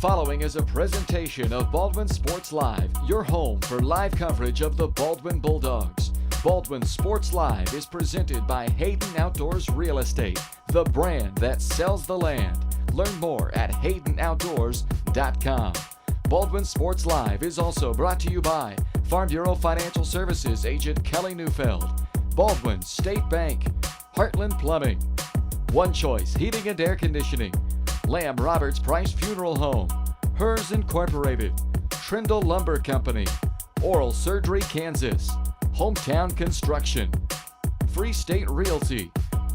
following is a presentation of Baldwin Sports Live, your home for live coverage of the Baldwin Bulldogs. Baldwin Sports Live is presented by Hayden Outdoors Real Estate, the brand that sells the land. Learn more at HaydenOutdoors.com. Baldwin Sports Live is also brought to you by Farm Bureau Financial Services agent Kelly Neufeld, Baldwin State Bank, Heartland Plumbing, One Choice Heating and Air Conditioning, Lamb Roberts Price Funeral Home, Hers Incorporated, Trindle Lumber Company, Oral Surgery Kansas, Hometown Construction, Free State Realty,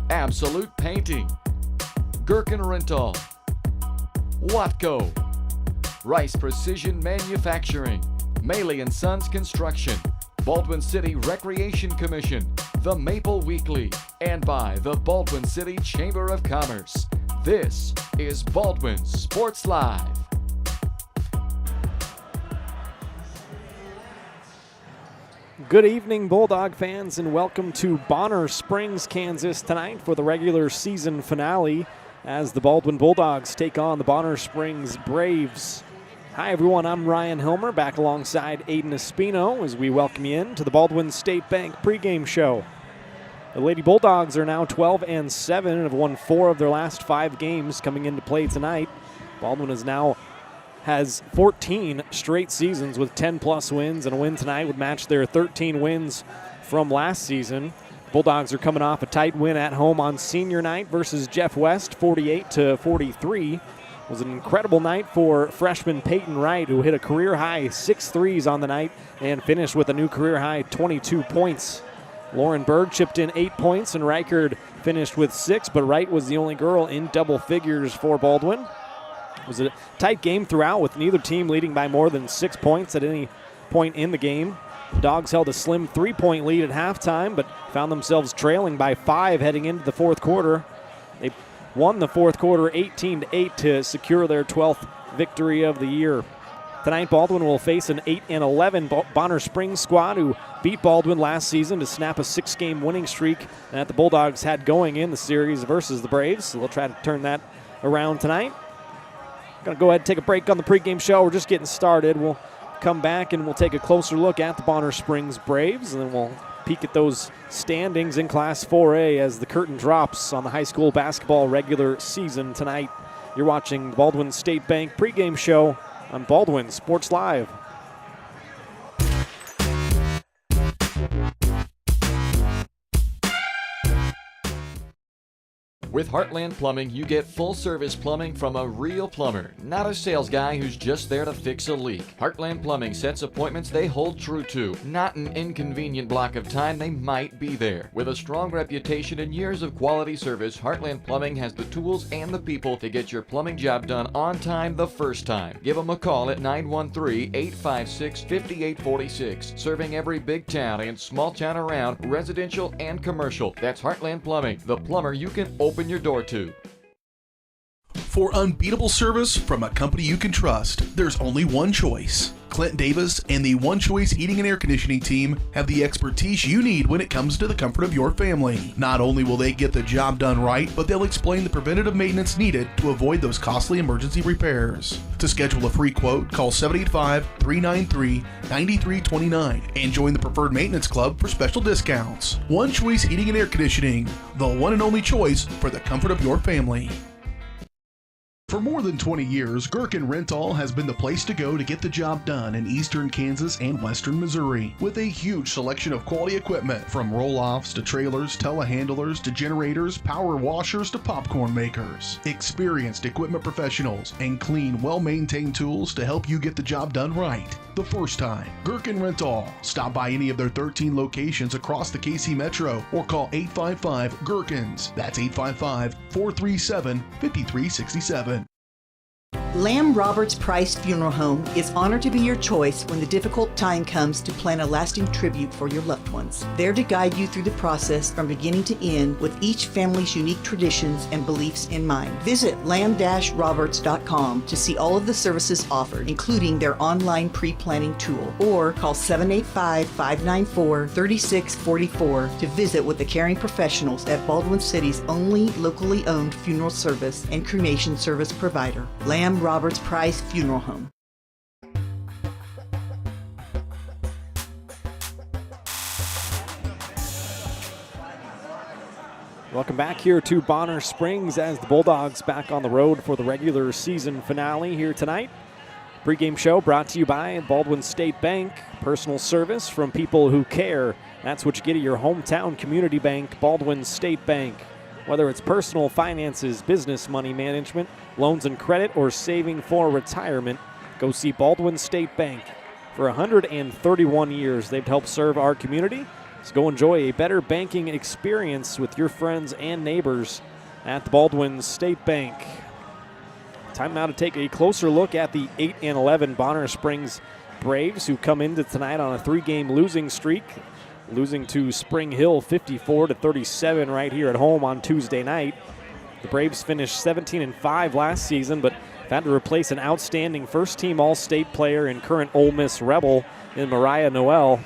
Absolute Painting, Gherkin Rental, Watco, Rice Precision Manufacturing, Maley & Sons Construction, Baldwin City Recreation Commission, The Maple Weekly, and by the Baldwin City Chamber of Commerce. This is Baldwin Sports Live. Good evening, Bulldog fans, and welcome to Bonner Springs, Kansas tonight for the regular season finale as the Baldwin Bulldogs take on the Bonner Springs Braves. Hi, everyone. I'm Ryan Hilmer, back alongside Aiden Espino as we welcome you in to the Baldwin State Bank pregame show. The Lady Bulldogs are now 12-7 and have won 4 of their last 5 games coming into play tonight. Baldwin has 14 straight seasons with 10-plus wins, and a win tonight would match their 13 wins from last season. Bulldogs are coming off a tight win at home on senior night versus Jeff West, 48-43. It was an incredible night for freshman Peyton Wright, who hit a career-high 6 threes on the night and finished with a new career-high 22 points. Lauren Berg chipped in 8 points, and Reichard finished with 6, but Wright was the only girl in double figures for Baldwin. It was a tight game throughout, with neither team leading by more than 6 points at any point in the game. The Dogs held a slim 3-point lead at halftime, but found themselves trailing by 5 heading into the fourth quarter. They won the fourth quarter 18-8 to secure their 12th victory of the year. Tonight, Baldwin will face an 8-11 Bonner Springs squad who beat Baldwin last season to snap a 6-game winning streak that the Bulldogs had going in the series versus the Braves. So they'll try to turn that around tonight. Going to go ahead and take a break on the pregame show. We're just getting started. We'll come back and we'll take a closer look at the Bonner Springs Braves, and then we'll peek at those standings in Class 4A as the curtain drops on the high school basketball regular season tonight. You're watching the Baldwin State Bank pregame show on Baldwin Sports Live. With Heartland Plumbing, you get full-service plumbing from a real plumber, not a sales guy who's just there to fix a leak. Heartland Plumbing sets appointments they hold true to, not an inconvenient block of time they might be there. With a strong reputation and years of quality service, Heartland Plumbing has the tools and the people to get your plumbing job done on time the first time. Give them a call at 913-856-5846, serving every big town and small town around, residential and commercial. That's Heartland Plumbing, the plumber you can open your door to. For unbeatable service from a company you can trust, there's only one choice. Clint Davis and the One Choice Heating and Air Conditioning team have the expertise you need when it comes to the comfort of your family. Not only will they get the job done right, but they'll explain the preventative maintenance needed to avoid those costly emergency repairs. To schedule a free quote, call 785-393-9329 and join the Preferred Maintenance Club for special discounts. One Choice Heating and Air Conditioning, the one and only choice for the comfort of your family. For more than 20 years, Gherkin Rental has been the place to go to get the job done in eastern Kansas and western Missouri. With a huge selection of quality equipment, from roll-offs to trailers, telehandlers to generators, power washers to popcorn makers. Experienced equipment professionals and clean, well-maintained tools to help you get the job done right the first time. Gherkin Rental. Stop by any of their 13 locations across the KC Metro or call 855-GHERKINS. That's 855-437-5367. Lamb Roberts Price Funeral Home is honored to be your choice when the difficult time comes to plan a lasting tribute for your loved ones. There to guide you through the process from beginning to end with each family's unique traditions and beliefs in mind. Visit lamb-roberts.com to see all of the services offered, including their online pre-planning tool, or call 785-594-3644 to visit with the caring professionals at Baldwin City's only locally owned funeral service and cremation service provider. Lamb Roberts Price Funeral Home. Welcome back here to Bonner Springs as the Bulldogs back on the road for the regular season finale here tonight. Pre-game show brought to you by Baldwin State Bank. Personal service from people who care. That's what you get at your hometown community bank, Baldwin State Bank. Whether it's personal finances, business money management, loans and credit, or saving for retirement, go see Baldwin State Bank. For 131 years, they've helped serve our community. So go enjoy a better banking experience with your friends and neighbors at the Baldwin State Bank. Time now to take a closer look at the 8-11 Bonner Springs Braves, who come into tonight on a 3-game losing streak, losing to Spring Hill 54-37 right here at home on Tuesday night. The Braves finished 17-5 last season, but had to replace an outstanding first-team All-State player and current Ole Miss Rebel in Mariah Noel,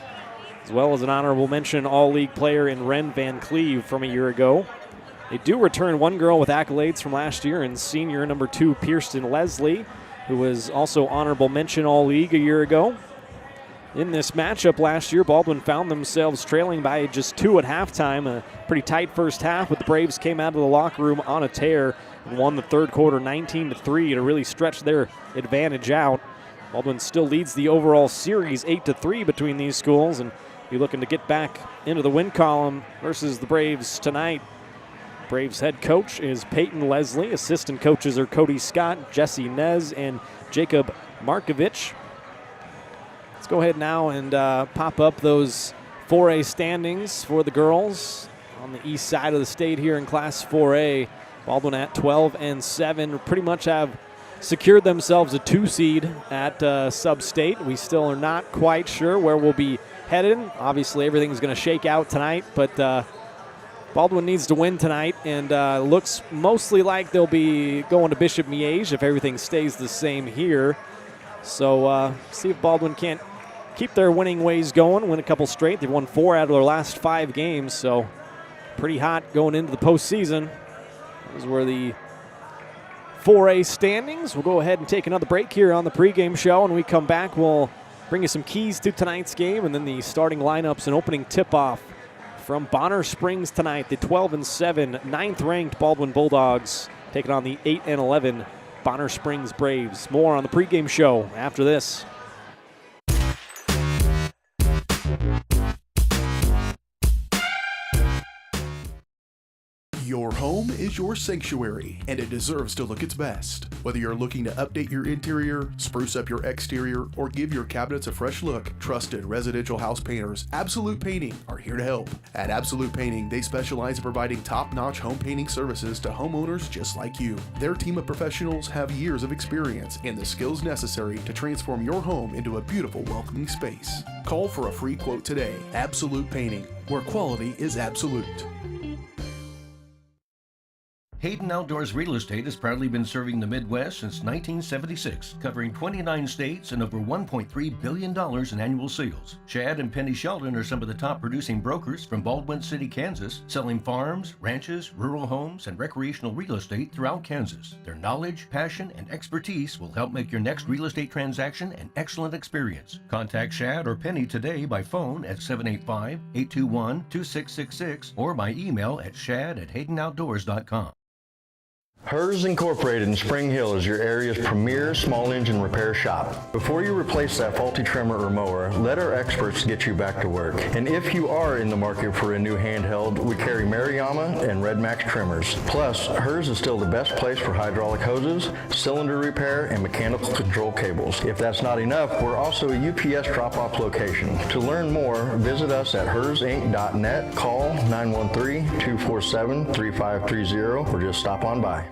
as well as an honorable mention All-League player in Ren Van Cleve from a year ago. They do return one girl with accolades from last year in senior number 2 Kirsten Leslie, who was also honorable mention All-League a year ago. In this matchup last year, Baldwin found themselves trailing by just 2 at halftime, a pretty tight first half, but the Braves came out of the locker room on a tear and won the third quarter 19-3 to really stretch their advantage out. Baldwin still leads the overall series 8-3 between these schools, and be looking to get back into the win column versus the Braves tonight. Braves head coach is Peyton Leslie. Assistant coaches are Cody Scott, Jesse Nez, and Jacob Markovich. Let's go ahead now and pop up those 4A standings for the girls on the east side of the state here in Class 4A. Baldwin at 12-7 pretty much have secured themselves a 2 seed at Sub-State. We still are not quite sure where we'll be headed. Obviously, everything's going to shake out tonight, but Baldwin needs to win tonight, and looks mostly like they'll be going to Bishop Miege if everything stays the same here. So see if Baldwin can't keep their winning ways going, win a couple straight. They've won 4 out of their last 5 games, so pretty hot going into the postseason. Those were the 4A standings. We'll go ahead and take another break here on the pregame show. When we come back, we'll bring you some keys to tonight's game and then the starting lineups and opening tip-off from Bonner Springs tonight. The 12-7, 9th-ranked Baldwin Bulldogs taking on the 8-11 Bonner Springs Braves. More on the pregame show after this. Your home is your sanctuary, and it deserves to look its best. Whether you're looking to update your interior, spruce up your exterior, or give your cabinets a fresh look, trusted residential house painters Absolute Painting are here to help. At Absolute Painting, they specialize in providing top-notch home painting services to homeowners just like you. Their team of professionals have years of experience and the skills necessary to transform your home into a beautiful, welcoming space. Call for a free quote today. Absolute Painting, where quality is absolute. Hayden Outdoors Real Estate has proudly been serving the Midwest since 1976, covering 29 states and over $1.3 billion in annual sales. Chad and Penny Sheldon are some of the top producing brokers from Baldwin City, Kansas, selling farms, ranches, rural homes, and recreational real estate throughout Kansas. Their knowledge, passion, and expertise will help make your next real estate transaction an excellent experience. Contact Chad or Penny today by phone at 785-821-2666 or by email at shad@haydenoutdoors.com. Hers Incorporated in Spring Hill is your area's premier small engine repair shop. Before you replace that faulty trimmer or mower, let our experts get you back to work. And if you are in the market for a new handheld, we carry Maruyama and Red Max trimmers. Plus, Hers is still the best place for hydraulic hoses, cylinder repair, and mechanical control cables. If that's not enough, we're also a UPS drop-off location. To learn more, visit us at hersinc.net, call 913-247-3530, or just stop on by.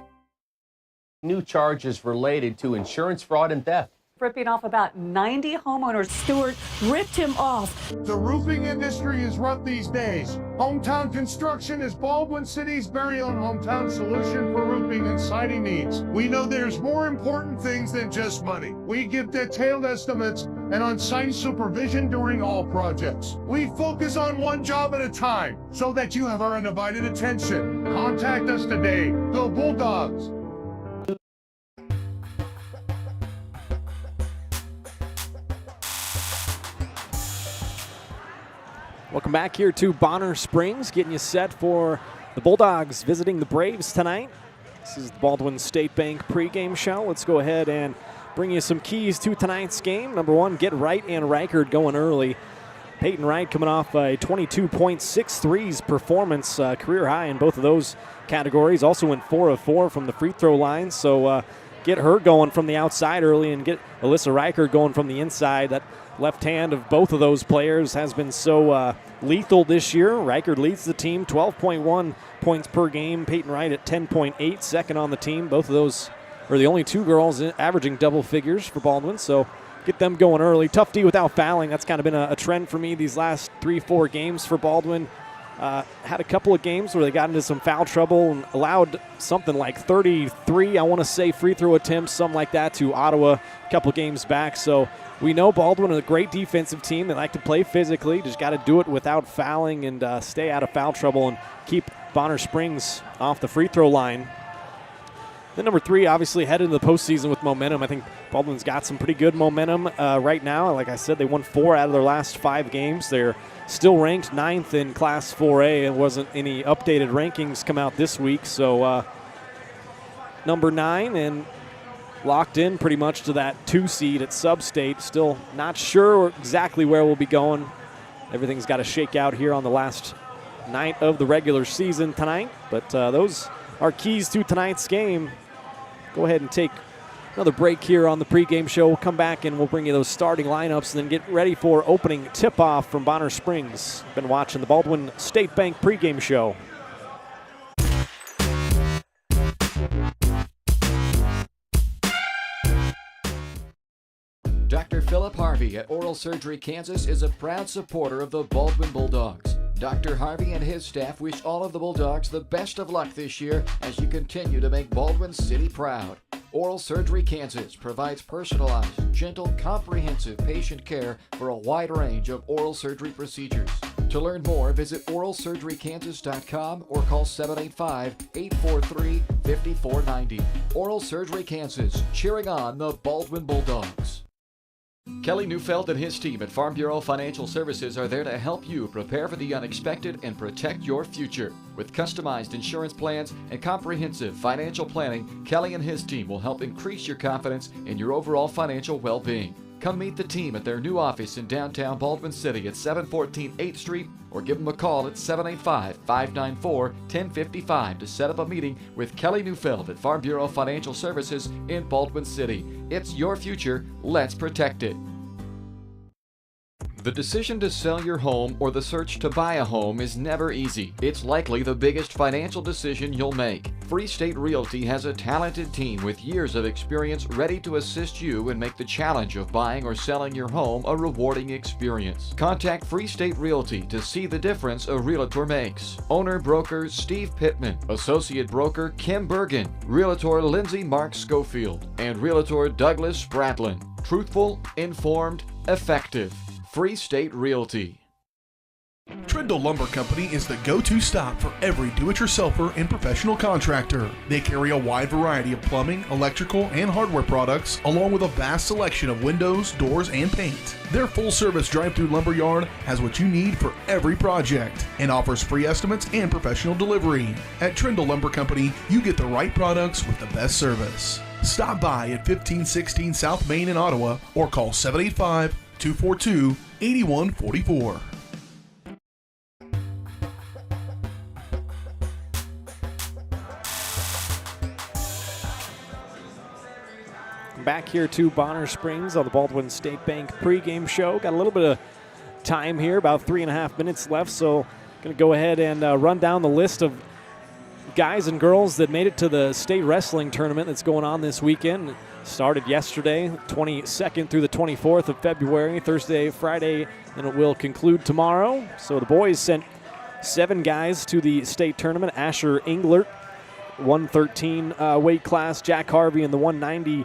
New charges related to insurance fraud and theft. Ripping off about 90 homeowners. Stewart ripped him off. The roofing industry is rough these days. Hometown Construction is Baldwin City's very own hometown solution for roofing and siding needs. We know there's more important things than just money. We give detailed estimates and on-site supervision during all projects. We focus on one job at a time so that you have our undivided attention. Contact us today. Go Bulldogs! Welcome back here to Bonner Springs, getting you set for the Bulldogs visiting the Braves tonight. This is the Baldwin State Bank pregame show. Let's go ahead and bring you some keys to tonight's game. Number one, get Wright and Reichard going early. Peyton Wright coming off a 22.63 performance, career high in both of those categories. Also went 4 of 4 from the free throw line. So get her going from the outside early and get Alyssa Reichard going from the inside. That left hand of both of those players has been so lethal this year. Reichard leads the team, 12.1 points per game. Peyton Wright at 10.8, second on the team. Both of those are the only two girls averaging double figures for Baldwin. So get them going early. Tough D without fouling. That's kind of been a trend for me these last 3-4 games for Baldwin. Had a couple of games where they got into some foul trouble and allowed something like 33, I want to say, free throw attempts, something like that, to Ottawa a couple of games back. So we know Baldwin is a great defensive team. They like to play physically. Just got to do it without fouling and stay out of foul trouble and keep Bonner Springs off the free throw line. Then number 3, obviously headed into the postseason with momentum. I think Baldwin's got some pretty good momentum right now. Like I said, they won 4 out of their last 5 games. They're still ranked 9th in Class 4A. It wasn't any updated rankings come out this week. So number 9 and locked in pretty much to that 2 seed at Sub-State. Still not sure exactly where we'll be going. Everything's got to shake out here on the last night of the regular season tonight. But those are keys to tonight's game. Go ahead and take another break here on the pregame show. We'll come back and we'll bring you those starting lineups and then get ready for opening tip-off from Bonner Springs. Been watching the Baldwin State Bank pregame show. Dr. Philip Harvey at Oral Surgery Kansas is a proud supporter of the Baldwin Bulldogs. Dr. Harvey and his staff wish all of the Bulldogs the best of luck this year as you continue to make Baldwin City proud. Oral Surgery Kansas provides personalized, gentle, comprehensive patient care for a wide range of oral surgery procedures. To learn more, visit oralsurgerykansas.com or call 785-843-5490. Oral Surgery Kansas, cheering on the Baldwin Bulldogs. Kelly Neufeld and his team at Farm Bureau Financial Services are there to help you prepare for the unexpected and protect your future. With customized insurance plans and comprehensive financial planning, Kelly and his team will help increase your confidence in your overall financial well-being. Come meet the team at their new office in downtown Baldwin City at 714 8th Street or give them a call at 785-594-1055 to set up a meeting with Kelly Neufeld at Farm Bureau Financial Services in Baldwin City. It's your future. Let's protect it. The decision to sell your home or the search to buy a home is never easy. It's likely the biggest financial decision you'll make. Free State Realty has a talented team with years of experience ready to assist you and make the challenge of buying or selling your home a rewarding experience. Contact Free State Realty to see the difference a realtor makes. Owner-broker Steve Pittman, Associate Broker Kim Bergen, Realtor Lindsay Mark Schofield, and Realtor Douglas Spratlin. Truthful, informed, effective. Free State Realty. Trindle Lumber Company is the go-to stop for every do-it-yourselfer and professional contractor. They carry a wide variety of plumbing, electrical, and hardware products, along with a vast selection of windows, doors, and paint. Their full-service drive-through lumber yard has what you need for every project and offers free estimates and professional delivery. At Trindle Lumber Company, you get the right products with the best service. Stop by at 1516 South Main in Ottawa or call 785-242-8144. Back here to Bonner Springs on the Baldwin State Bank pregame show. Got a little bit of time here, about 3.5 minutes left, so going to go ahead and run down the list of guys and girls that made it to the state wrestling tournament that's going on this weekend. It started yesterday, 22nd through the 24th of February, Thursday, Friday, and it will conclude tomorrow. So the boys sent 7 guys to the state tournament. Asher Englert, 113 weight class, Jack Harvey in the 190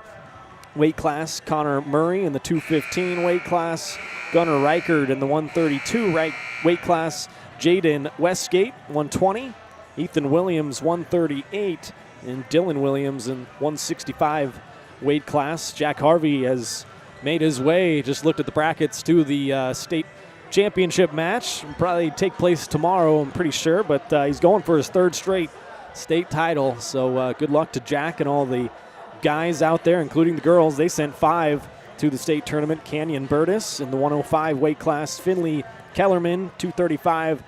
weight class, Connor Murray in the 215 weight class, Gunnar Reichard in the 132 weight class, Jaden Westgate 120, Ethan Williams 138, and Dylan Williams in 165 weight class. Jack Harvey has made his way, just looked at the brackets, to the state championship match. Will probably take place tomorrow, I'm pretty sure, but he's going for his third straight state title. So good luck to Jack and all the guys out there, including the girls. They sent 5 to the state tournament. Canyon Burtis in the 105 weight class, Finley Kellerman 235,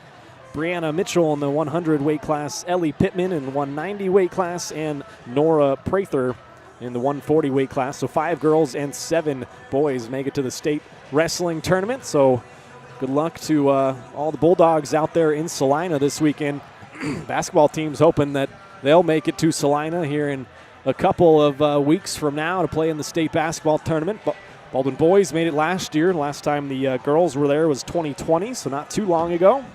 Brianna Mitchell in the 100 weight class, Ellie Pittman in the 190 weight class, and Nora Prather in the 140 weight class. So 5 girls and 7 boys make it to the state wrestling tournament. So good luck to all the Bulldogs out there in Salina this weekend. Basketball team's hoping that they'll make it to Salina here in a couple of weeks from now to play in the state basketball tournament. Baldwin boys made it last year. Last time the girls were there was 2020, so not too long ago.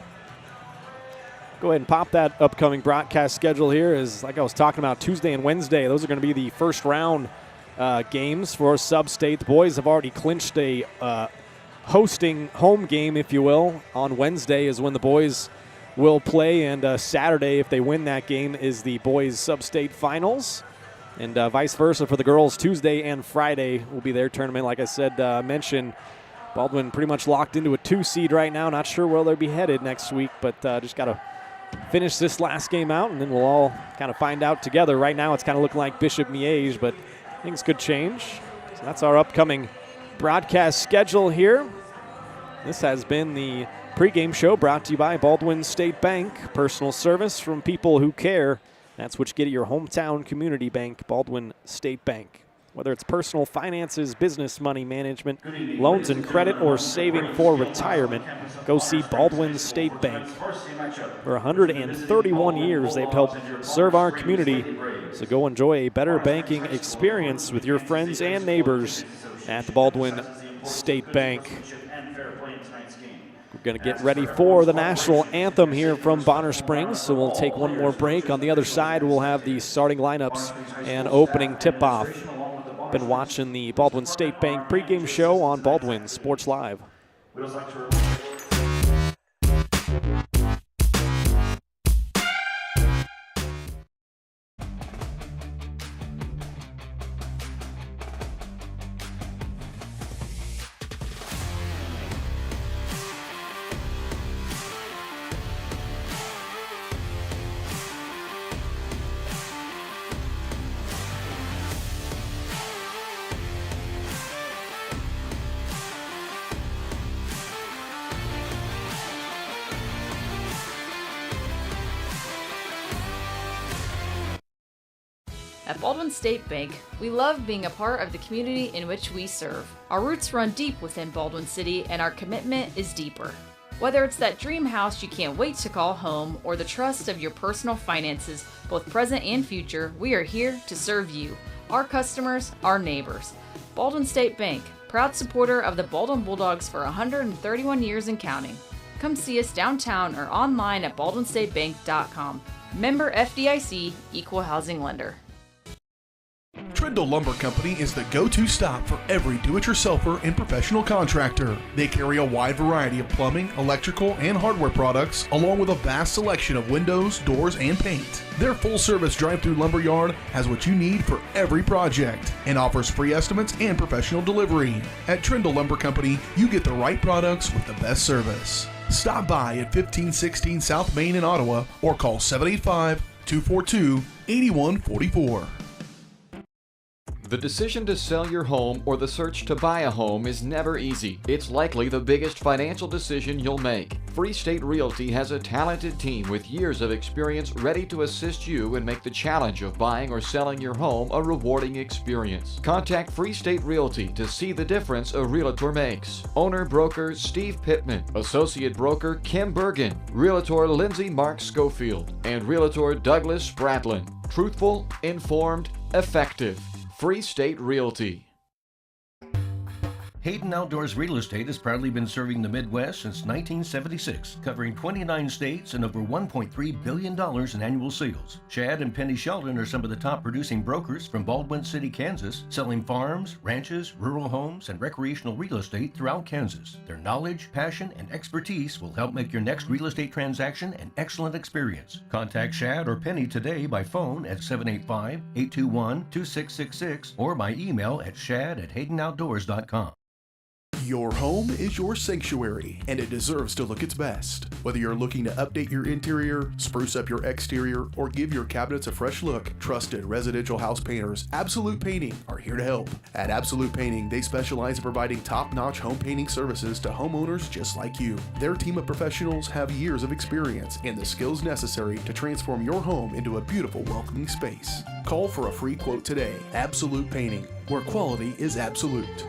Go ahead and pop that upcoming broadcast schedule here. Is like I was talking about, Tuesday and Wednesday. Those are going to be the first round games for sub-state. The boys have already clinched a hosting home game, if you will. On Wednesday is when the boys will play, and Saturday, if they win that game, is the boys sub-state finals. And vice versa for the girls. Tuesday and Friday will be their tournament. Like I said, mentioned, Baldwin pretty much locked into a 2 seed right now. Not sure where they'll be headed next week, but just got to finish this last game out, and then we'll all kind of find out together. Right now it's kind of looking like Bishop Miege, but things could change. So that's our upcoming broadcast schedule here. This has been the pregame show brought to you by Baldwin State Bank. Personal service from people who care. That's what you get at your hometown community bank, Baldwin State Bank. Whether it's personal finances, business money management, loans and credit, or saving for retirement, go see Baldwin State Bank. For 131 years, they've helped serve our community. So go enjoy a better banking experience with your friends and neighbors at the Baldwin State Bank. We're going to get ready for the national anthem here from Bonner Springs, so we'll take one more break. On the other side, we'll have the starting lineups and opening tip-off. Been watching the Baldwin State Bank pregame show on Baldwin Sports Live. At Baldwin State Bank, we love being a part of the community in which we serve. Our roots run deep within Baldwin City, and our commitment is deeper. Whether it's that dream house you can't wait to call home, or the trust of your personal finances, both present and future, we are here to serve you, our customers, our neighbors. Baldwin State Bank, proud supporter of the Baldwin Bulldogs for 131 years and counting. Come see us downtown or online at baldwinstatebank.com. Member FDIC, Equal Housing Lender. Trindle Lumber Company is the go-to stop for every do-it-yourselfer and professional contractor. They carry a wide variety of plumbing, electrical, and hardware products, along with a vast selection of windows, doors, and paint. Their full-service drive-through lumber yard has what you need for every project and offers free estimates and professional delivery. At Trindle Lumber Company, you get the right products with the best service. Stop by at 1516 South Main in Ottawa or call 785-242-8144. The decision to sell your home or the search to buy a home is never easy. It's likely the biggest financial decision you'll make. Free State Realty has a talented team with years of experience ready to assist you and make the challenge of buying or selling your home a rewarding experience. Contact Free State Realty to see the difference a realtor makes. Owner broker Steve Pittman, associate broker Kim Bergen, realtor Lindsay Mark Schofield, and realtor Douglas Spratlin. Truthful, informed, effective. Free State Realty. Hayden Outdoors Real Estate has proudly been serving the Midwest since 1976, covering 29 states and over $1.3 billion in annual sales. Chad and Penny Sheldon are some of the top producing brokers from Baldwin City, Kansas, selling farms, ranches, rural homes, and recreational real estate throughout Kansas. Their knowledge, passion, and expertise will help make your next real estate transaction an excellent experience. Contact Chad or Penny today by phone at 785-821-2666 or by email at shad@haydenoutdoors.com. Your home is your sanctuary, and it deserves to look its best. Whether you're looking to update your interior, spruce up your exterior, or give your cabinets a fresh look, trusted residential house painters Absolute Painting are here to help. At Absolute Painting, they specialize in providing top-notch home painting services to homeowners just like you. Their team of professionals have years of experience and the skills necessary to transform your home into a beautiful, welcoming space. Call for a free quote today. Absolute Painting, where quality is absolute.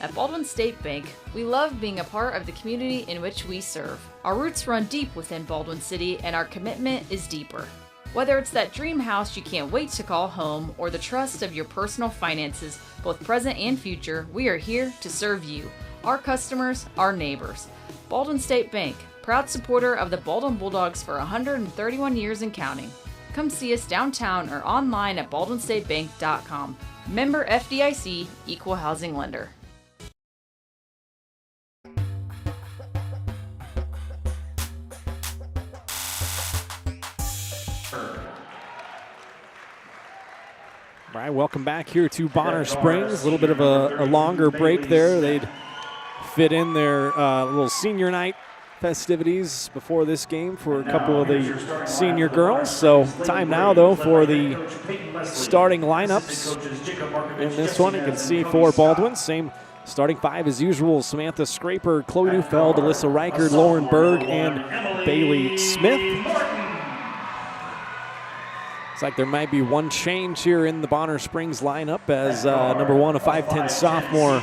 At Baldwin State Bank, we love being a part of the community in which we serve. Our roots run deep within Baldwin City, and our commitment is deeper. Whether it's that dream house you can't wait to call home or the trust of your personal finances, both present and future, we are here to serve you, our customers, our neighbors. Baldwin State Bank, proud supporter of the Baldwin Bulldogs for 131 years and counting. Come see us downtown or online at baldwinstatebank.com. Member FDIC, Equal Housing Lender. All right, welcome back here to Bonner Springs. A little bit of a longer break there. They'd fit in their little senior night festivities before this game for a couple of the senior girls. So time now, though, for the starting lineups in this one. You can see for Baldwin, same starting five as usual. Samantha Scraper, Chloe Neufeld, Alyssa Reichard, Lauren Berg, and Bailey Smith. Looks like there might be one change here in the Bonner Springs lineup as number one, a 5'10 sophomore,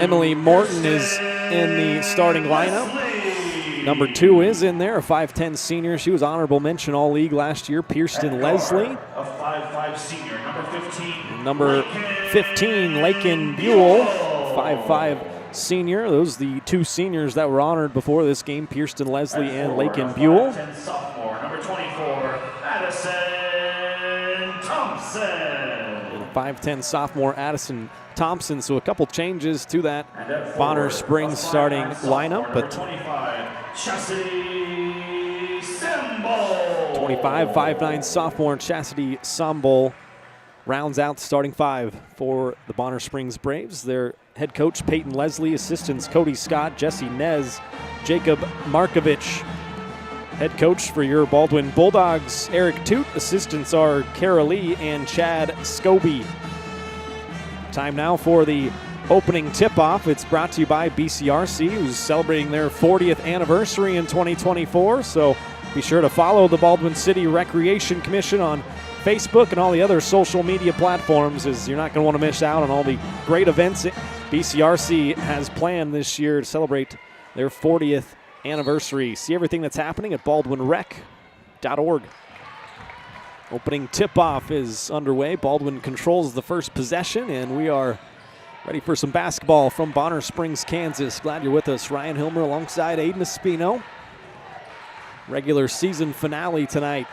Emily Morton, is in the starting lineup. Number two is in there, a 5'10 senior. She was honorable mention all league last year, Kirsten Leslie. A 5'5 senior, Number 15, Lakin Buell, 5'5 senior. Those are the two seniors that were honored before this game, Kirsten Leslie and Lakin Buell. 5'10 sophomore, number 24, Addison Thompson. And 5'10 sophomore Addison Thompson. So a couple changes to that Bonner Springs starting lineup. But 25, Chastity Symbol. 25, 5'9 sophomore Chastity Symbol rounds out the starting five for the Bonner Springs Braves. Their head coach Peyton Leslie, assistants Cody Scott, Jesse Nez, Jacob Markovich. Head coach for your Baldwin Bulldogs, Eric Toot. Assistants are Kara Lee and Chad Scobie. Time now for the opening tip-off. It's brought to you by BCRC, who's celebrating their 40th anniversary in 2024. So be sure to follow the Baldwin City Recreation Commission on Facebook and all the other social media platforms, as you're not going to want to miss out on all the great events BCRC has planned this year to celebrate their 40th anniversary. See everything that's happening at baldwinrec.org. Opening tip-off is underway. Baldwin controls the first possession, and we are ready for some basketball from Bonner Springs, Kansas. Glad you're with us. Ryan Hilmer alongside Aiden Espino. Regular season finale tonight.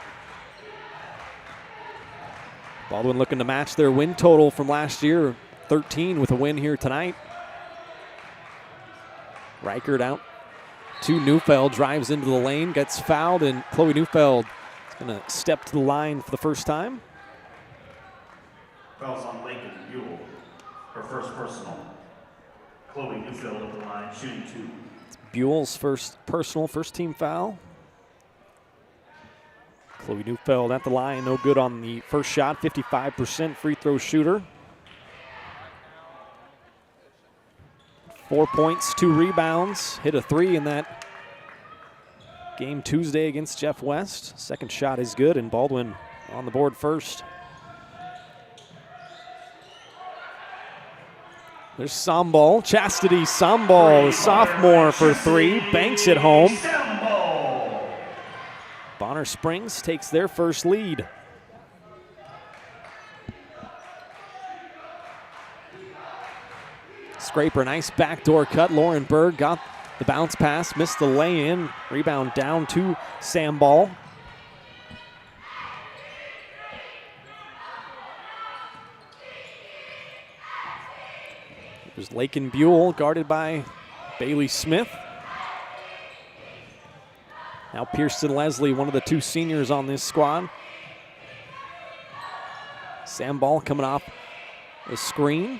Baldwin looking to match their win total from last year, 13, with a win here tonight. Reichard out to Neufeld, drives into the lane, gets fouled, and Chloe Neufeld is going to step to the line for the first time. Fouls on Lakin Buell, her first personal. Chloe Neufeld at the line, shooting two. It's Buell's first personal, first team foul. Chloe Neufeld at the line, no good on the first shot, 55% free throw shooter. 4 points, 2 rebounds, hit a three in that game Tuesday against Jeff West. Second shot is good, and Baldwin on the board first. There's Sambol, Chastity Sambol, the sophomore for three, banks it home. Bonner Springs takes their first lead. Scraper, nice backdoor cut. Lauren Berg got the bounce pass, missed the lay-in. Rebound down to Sambol. There's Lakin Buell, guarded by Bailey Smith. Now Kirsten Leslie, one of the two seniors on this squad. Sambol coming off a screen.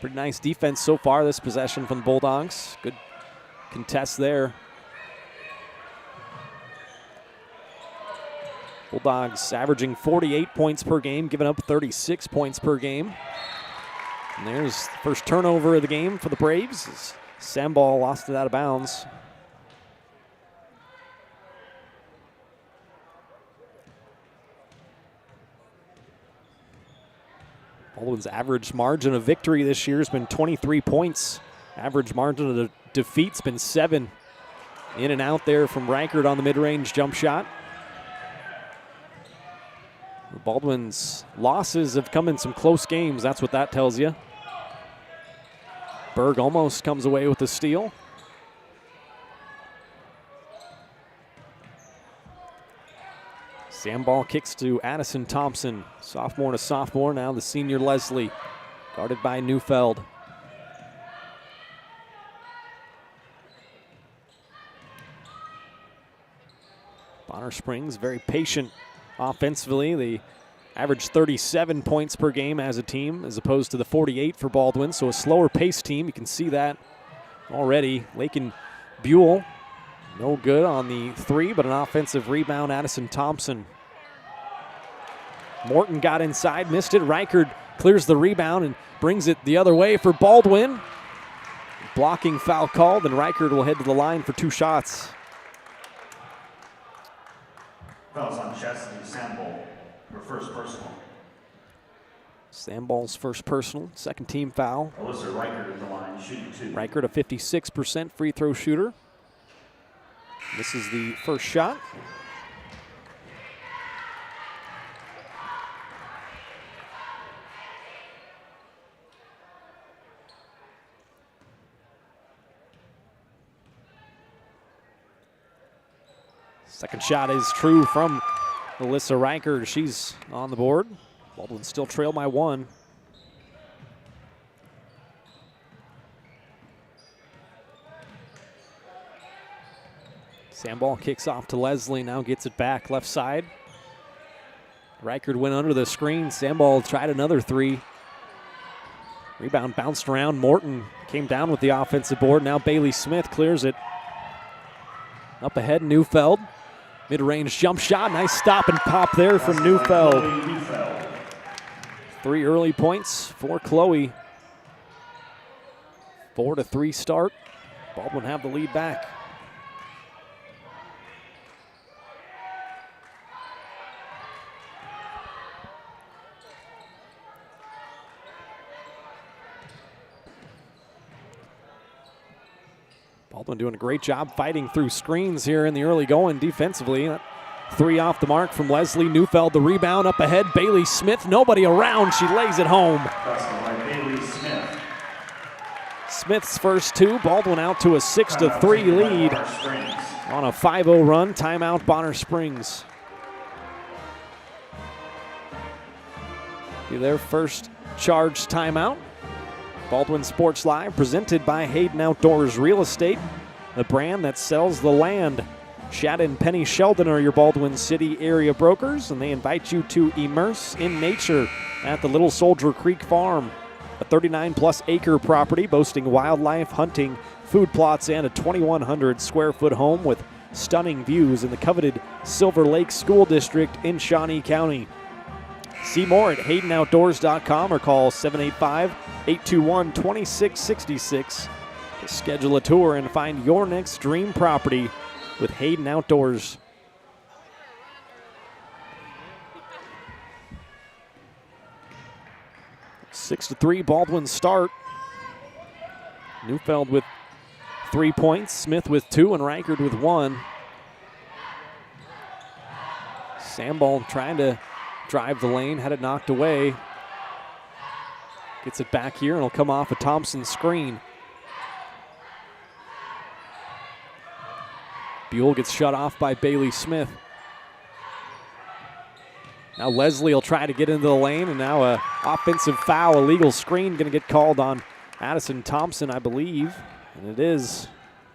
Pretty nice defense so far this possession from the Bulldogs. Good contest there. Bulldogs averaging 48 points per game, giving up 36 points per game. And there's the first turnover of the game for the Braves. Sambal lost it out of bounds. Baldwin's average margin of victory this year has been 23 points. Average margin of defeat's been 7. In and out there from Reichert on the mid-range jump shot. Baldwin's losses have come in some close games. That's what that tells you. Berg almost comes away with the steal. Sambal kicks to Addison Thompson. Sophomore to sophomore, now the senior Leslie. Guarded by Neufeld. Bonner Springs very patient offensively. They average 37 points per game as a team as opposed to the 48 for Baldwin, so a slower paced team. You can see that already. Lakin Buell, no good on the 3, but an offensive rebound, Addison Thompson. Morton got inside, missed it. Reichert clears the rebound and brings it the other way for Baldwin. Blocking foul called, and Reichert will head to the line for 2 shots. Fouls on Chastity Sambal, her first personal. Sambal's first personal, second team foul. Alyssa Reichert at the line, shooting 2. Reichert, a 56% free throw shooter. This is the first shot. Second shot is true from Alyssa Reichert. She's on the board. Baldwin still trailed by 1. Sambal kicks off to Leslie, now gets it back left side. Reichert went under the screen. Sambal tried another 3. Rebound bounced around. Morton came down with the offensive board. Now Bailey Smith clears it. Up ahead, Neufeld. Mid-range jump shot. Nice stop and pop there from Neufeld. 3 early points for Chloe. 4-3 start. Baldwin have the lead back. Baldwin doing a great job fighting through screens here in the early going defensively. 3 off the mark from Leslie. Neufeld the rebound up ahead. Bailey Smith, nobody around. She lays it home. Bailey Smith. Smith's first 2. Baldwin out to a 6-3 lead on a 5-0 run. Timeout, Bonner Springs. Be their first charged timeout. Baldwin Sports Live, presented by Hayden Outdoors Real Estate, the brand that sells the land. Shad and Penny Sheldon are your Baldwin City area brokers, and they invite you to immerse in nature at the Little Soldier Creek Farm, a 39-plus acre property boasting wildlife, hunting, food plots, and a 2,100 square foot home with stunning views in the coveted Silver Lake School District in Shawnee County. See more at HaydenOutdoors.com or call 785-821-2666 to schedule a tour and find your next dream property with Hayden Outdoors. Six to 3 Baldwin start. Neufeld with 3 points, Smith with 2, and Reichert with 1. Sambal trying to drive the lane, had it knocked away. Gets it back here, and it'll come off a Thompson screen. Buell gets shut off by Bailey Smith. Now Leslie will try to get into the lane, and now a offensive foul, illegal screen going to get called on Addison Thompson, I believe. And it is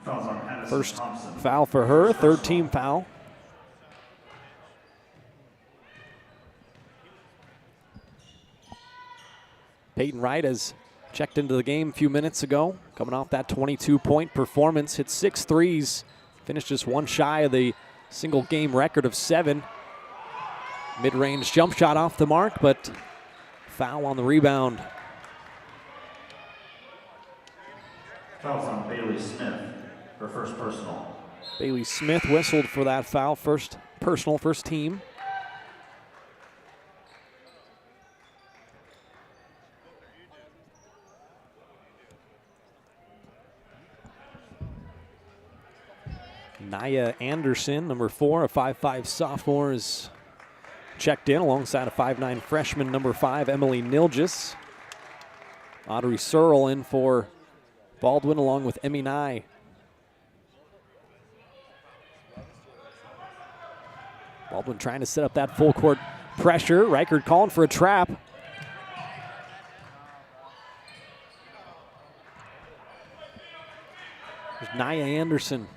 first foul for her, 3rd team foul. Peyton Wright has checked into the game a few minutes ago, coming off that 22-point performance, hit 6 threes, finished just one shy of the single game record of 7. Mid-range jump shot off the mark, but foul on the rebound. Fouls on Bailey Smith for first personal. Bailey Smith whistled for that foul, first personal, first team. Naya Anderson, number 4, a 5'5" sophomore, is checked in alongside a 5'9" freshman, number 5, Emily Nilgis. Audrey Searle in for Baldwin along with Emmy Nye. Baldwin trying to set up that full court pressure. Reichert calling for a trap. There's Naya Anderson.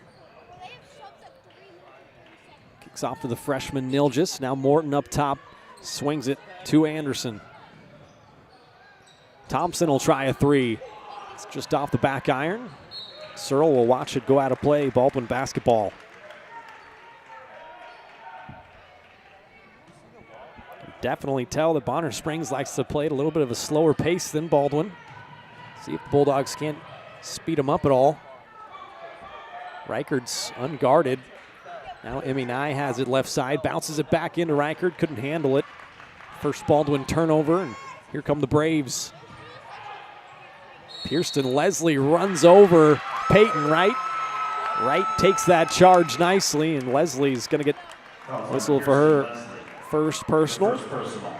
Kicks off to the freshman Nilgis. Now Morton up top. Swings it to Anderson. Thompson will try a 3. It's just off the back iron. Searle will watch it go out of play. Baldwin basketball. Definitely tell that Bonner Springs likes to play at a little bit of a slower pace than Baldwin. See if the Bulldogs can't speed them up at all. Reichert's unguarded. Now Emmy Nye has it left side, bounces it back into Reichert, couldn't handle it. First Baldwin turnover, and here come the Braves. Pierston Leslie runs over Peyton Wright. Wright takes that charge nicely, and Leslie's going to get whistled for her first personal.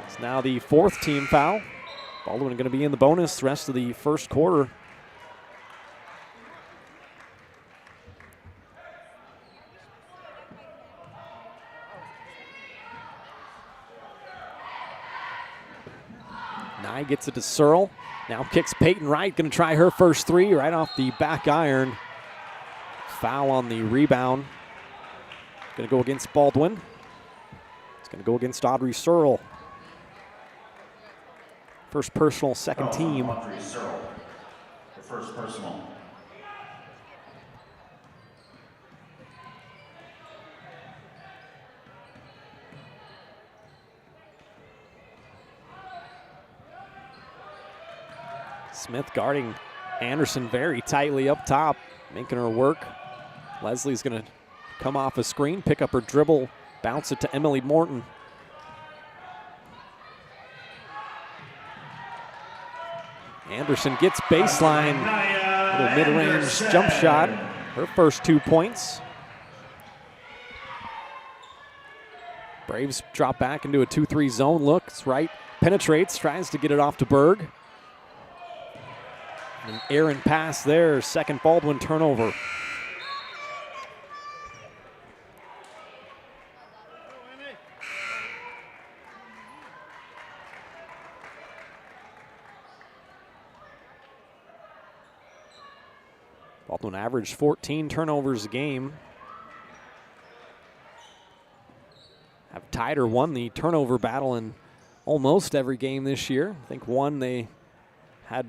It's now the 4th team foul. Baldwin going to be in the bonus the rest of the first quarter. Nye gets it to Searle. Now kicks Peyton Wright, going to try her first 3 right off the back iron. Foul on the rebound. Going to go against Baldwin. Going to go against Audrey Searle. First personal, second team. Audrey Searle, the first personal. Smith guarding Anderson very tightly up top, making her work. Leslie's going to come off a screen, pick up her dribble, bounce it to Emily Morton. Anderson gets baseline. Little mid-range jump shot. Her first 2 points. Braves drop back into a 2-3 zone. Looks right, penetrates, tries to get it off to Berg. An errant pass there. Second Baldwin turnover. Baldwin averaged 14 turnovers a game. Have tied or won the turnover battle in almost every game this year. I think one they had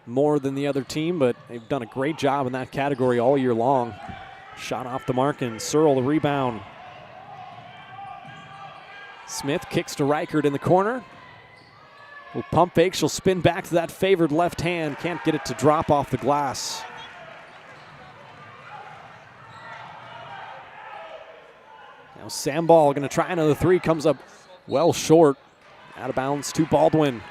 more than the other team, but they've done a great job in that category all year long. Shot off the mark and Searle the rebound. Smith kicks to Reichert in the corner. Little pump fake, she'll spin back to that favored left hand. Can't get it to drop off the glass. Now Samball going to try another 3, comes up well short. Out of bounds to Baldwin.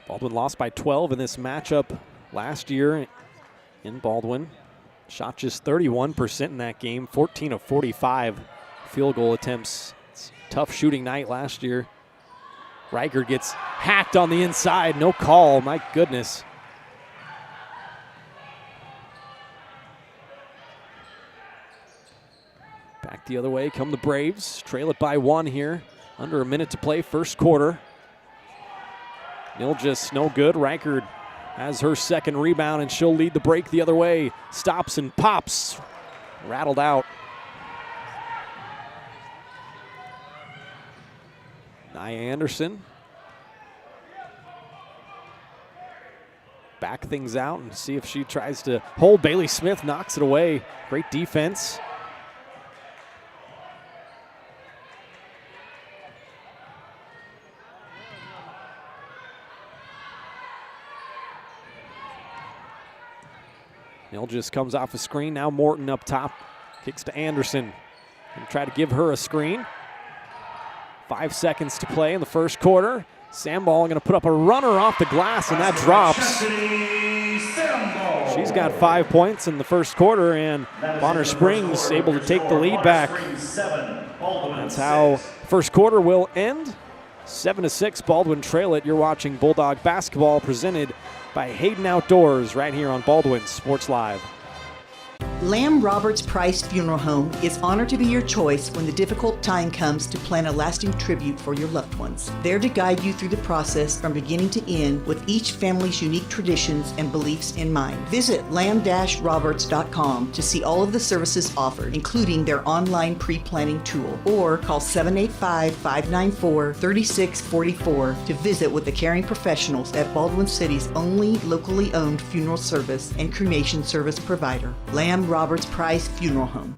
Baldwin lost by 12 in this matchup last year in Baldwin. Shot just 31% in that game, 14 of 45 field goal attempts. It's a tough shooting night last year. Reichert gets hacked on the inside, no call, my goodness. Back the other way come the Braves, trail it by 1 here. Under a minute to play, first quarter. Nilgis no good. Reichert has her second rebound, and she'll lead the break the other way. Stops and pops. rattled out. Nia Anderson. Back things out and see if she tries to hold. Bailey Smith knocks it away. Great defense. Neal just comes off a screen. Now Morton up top. Kicks to Anderson. And try to give her a screen. 5 seconds to play in the first quarter. Samball going to put up a runner off the glass, and that drops. She's got 5 points in the first quarter, and Bonner Springs able to take the lead back. That's how first quarter will end. 7-6, Baldwin trail it. You're watching Bulldog basketball presented by Hayden Outdoors right here on Baldwin Sports Live. Lamb Roberts Price Funeral Home is honored to be your choice when the difficult time comes to plan a lasting tribute for your loved ones. There to guide you through the process from beginning to end with each family's unique traditions and beliefs in mind. Visit lamb-roberts.com to see all of the services offered, including their online pre-planning tool, or call 785-594-3644 to visit with the caring professionals at Baldwin City's only locally owned funeral service and cremation service provider, Lamb Roberts Price Funeral Home.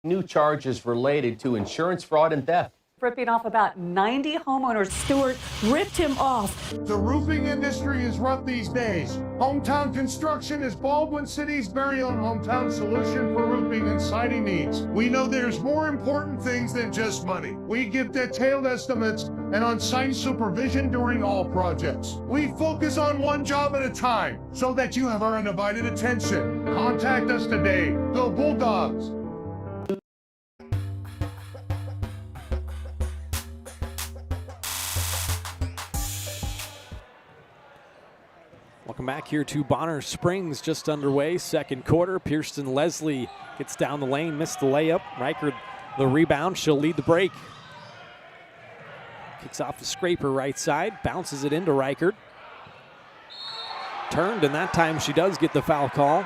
New charges related to insurance fraud and theft. Ripping off about 90 homeowners. Stewart ripped him off. The roofing industry is rough these days. Hometown Construction is Baldwin City's very own hometown solution for roofing and siding needs. We know there's more important things than just money. We give detailed estimates and on-site supervision during all projects. We focus on one job at a time so that you have our undivided attention. Contact us today. Go Bulldogs! Welcome back here to Bonner Springs, just underway, second quarter. Kirsten Leslie gets down the lane, missed the layup. Reichert the rebound, she'll lead the break. Kicks off the scraper right side, bounces it into Reichert. Turned, and that time she does get the foul call.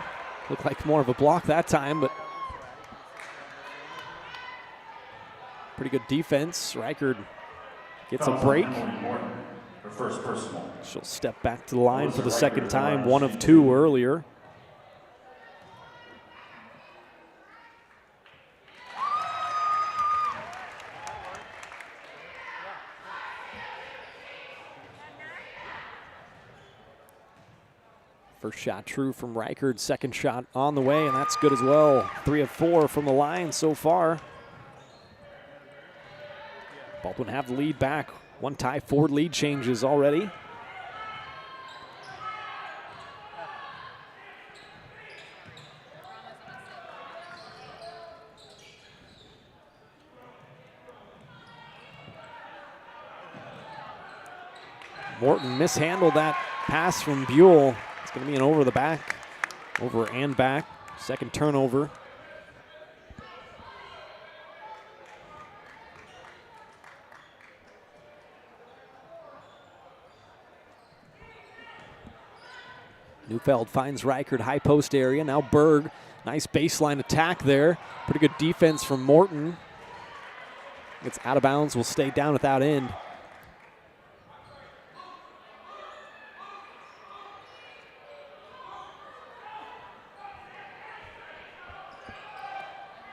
Looked like more of a block that time, but pretty good defense. Reichert gets a break. Her first personal. She'll step back to the line for the second time, 1 of 2 earlier. First shot true from Reichert, second shot on the way, and that's good as well. 3 of 4 from the line so far. Baldwin have the lead back. 1 tie, 4 lead changes already. Morton mishandled that pass from Buell. It's going to be an over the back, over and back. Second turnover. Neufeld finds Reichert, high post area. Now Berg, nice baseline attack there. Pretty good defense from Morton. Gets out of bounds, will stay down at that end.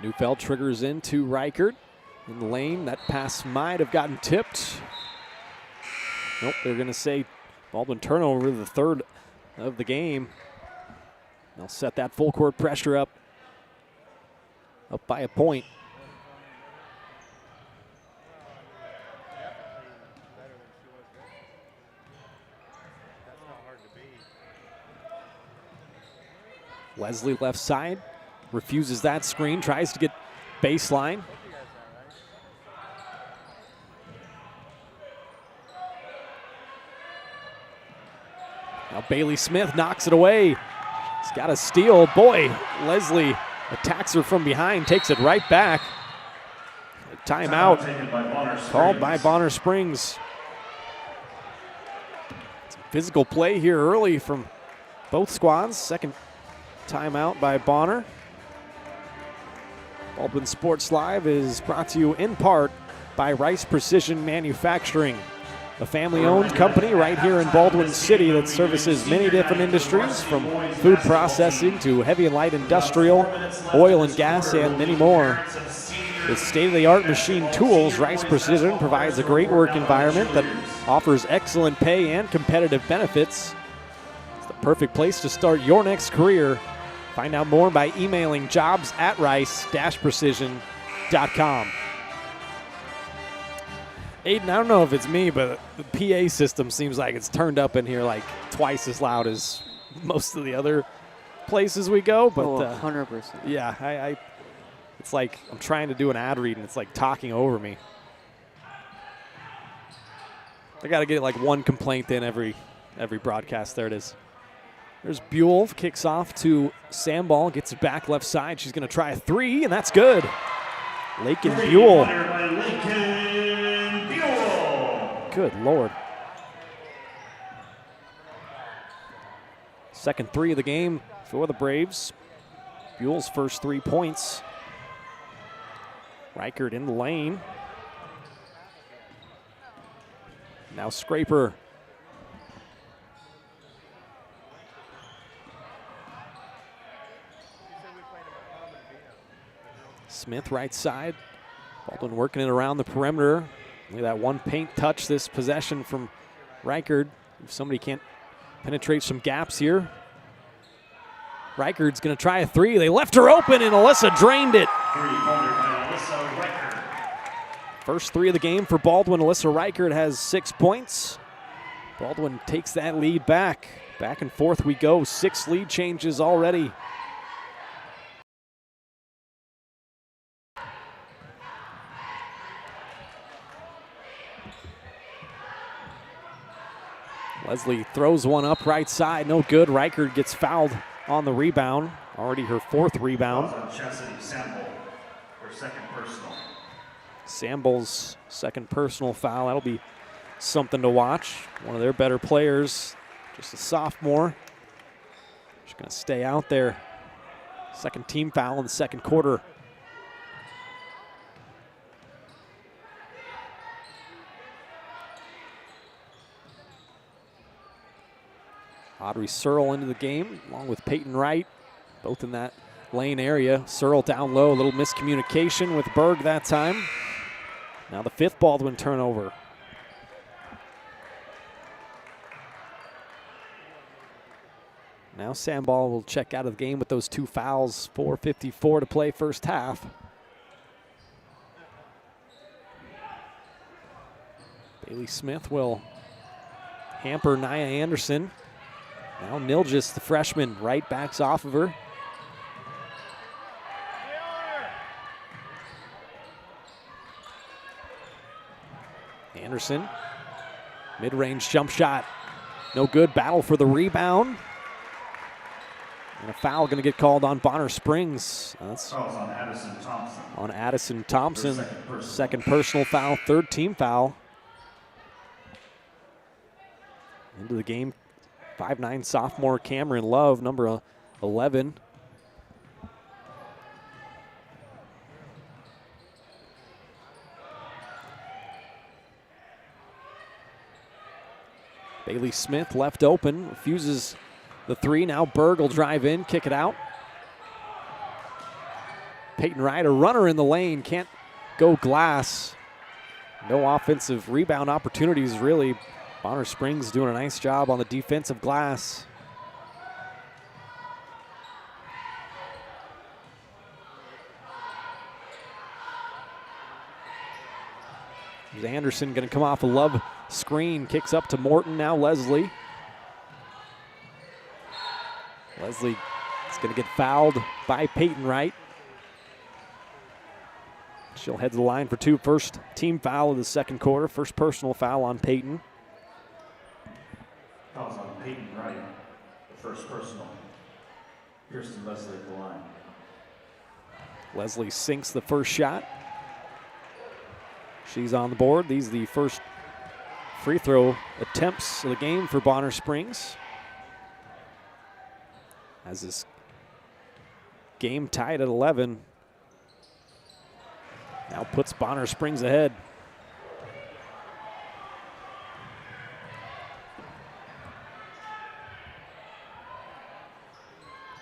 Neufeld triggers into Reichert in the lane. That pass might have gotten tipped. Nope, they're going to say Baldwin turnover, the third of the game. They'll set that full court pressure up by a point. Leslie left side, refuses that screen, tries to get baseline. Now Bailey Smith knocks it away. He's got a steal. Boy, Leslie attacks her from behind, takes it right back. Timeout called by Bonner Springs. Some physical play here early from both squads. Second timeout by Bonner. Baldwin Sports Live is brought to you in part by Rice Precision Manufacturing, a family-owned company right here in Baldwin City that services many different industries, from food processing to heavy and light industrial, oil and gas, and many more. With state-of-the-art machine tools, Rice Precision provides a great work environment that offers excellent pay and competitive benefits. It's the perfect place to start your next career. Find out more by emailing jobs@rice-precision.com. Aiden, I don't know if it's me, but the PA system seems like it's turned up in here like twice as loud as most of the other places we go. But 100%. Yeah, it's like I'm trying to do an ad read and it's like talking over me. I got to get like one complaint in every broadcast. There it is. There's Buell, kicks off to Samball, gets it back left side. She's going to try a three, and that's good. Lakin Buell. Good Lord. Second three of the game for the Braves. Buell's first 3 points. Reichert in the lane. Now Scraper. Smith right side. Baldwin working it around the perimeter. Look at that one paint touch this possession from Reichert. If somebody can't penetrate some gaps here. Reichert's going to try a three. They left her open, and Alyssa drained it. First three of the game for Baldwin. Alyssa Reichert has 6 points. Baldwin takes that lead back. Back and forth we go. 6 lead changes already. Leslie throws one up right side, no good. Reichert gets fouled on the rebound. Already her 4th rebound. Samball's second personal foul. That'll be something to watch. One of their better players, just a sophomore. She's going to stay out there. Second team foul in the second quarter. Audrey Searle into the game, along with Peyton Wright, both in that lane area. Searle down low, a little miscommunication with Berg that time. Now the 5th Baldwin turnover. Now Samball will check out of the game with those 2 fouls. 4:54 to play first half. Bailey Smith will hamper Nia Anderson. Now Nilgis, the freshman, right backs off of her. Anderson, mid-range jump shot. No good, battle for the rebound. And a foul going to get called on Bonner Springs. That's on Addison Thompson. On Addison Thompson, second personal foul, 3rd team foul. Into the game. 5'9" sophomore Cameron Love, number 11. Bailey Smith left open, refuses the three. Now Berg will drive in, kick it out. Peyton Wright, a runner in the lane, can't go glass. No offensive rebound opportunities, really. Bonner Springs doing a nice job on the defensive glass. There's Anderson going to come off a Love screen, kicks up to Morton, now Leslie. Leslie is going to get fouled by Peyton Wright. She'll head to the line for 2. First team foul of the second quarter, first personal foul on Peyton. Fouls on Peyton Wright, the first personal. Kirsten Leslie at the line. Leslie sinks the first shot. She's on the board. These are the first free throw attempts of the game for Bonner Springs. As this Game tied at 11. Now puts Bonner Springs ahead.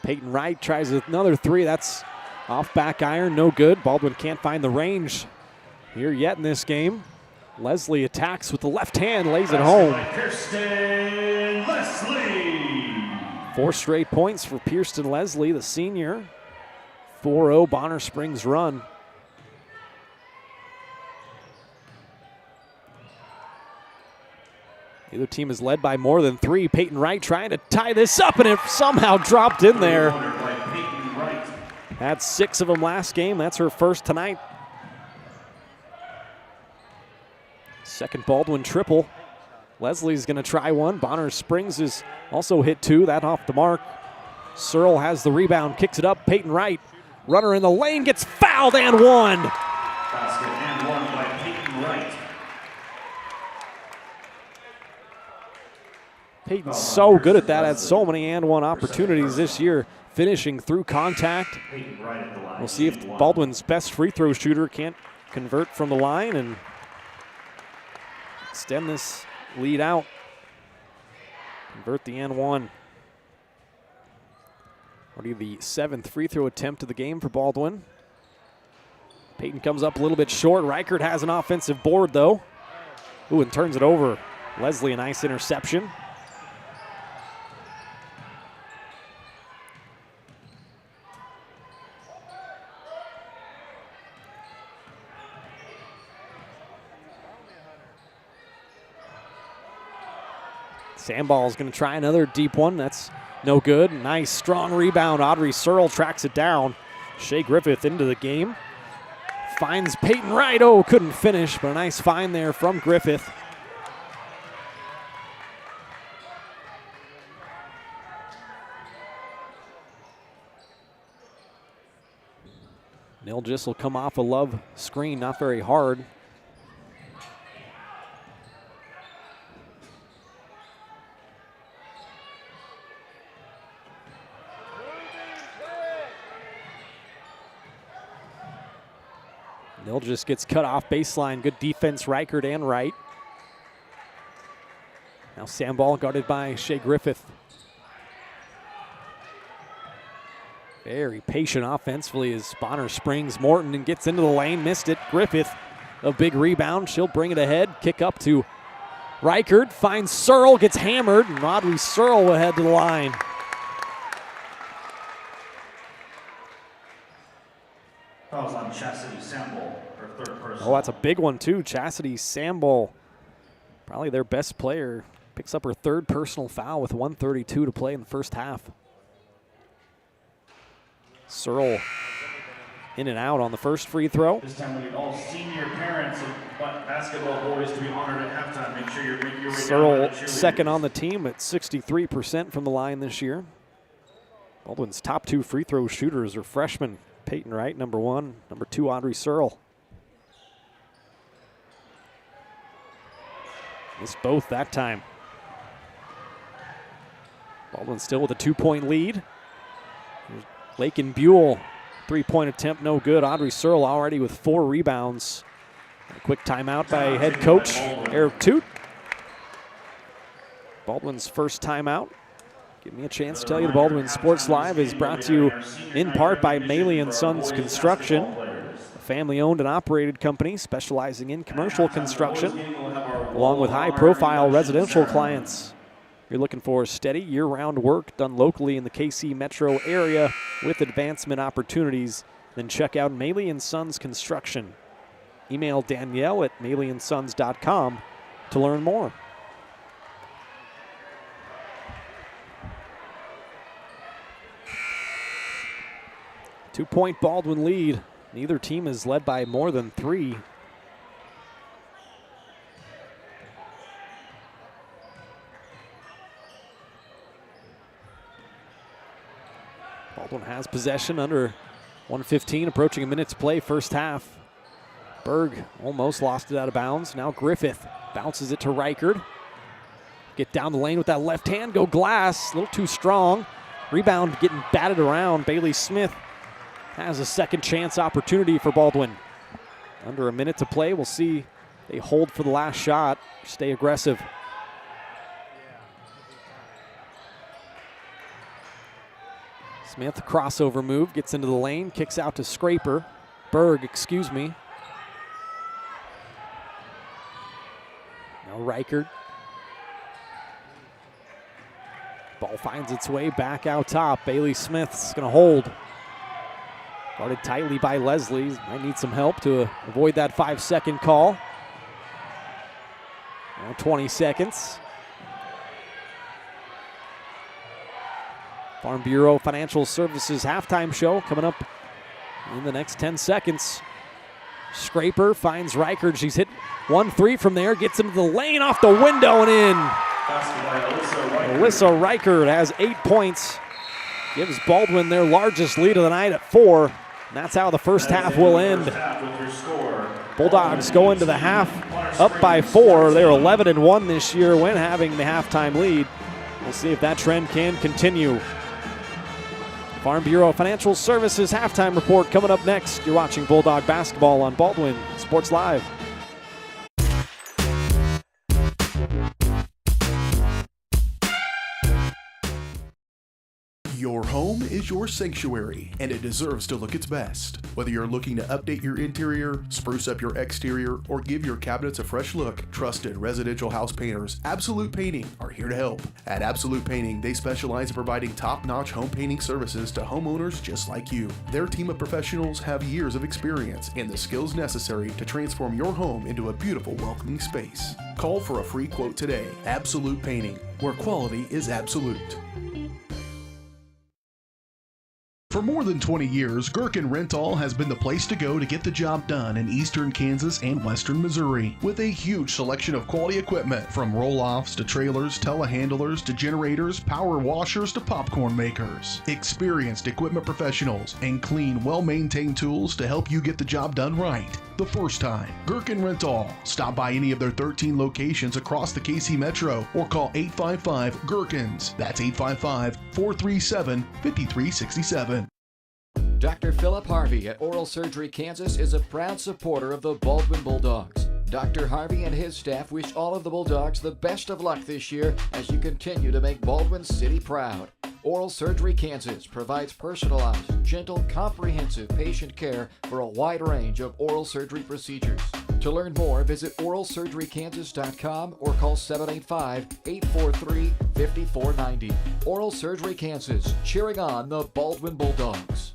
Peyton Wright tries another three. That's off back iron, no good. Baldwin can't find the range here yet in this game. Leslie attacks with the left hand, lays it home. Kirsten Leslie. 4 straight points for Kirsten Leslie, the senior. 4-0 Bonner Springs run. The other team is led by more than 3. Peyton Wright trying to tie this up, and it somehow dropped in there. Had 6 of them last game. That's her first tonight. Second Baldwin triple. Leslie's going to try one. Bonner Springs is also hit 2. That off the mark. Searle has the rebound, kicks it up. Peyton Wright, runner in the lane, gets fouled and one. Basket and one by Peyton Wright. Peyton's so good at that. Had so many and one opportunities this year, finishing through contact. We'll see if Baldwin's best free throw shooter can't convert from the line and extend this lead out. Convert the and one. Already the 7th free throw attempt of the game for Baldwin. Peyton comes up a little bit short. Reichert has an offensive board though. Ooh, and turns it over. Leslie, a nice interception. Sandball is going to try another deep one. That's no good. Nice, strong rebound. Audrey Searle tracks it down. Shea Griffith into the game. Finds Peyton Wright. Oh, couldn't finish, but a nice find there from Griffith. Nilgis will come off a love screen, not very hard. Nilgis gets cut off baseline. Good defense, Reichert and Wright. Now Sandball guarded by Shea Griffith. Very patient offensively as Bonner Springs. Morton and gets into the lane, missed it. Griffith, a big rebound. She'll bring it ahead. Kick up to Reichert. Finds Searle, gets hammered, and Audrey Searle will head to the line. Fouls on Chastity Sample, her third person. Oh, that's a big one too. Chastity Sample, probably their best player, picks up her 3rd personal foul with 1:32 to play in the first half. Searle in and out on the first free throw. This time we need all senior parents of basketball boys to be honored at halftime. Make sure you're making your way Searle down. second on the team at 63% from the line this year. Baldwin's top 2 free throw shooters are freshmen. Peyton Wright, number 1. Number 2, Audrey Searle. Missed both that time. Baldwin still with a 2-point lead. Lakin Buell, 3-point attempt, no good. Audrey Searle already with 4 rebounds. A quick timeout by head coach Eric Toot. Baldwin's first timeout. Give me a chance to tell you the Baldwin Sports Live is brought to you in part by Maley & Sons Construction, a family-owned and operated company specializing in commercial construction, along with high-profile residential clients. You're looking for steady year-round work done locally in the KC metro area with advancement opportunities, then check out Maley & Sons Construction. Email Danielle at maleyandsons.com to learn more. Two-point Baldwin lead. Neither team is led by more than 3. Baldwin has possession under 1:15, approaching a minute to play first half. Berg almost lost it out of bounds. Now Griffith bounces it to Reichert. Get down the lane with that left hand, go glass, a little too strong. Rebound getting batted around. Bailey Smith has a second chance opportunity for Baldwin. Under a minute to play. We'll see they hold for the last shot, stay aggressive. Smith, crossover move, gets into the lane, kicks out to Berg, excuse me. Now Reichard. Ball finds its way back out top. Bailey Smith's gonna hold. Guarded tightly by Leslie. Might need some help to avoid that 5-second call. Now 20 seconds. Farm Bureau Financial Services halftime show coming up in the next 10 seconds. Scraper finds Reichard. She's hit 1-3 from there. Gets into the lane, off the window and in. Alyssa Reichard has 8 points. Gives Baldwin their largest lead of the night at 4. And that's how the first half will end. Bulldogs go into the half up by 4. They're 11-1 this year when having the halftime lead. We'll see if that trend can continue. Farm Bureau Financial Services halftime report coming up next. You're watching Bulldog basketball on Baldwin Sports Live. Your home is your sanctuary, and it deserves to look its best. Whether you're looking to update your interior, spruce up your exterior, or give your cabinets a fresh look, trusted residential house painters Absolute Painting are here to help. At Absolute Painting, they specialize in providing top-notch home painting services to homeowners just like you. Their team of professionals have years of experience and the skills necessary to transform your home into a beautiful, welcoming space. Call for a free quote today. Absolute Painting, where quality is absolute. For more than 20 years, Gherkin Rental has been the place to go to get the job done in eastern Kansas and western Missouri. With a huge selection of quality equipment, from roll-offs to trailers, telehandlers to generators, power washers to popcorn makers. Experienced equipment professionals and clean, well-maintained tools to help you get the job done right the first time. Gherkin Rental. Stop by any of their 13 locations across the KC Metro or call 855-GHERKINS. That's 855-437-5367. Dr. Philip Harvey at Oral Surgery Kansas is a proud supporter of the Baldwin Bulldogs. Dr. Harvey and his staff wish all of the Bulldogs the best of luck this year as you continue to make Baldwin City proud. Oral Surgery Kansas provides personalized, gentle, comprehensive patient care for a wide range of oral surgery procedures. To learn more, visit oralsurgerykansas.com or call 785-843-5490. Oral Surgery Kansas, cheering on the Baldwin Bulldogs.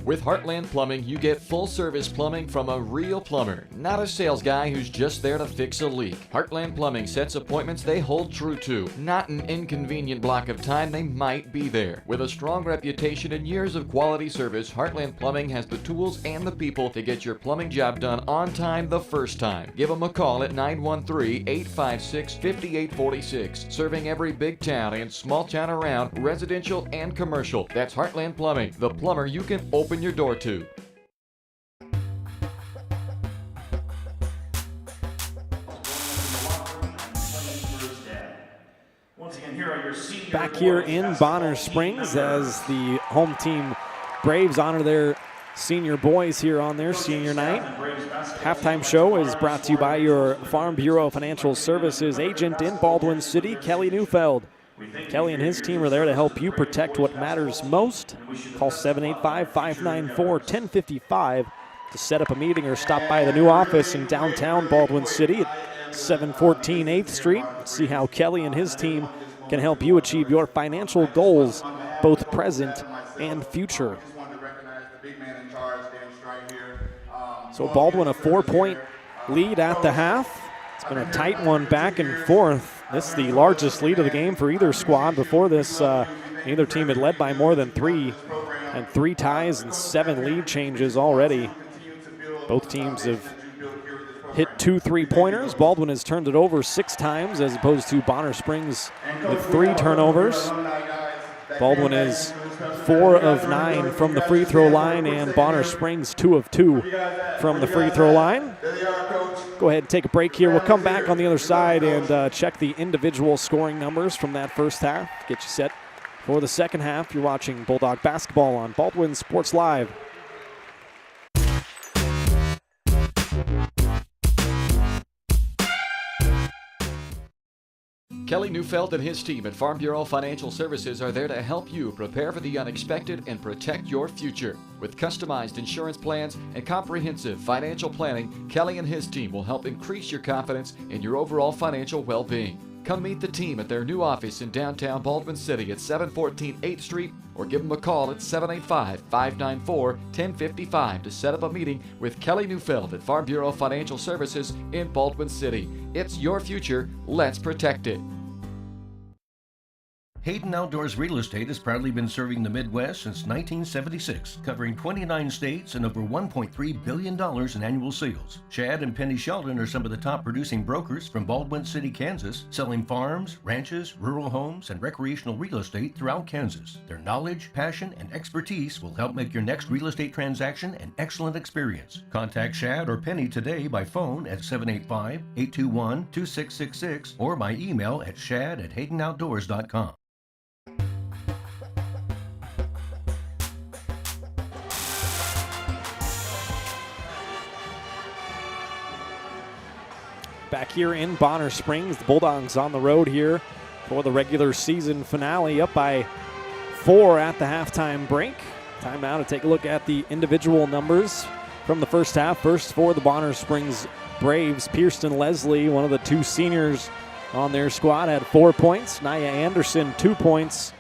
With Heartland Plumbing, you get full-service plumbing from a real plumber, not a sales guy who's just there to fix a leak. Heartland Plumbing sets appointments they hold true to, not an inconvenient block of time they might be there. With a strong reputation and years of quality service, Heartland Plumbing has the tools and the people to get your plumbing job done on time the first time. Give them a call at 913-856-5846, serving every big town and small town around, residential and commercial. That's Heartland Plumbing, the plumber you can open your door to. Back here in Bonner Springs as the home team Braves honor their senior boys here on their senior night. Halftime show is brought to you by your Farm Bureau Financial Services agent in Baldwin City, Kelly Neufeld. Kelly and his team are there to help you protect what matters most. Call 785-594-1055 to set up a meeting or stop by the new office in downtown Baldwin City at 714 8th Street. See how Kelly and his team can help you achieve your financial goals, both present and future. So Baldwin a 4-point lead at the half. It's been a tight one back and forth. This is the largest lead of the game for either squad. Before this, neither team had led by more than 3, and 3 ties and 7 lead changes already. Both teams have hit 2 3-pointers. Baldwin has turned it over 6 times as opposed to Bonner Springs with 3 turnovers. Baldwin is 4 of 9 from the free throw line, and Bonner Springs 2 of 2 from the free throw line. Go ahead and take a break here. We'll come back on the other side and check the individual scoring numbers from that first half. Get you set for the second half. You're watching Bulldog basketball on Baldwin Sports Live. Kelly Neufeld and his team at Farm Bureau Financial Services are there to help you prepare for the unexpected and protect your future. With customized insurance plans and comprehensive financial planning, Kelly and his team will help increase your confidence in your overall financial well-being. Come meet the team at their new office in downtown Baldwin City at 714 8th Street or give them a call at 785-594-1055 to set up a meeting with Kelly Neufeld at Farm Bureau Financial Services in Baldwin City. It's your future. Let's protect it. Hayden Outdoors Real Estate has proudly been serving the Midwest since 1976, covering 29 states and over $1.3 billion in annual sales. Chad and Penny Sheldon are some of the top producing brokers from Baldwin City, Kansas, selling farms, ranches, rural homes, and recreational real estate throughout Kansas. Their knowledge, passion, and expertise will help make your next real estate transaction an excellent experience. Contact Chad or Penny today by phone at 785-821-2666 or by email at shad@haydenoutdoors.com. Back here in Bonner Springs, the Bulldogs on the road here for the regular season finale, up by 4 at the halftime break. Time now to take a look at the individual numbers from the first half. First for the Bonner Springs Braves, Pierston Leslie, one of the two seniors on their squad, had 4 points. Nia Anderson, 2 points.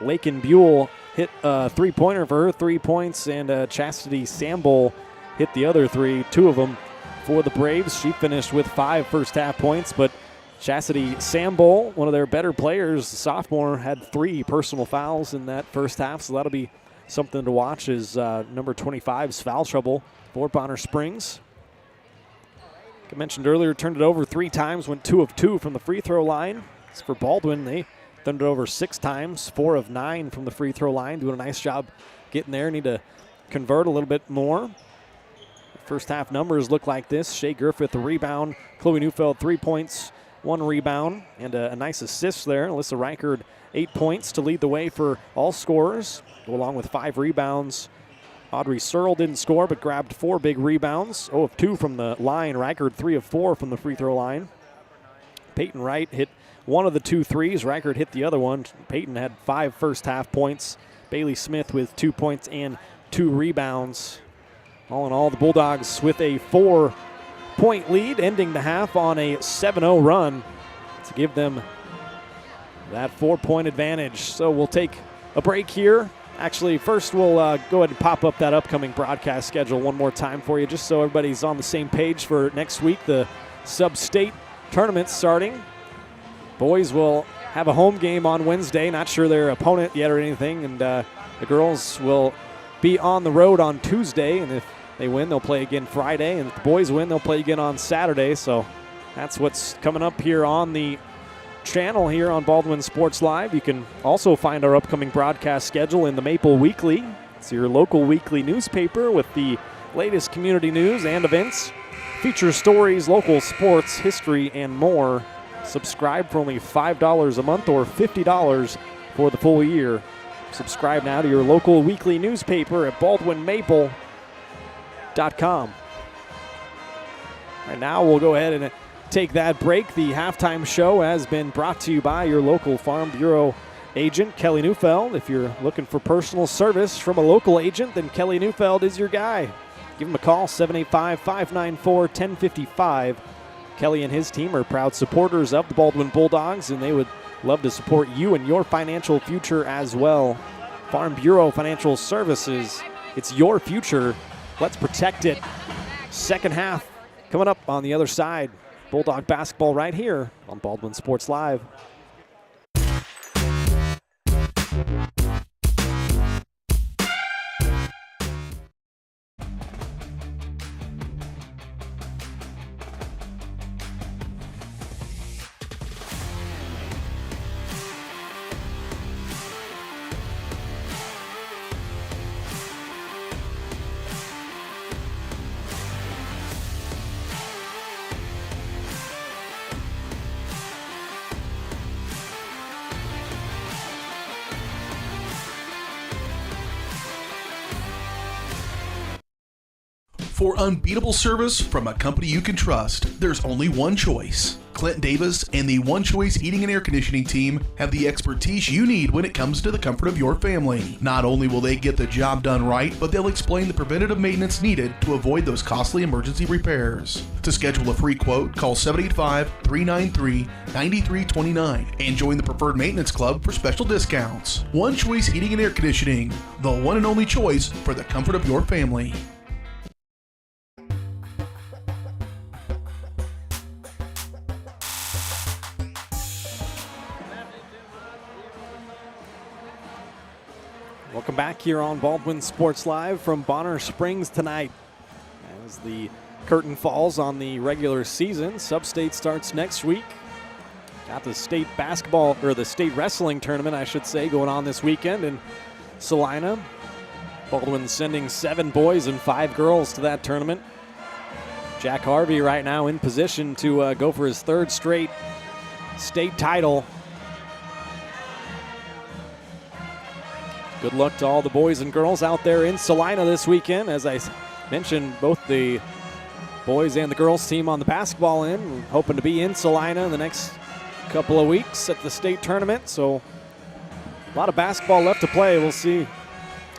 Lakin Buell hit a three-pointer for her, 3 points, and Chastity Samble hit the other 3, 2 of them for the Braves. She finished with 5 first-half points, but Chastity Samble, one of their better players, the sophomore, had 3 personal fouls in that first half, so that'll be something to watch as number 25's foul trouble for Bonner Springs. Like I mentioned earlier, turned it over 3 times, went 2 of 2 from the free throw line. As for Baldwin, they turned it over 6 times, 4 of 9 from the free throw line, doing a nice job getting there. Need to convert a little bit more. First half numbers look like this. Shea Griffith, a rebound. Chloe Neufeld, 3 points, 1 rebound, and a nice assist there. Alyssa Reichard, 8 points to lead the way for all scorers, along with 5 rebounds. Audrey Searle didn't score, but grabbed 4 big rebounds. 0 of 2 from the line. Reichard, 3 of 4 from the free throw line. Peyton Wright hit one of the 2 threes. Reichard hit the other one. Peyton had 5 first half points. Bailey Smith with 2 points and 2 rebounds. All in all, the Bulldogs with a 4-point lead, ending the half on a 7-0 run to give them that 4-point advantage. So we'll take a break here. Actually, first we'll go ahead and pop up that upcoming broadcast schedule one more time for you, just so everybody's on the same page for next week. The sub-state tournament starting. Boys will have a home game on Wednesday. Not sure their opponent yet or anything, and the girls will be on the road on Tuesday, and if they win, they'll play again Friday, and if the boys win, they'll play again on Saturday. So that's what's coming up here on the channel here on Baldwin Sports Live. You can also find our upcoming broadcast schedule in the Maple Weekly. It's your local weekly newspaper with the latest community news and events, feature stories, local sports, history, and more. Subscribe for only $5 a month or $50 for the full year. Subscribe now to your local weekly newspaper at baldwinmaple.com. Right now, we'll go ahead and take that break. The halftime show has been brought to you by your local Farm Bureau agent, Kelly Neufeld. If you're looking for personal service from a local agent, then Kelly Neufeld is your guy. Give him a call, 785-594-1055. Kelly and his team are proud supporters of the Baldwin Bulldogs, and they would love to support you and your financial future as well. Farm Bureau Financial Services, it's your future. Let's protect it. Second half coming up on the other side. Bulldog basketball right here on Baldwin Sports Live. For unbeatable service from a company you can trust, there's only one choice. Clint Davis and the One Choice Heating and Air Conditioning team have the expertise you need when it comes to the comfort of your family. Not only will they get the job done right, but they'll explain the preventative maintenance needed to avoid those costly emergency repairs. To schedule a free quote, call 785-393-9329 and join the Preferred Maintenance Club for special discounts. One Choice Heating and Air Conditioning, the one and only choice for the comfort of your family. Welcome back here on Baldwin Sports Live from Bonner Springs tonight. As the curtain falls on the regular season, Sub-State starts next week. Got the state basketball, or the state wrestling tournament, I should say, going on this weekend in Salina. Baldwin sending 7 boys and 5 girls to that tournament. Jack Harvey right now in position to go for his 3rd straight state title. Good luck to all the boys and girls out there in Salina this weekend. As I mentioned, both the boys and the girls team on the basketball end, hoping to be in Salina in the next couple of weeks at the state tournament. So a lot of basketball left to play. We'll see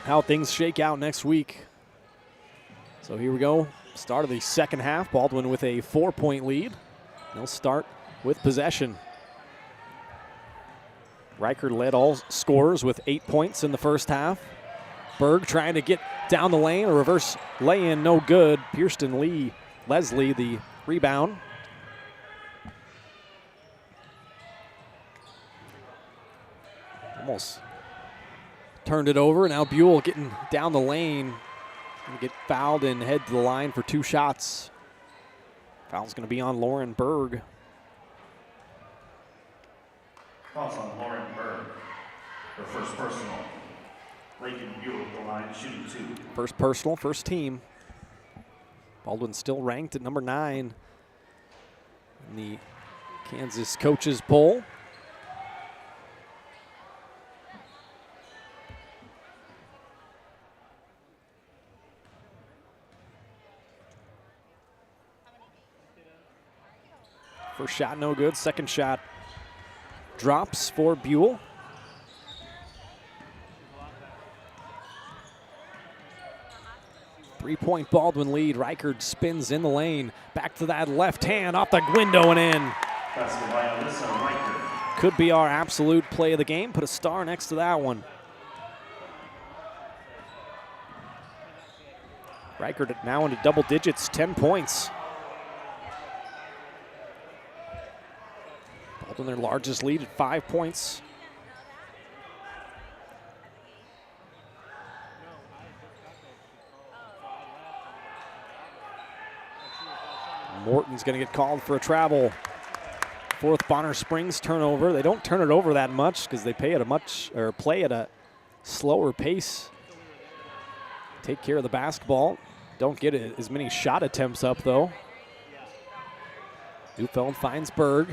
how things shake out next week. So here we go. Start of the second half. Baldwin with a 4-point lead. They'll start with possession. Riker led all scorers with 8 points in the first half. Berg trying to get down the lane. A reverse lay-in, no good. Pierston Leslie, the rebound. Almost turned it over. Now Buell getting down the lane. Gonna get fouled and head to the line for 2 shots. Foul's going to be on Lauren Berg. Calls on Lauren Berg, her first personal. Lakin Buell at the line, shooting 2. First personal, first team. Baldwin still ranked at number 9 in the Kansas coaches poll. First shot no good, second shot drops for Buell. Three-point Baldwin lead. Reichard spins in the lane. Back to that left hand, off the window and in. Basket by Alyssa Reichard. Could be our absolute play of the game. Put a star next to that one. Reichard now into double digits, 10 points. Baldwin their largest lead at 5 points. Morton's going to get called for a travel. 4th Bonner Springs turnover. They don't turn it over that much because they play at a slower pace. Take care of the basketball. Don't get as many shot attempts up though. Neufeld finds Berg.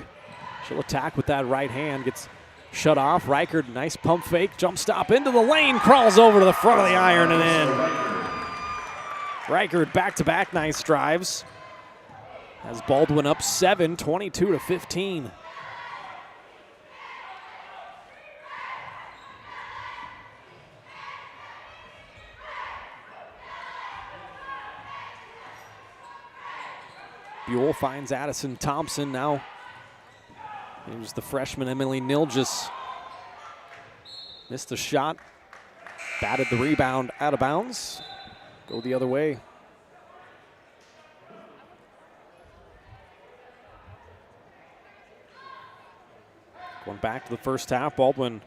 She'll attack with that right hand. Gets shut off. Reichard, nice pump fake. Jump stop into the lane. Crawls over to the front of the iron and in. Reichard back-to-back nice drives. Has Baldwin up 7, 22-15. Buell finds Addison Thompson. Now here's the freshman Emily Nilgis. Missed a shot. Batted the rebound out of bounds. Go the other way. Going back to the first half. Baldwin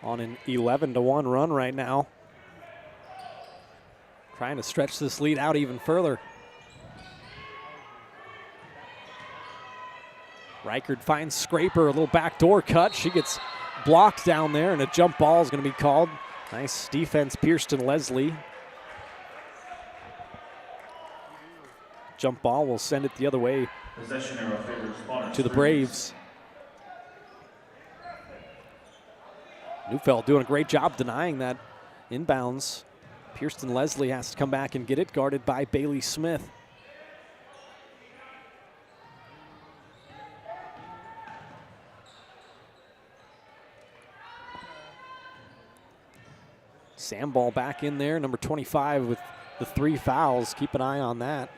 on an 11-1 run right now. Trying to stretch this lead out even further. Reichard finds Scraper, a little backdoor cut. She gets blocked down there, and a jump ball is going to be called. Nice defense, Pierston Leslie. Jump ball will send it the other way to the Braves. Neufeld doing a great job denying that inbounds. Kirsten Leslie has to come back and get it, guarded by Bailey Smith. Samball back in there, number 25 with the 3 fouls. Keep an eye on that.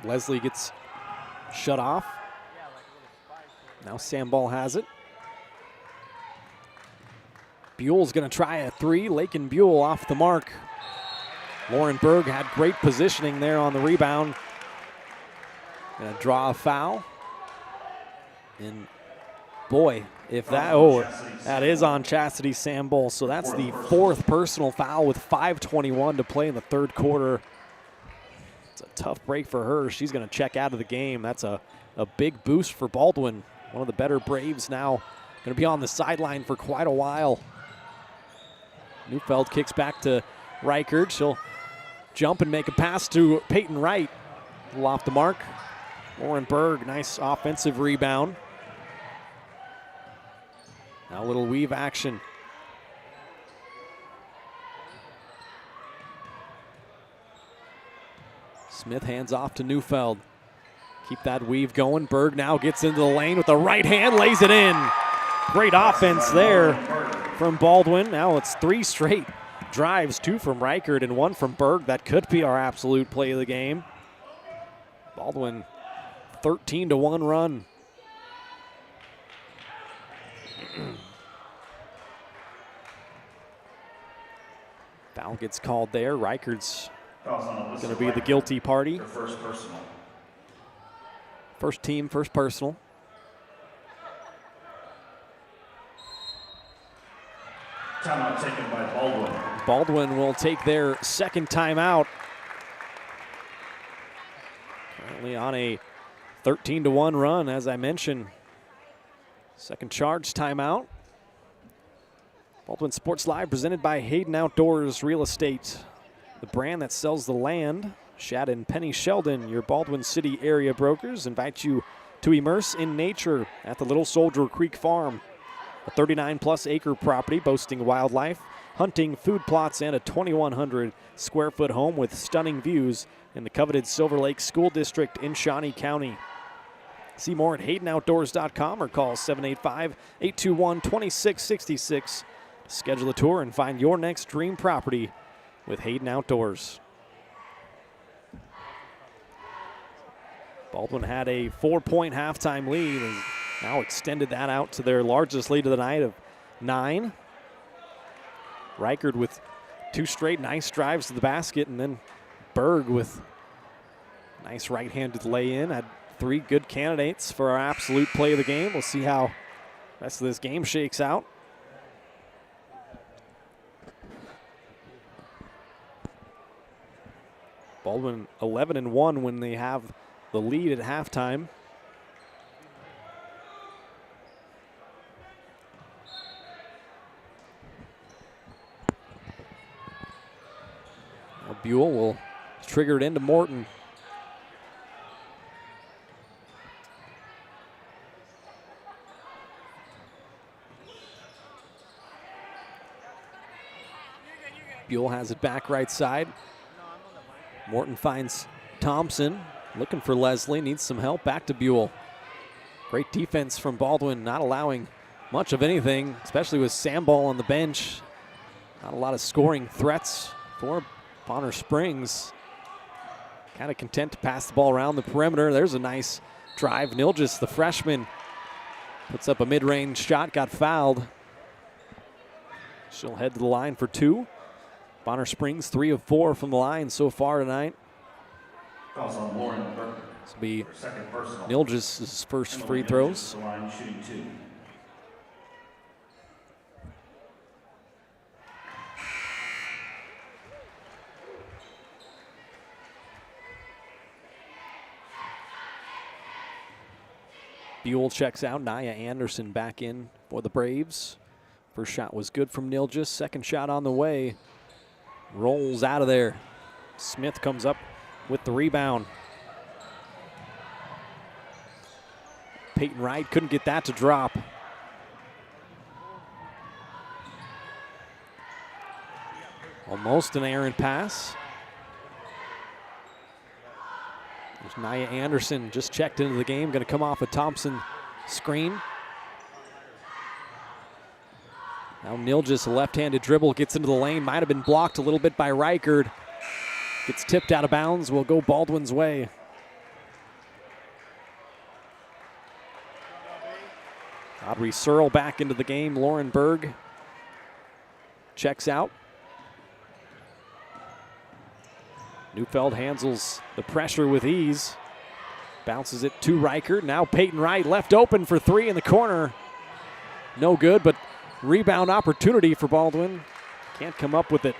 Leslie gets shut off. Now Samball has it. Buell's going to try a 3. Lakin Buell off the mark. Lauren Berg had great positioning there on the rebound. Going to draw a foul. And boy, if that, that is on Chastity Samball. So that's the 4th personal foul with 5:21 to play in the 3rd quarter. It's a tough break for her. She's going to check out of the game. That's a big boost for Baldwin. One of the better Braves now. Going to be on the sideline for quite a while. Neufeld kicks back to Reichert. She'll jump and make a pass to Peyton Wright. A little off the mark. Lauren Berg, nice offensive rebound. Now a little weave action. Smith hands off to Neufeld. Keep that weave going. Berg now gets into the lane with the right hand, lays it in. Great offense there from Baldwin. Now it's 3 straight drives, 2 from Reichert and 1 from Berg. That could be our absolute play of the game. Baldwin, 13-1 run. Foul gets called there. Reichert's going to be the guilty party. First personal. First team, first personal. Timeout taken by Baldwin. Baldwin will take their 2nd timeout. Currently on a 13-1 run, as I mentioned. 2nd charge timeout. Baldwin Sports Live presented by Hayden Outdoors Real Estate, the brand that sells the land. Shad and Penny Sheldon, your Baldwin City area brokers, invite you to immerse in nature at the Little Soldier Creek Farm. A 39-plus acre property boasting wildlife, hunting, food plots, and a 2,100 square foot home with stunning views in the coveted Silver Lake School District in Shawnee County. See more at HaydenOutdoors.com or call 785-821-2666 to schedule a tour and find your next dream property with Hayden Outdoors. Baldwin had a 4-point halftime lead and now extended that out to their largest lead of the night of 9. Reichert with 2 straight nice drives to the basket, and then Berg with nice right-handed lay-in. Had 3 good candidates for our absolute play of the game. We'll see how the rest of this game shakes out. Baldwin 11-1 when they have the lead at halftime. Now Buell will trigger it into Morton. Buell has it back right side. Morton finds Thompson. Looking for Leslie, needs some help. Back to Buell. Great defense from Baldwin, not allowing much of anything, especially with Samball on the bench. Not a lot of scoring threats for Bonner Springs. Kind of content to pass the ball around the perimeter. There's a nice drive. Nilgis, the freshman, puts up a mid-range shot, got fouled. She'll head to the line for 2. Bonner Springs 3 of 4 from the line so far tonight. Calls on Lauren Berg. This will be Second personal. Nilgis' first free throws. The line shooting 2. Buell checks out. Nia Anderson back in for the Braves. First shot was good from Nilgis. Second shot on the way. Rolls out of there. Smith comes up with the rebound. Peyton Wright couldn't get that to drop. Almost an errant pass. There's Nia Anderson just checked into the game, going to come off a Thompson screen. Now Nilgis, a left-handed dribble, gets into the lane. Might have been blocked a little bit by Reichard. Gets tipped out of bounds. Will go Baldwin's way. Audrey Searle back into the game. Lauren Berg checks out. Neufeld handles the pressure with ease. Bounces it to Reichard. Now Peyton Wright left open for three in the corner. No good, but rebound opportunity for Baldwin. Can't come up with it.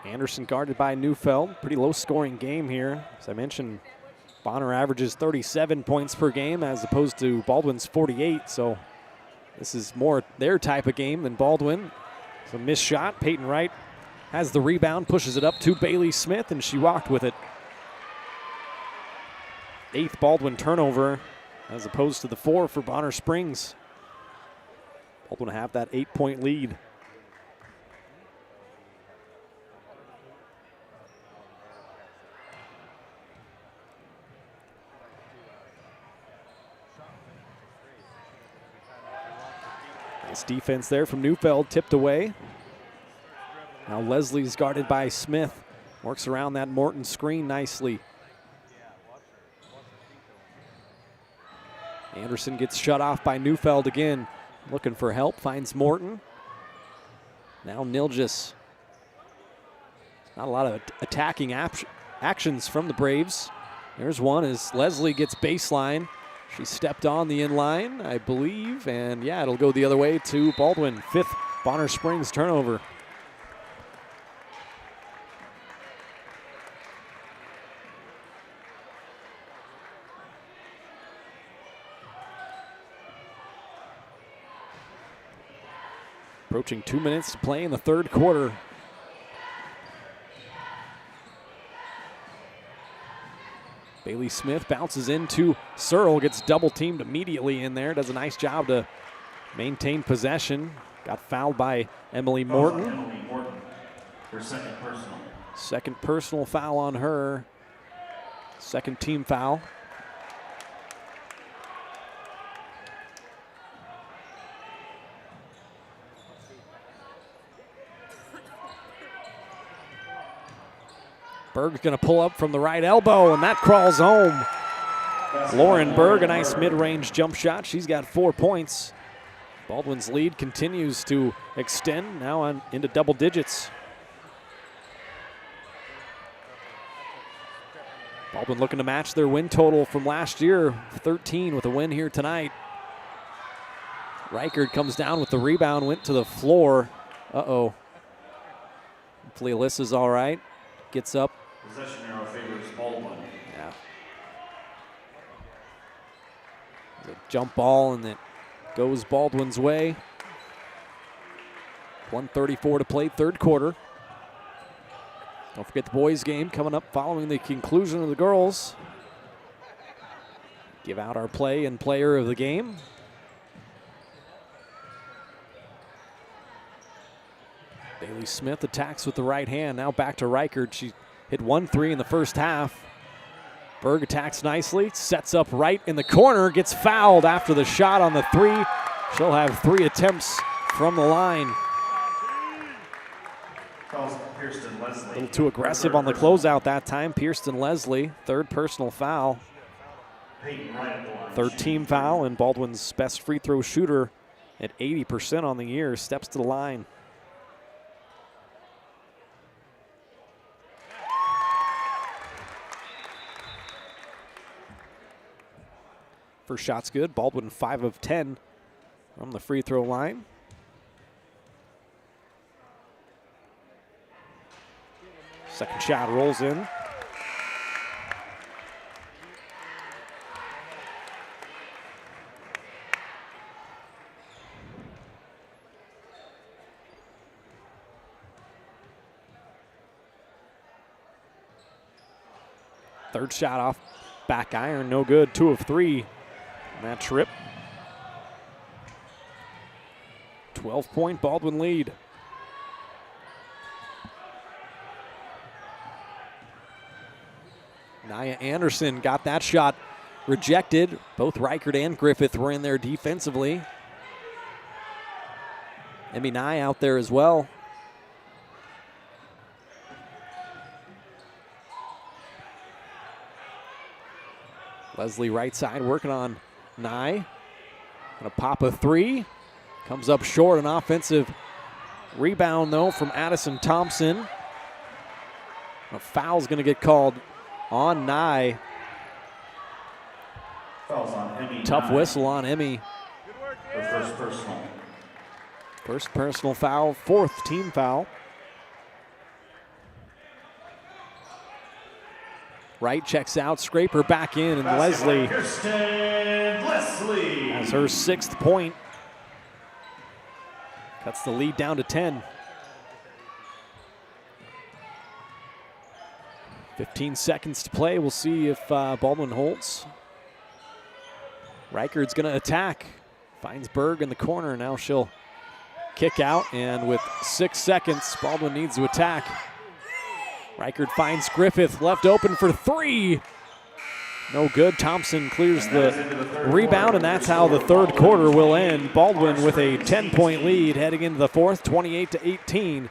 Anderson guarded by Neufeld. Pretty low scoring game here. As I mentioned, Bonner averages 37 points per game as opposed to Baldwin's 48. So this is more their type of game than Baldwin. It's a missed shot. Peyton Wright has the rebound, pushes it up to Bailey Smith, and she walked with it. 8th Baldwin turnover as opposed to the 4 for Bonner Springs. Baldwin have that 8-point lead. Nice defense there from Neufeld, tipped away. Now Leslie's guarded by Smith. Works around that Morton screen nicely. Anderson gets shut off by Neufeld again. Looking for help, finds Morton. Now Nilgis. Not a lot of attacking actions from the Braves. There's one as Leslie gets baseline. She stepped on the inline, I believe, and yeah, it'll go the other way to Baldwin. 5th Bonner Springs turnover. Approaching 2 minutes to play in the third quarter. Bailey Smith bounces into Searle, gets double teamed immediately in there. Does a nice job to maintain possession. Got fouled by Emily Morton. Emily Morton, her second personal. Second personal foul on her. Second team foul. Berg's going to pull up from the right elbow, and that crawls home. Lauren Berg, a nice mid-range jump shot. She's got 4 points. Baldwin's lead continues to extend, now into double digits. Baldwin looking to match their win total from last year, 13 with a win here tonight. Reichard comes down with the rebound, went to the floor. Uh-oh. Hopefully Alyssa's all right. Gets up. Possession arrow favors Baldwin. Yeah. The jump ball, and it goes Baldwin's way. 1:34 to play, third quarter. Don't forget the boys' game coming up following the conclusion of the girls. Give out our play and player of the game. Bailey Smith attacks with the right hand. Now back to Reichard. She hit 1 3 in the first half. Berg attacks nicely, sets up right in the corner, gets fouled after the shot on the 3. She'll have 3 attempts from the line. A little too aggressive on the closeout that time. Pierston Leslie, 3rd personal foul. 3rd team foul, and Baldwin's best free throw shooter at 80% on the year steps to the line. First shot's good. Baldwin 5 of 10 from the free throw line. Second shot rolls in. Third shot off back iron, no good. 2 of 3 on that trip. 12-point Baldwin lead. Nia Anderson got that shot rejected. Both Reichert and Griffith were in there defensively. Emmy Nye out there as well. Leslie right side working on Nye. Gonna pop a 3. Comes up short, an offensive rebound though from Addison Thompson. A foul's gonna get called on Nye. Fouls on Emmy. Tough whistle on Emmy. Her first personal. First personal foul, 4th team foul. Wright checks out, Scraper back in, and Leslie has her 6th point. Cuts the lead down to 10. 15 seconds to play. We'll see if Baldwin holds. Reichert's going to attack. Finds Berg in the corner. Now she'll kick out, and with 6 seconds, Baldwin needs to attack. Reichert finds Griffith, left open for 3. No good. Thompson clears the rebound, and that's how the third quarter will end. Baldwin with a 10-point lead heading into the fourth, 28-18.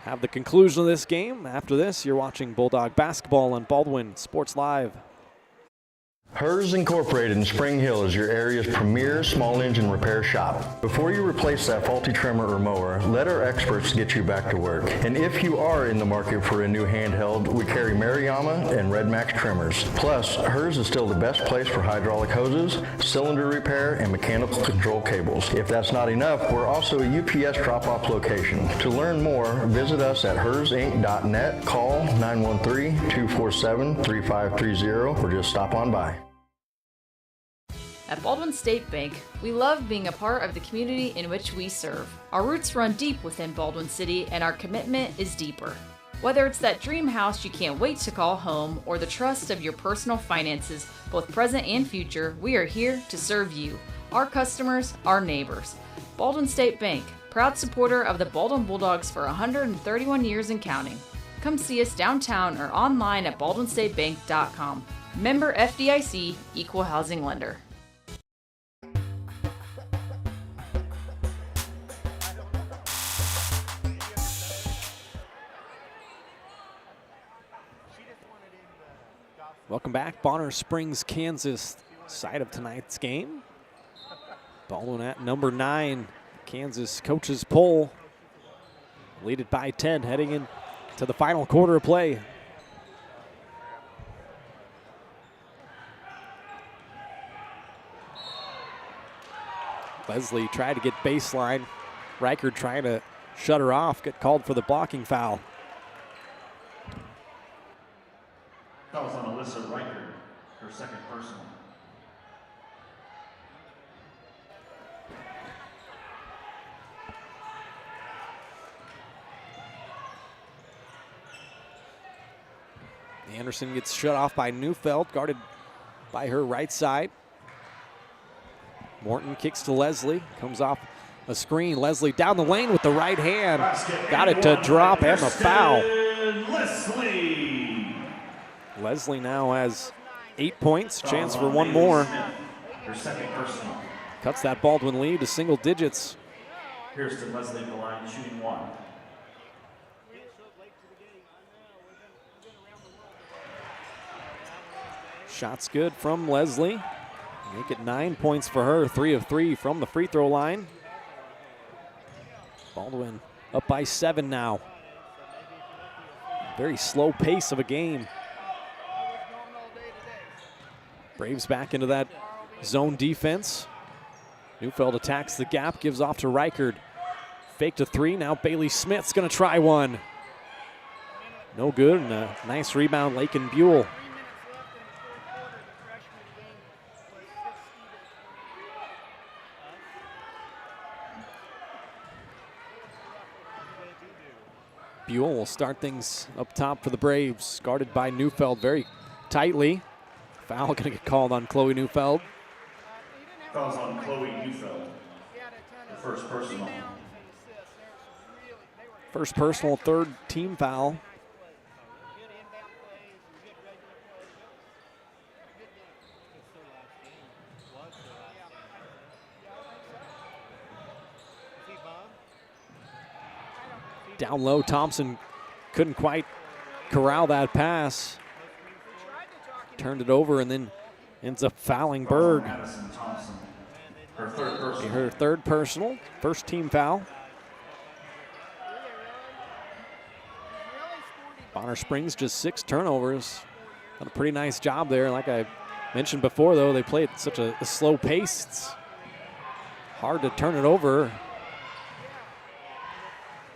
Have the conclusion of this game. After this, you're watching Bulldog basketball on Baldwin Sports Live. Hers Incorporated in Spring Hill is your area's premier small engine repair shop. Before you replace that faulty trimmer or mower, let our experts get you back to work. And if you are in the market for a new handheld, we carry Maruyama and Red Max trimmers. Plus, Hers is still the best place for hydraulic hoses, cylinder repair, and mechanical control cables. If that's not enough, we're also a UPS drop-off location. To learn more, visit us at hersinc.net, call 913-247-3530, or just stop on by. At Baldwin State Bank, we love being a part of the community in which we serve. Our roots run deep within Baldwin City, and our commitment is deeper. Whether it's that dream house you can't wait to call home or the trust of your personal finances, both present and future, we are here to serve you, our customers, our neighbors. Baldwin State Bank, proud supporter of the Baldwin Bulldogs for 131 years and counting. Come see us downtown or online at baldwinstatebank.com. Member FDIC, Equal Housing Lender. Welcome back. Bonner Springs, Kansas, side of tonight's game. Baldwin at number 9. Kansas coaches poll. Lead it by 10 heading into the final quarter of play. Leslie tried to get baseline. Reichert trying to shut her off. Get called for the blocking foul. Fouls on Alyssa Reichert, her second personal. Anderson gets shut off by Neufeld, guarded by her right side. Morton kicks to Leslie, comes off a screen. Leslie down the lane with the right hand. Got it to drop and the foul. Leslie now has 8 points, chance for one more. Her second personal. Cuts that Baldwin lead to single digits. Here's to Leslie the line, shooting 1. Shots good from Leslie. Make it 9 points for her, 3 of 3 from the free throw line. Baldwin up by 7 now. Very slow pace of a game. Braves back into that zone defense. Neufeld attacks the gap, gives off to Reichert. Fake to 3, now Bailey Smith's gonna try one. No good, and a nice rebound, Lakin Buell. Buell will start things up top for the Braves, guarded by Neufeld. Very tightly. Foul going to get called on Chloe Neufeld. Fouls on Chloe Neufeld. The first personal. First personal, third team foul. Down low, Thompson couldn't quite corral that pass. Turned it over and then ends up fouling Berg. Her third personal, first team foul. Bonner Springs just 6 turnovers. Done a pretty nice job there. Like I mentioned before, though, they play at such a slow pace. It's hard to turn it over.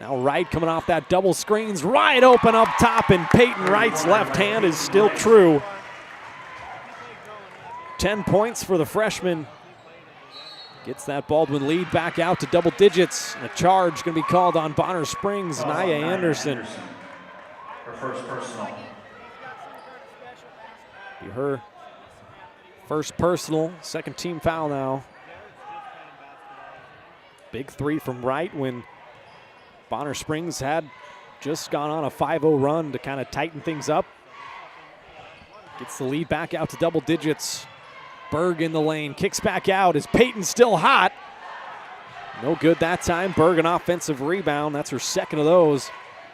Now Wright coming off that double screens, right open up top, and Peyton Wright's left hand is still true. 10 points for the freshman. Gets that Baldwin lead back out to double digits. And a charge going to be called on Bonner Springs, Nia Anderson. Her first personal. Her first personal, second team foul now. Big 3 from Wright when Bonner Springs had just gone on a 5-0 run to kind of tighten things up. Gets the lead back out to double digits. Berg in the lane, kicks back out. Is Peyton still hot? No good that time. Berg an offensive rebound. That's her second of those.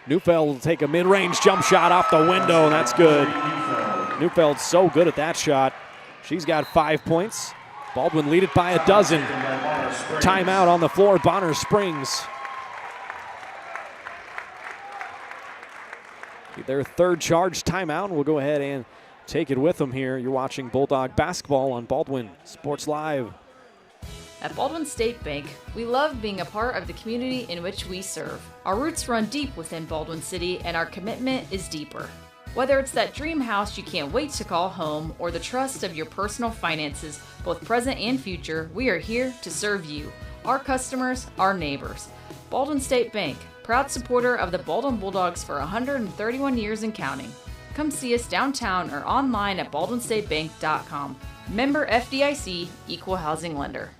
Neufeld will take a mid-range jump shot off the window, and that's good. Neufeld's so good at that shot. She's got 5 points. Baldwin lead it by a dozen. Timeout on the floor, Bonner Springs. Their third charge timeout, and we'll go ahead and take it with them here. You're watching Bulldog basketball on Baldwin Sports Live. At Baldwin State Bank, we love being a part of the community in which we serve. Our roots run deep within Baldwin City, and our commitment is deeper. Whether it's that dream house you can't wait to call home or the trust of your personal finances, both present and future, we are here to serve you, our customers, our neighbors. Baldwin State Bank, proud supporter of the Baldwin Bulldogs for 131 years and counting. Come see us downtown or online at baldwinstatebank.com. Member FDIC, Equal Housing Lender.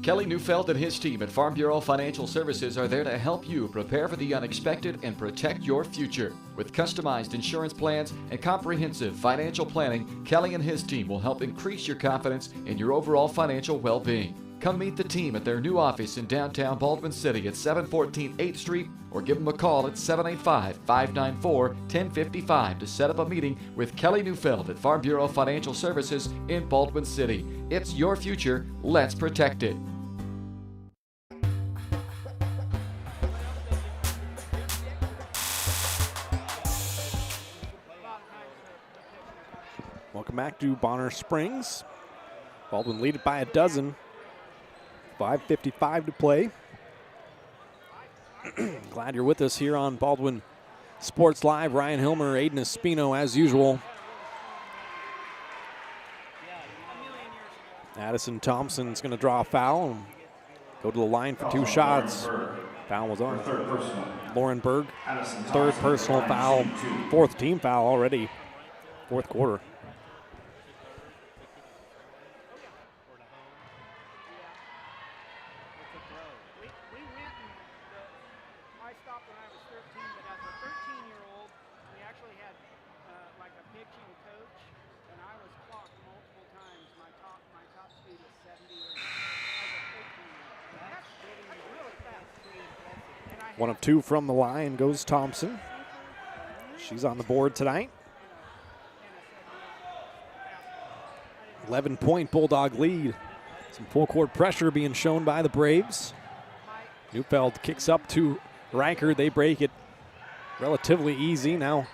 Kelly Neufeld and his team at Farm Bureau Financial Services are there to help you prepare for the unexpected and protect your future. With customized insurance plans and comprehensive financial planning, Kelly and his team will help increase your confidence in your overall financial well-being. Come meet the team at their new office in downtown Baldwin City at 714 8th Street or give them a call at 785-594-1055 to set up a meeting with Kelly Neufeld at Farm Bureau Financial Services in Baldwin City. It's your future. Let's protect it. Welcome back to Bonner Springs. Baldwin lead it by a dozen. 5:55 to play. Glad you're with us here on Baldwin Sports Live. Ryan Hilmer, Aiden Espino as usual. Addison Thompson's going to draw a foul and go to the line for 2 shots. Foul was on Lauren Berg. Third personal foul, 4th team foul already, 4th quarter. One of 2 from the line goes Thompson. She's on the board tonight. 11-point Bulldog lead. Some full court pressure being shown by the Braves. Neufeld kicks up to Riker. They break it relatively easy. Now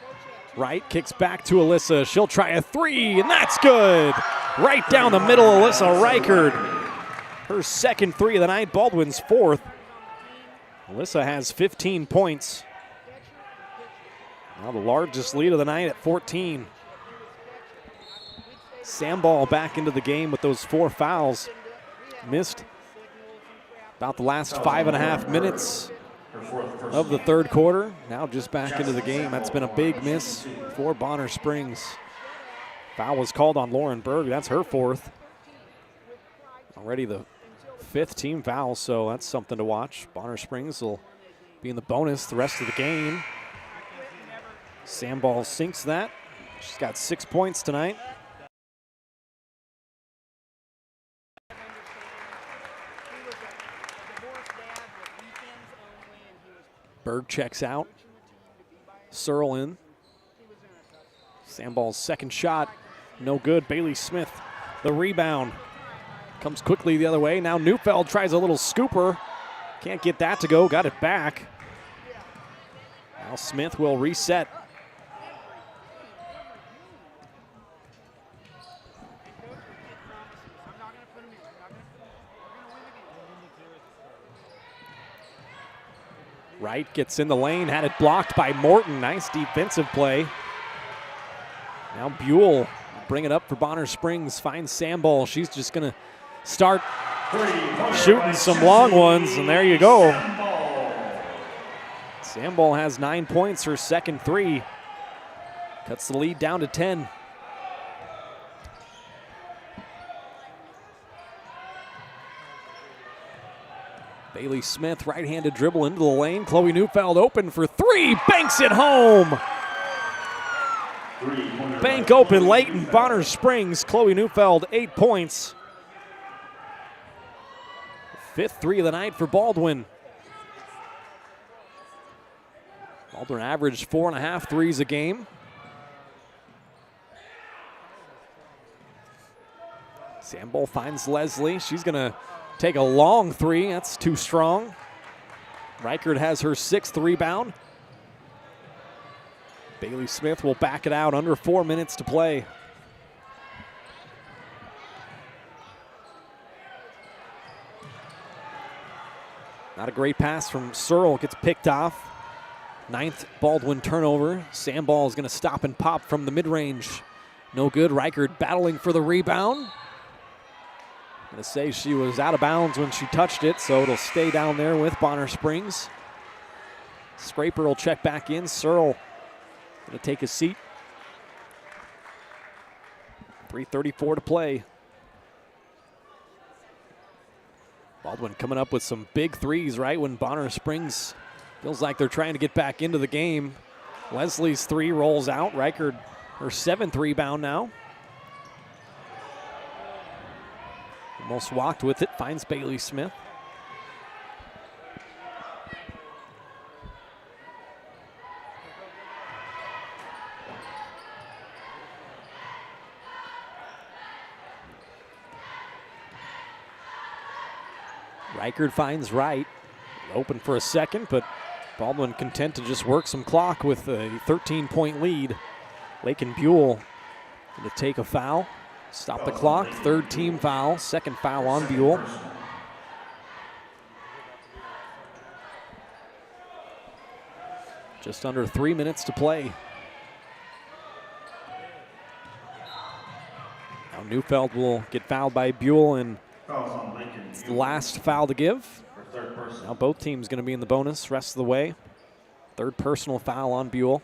Wright kicks back to Alyssa. She'll try a 3, and that's good. Right down the middle, Alyssa Riker. Her second 3 of the night, Baldwin's 4th. Alyssa has 15 points. Now the largest lead of the night at 14. Samball back into the game with those 4 fouls. Missed about the last 5.5 minutes of the third quarter. Now just back into the game. That's been a big miss for Bonner Springs. Foul was called on Lauren Berg. That's her fourth. Already the fifth team foul, so that's something to watch. Bonner Springs will be in the bonus the rest of the game. Samball sinks that. She's got 6 points tonight. Berg checks out. Searle in. Samball's second shot, no good. Bailey Smith, the rebound. Comes quickly the other way. Now Neufeld tries a little scooper. Can't get that to go, got it back. Now Smith will reset. Wright gets in the lane, had it blocked by Morton. Nice defensive play. Now Buell bring it up for Bonner Springs, finds Samball. She's just gonna start shooting some long ones, and there you go. Samball has 9 points, her second three. Cuts the lead down to 10. Bailey Smith, right-handed dribble into the lane. Chloe Neufeld open for three, banks it home. Bank open late in Bonner Springs. Chloe Neufeld, 8 points. Fifth three of the night for Baldwin. Baldwin averaged 4.5 threes a game. Samball finds Leslie. She's gonna take a long three, that's too strong. Reichert has her 6th rebound. Bailey Smith will back it out, under 4 minutes to play. Not a great pass from Searle, gets picked off. 9th Baldwin turnover. Samball is gonna stop and pop from the mid-range. No good, Reichert battling for the rebound. Gonna say she was out of bounds when she touched it, so it'll stay down there with Bonner Springs. Scraper will check back in. Searle gonna take a seat. 3:34 to play. Baldwin coming up with some big threes right when Bonner Springs feels like they're trying to get back into the game. Leslie's three rolls out. Reichert, her 7th rebound now. Almost walked with it, finds Bailey Smith. Reichert finds Wright. Open for a second, but Baldwin content to just work some clock with a 13-point lead. Lakin Buell going to take a foul. Stop the clock, 3rd team foul, 2nd foul on Buell. Just under 3 minutes to play. Now Neufeld will get fouled by Buell, and it's the last foul to give. Now both teams going to be in the bonus rest of the way. 3rd personal foul on Buell.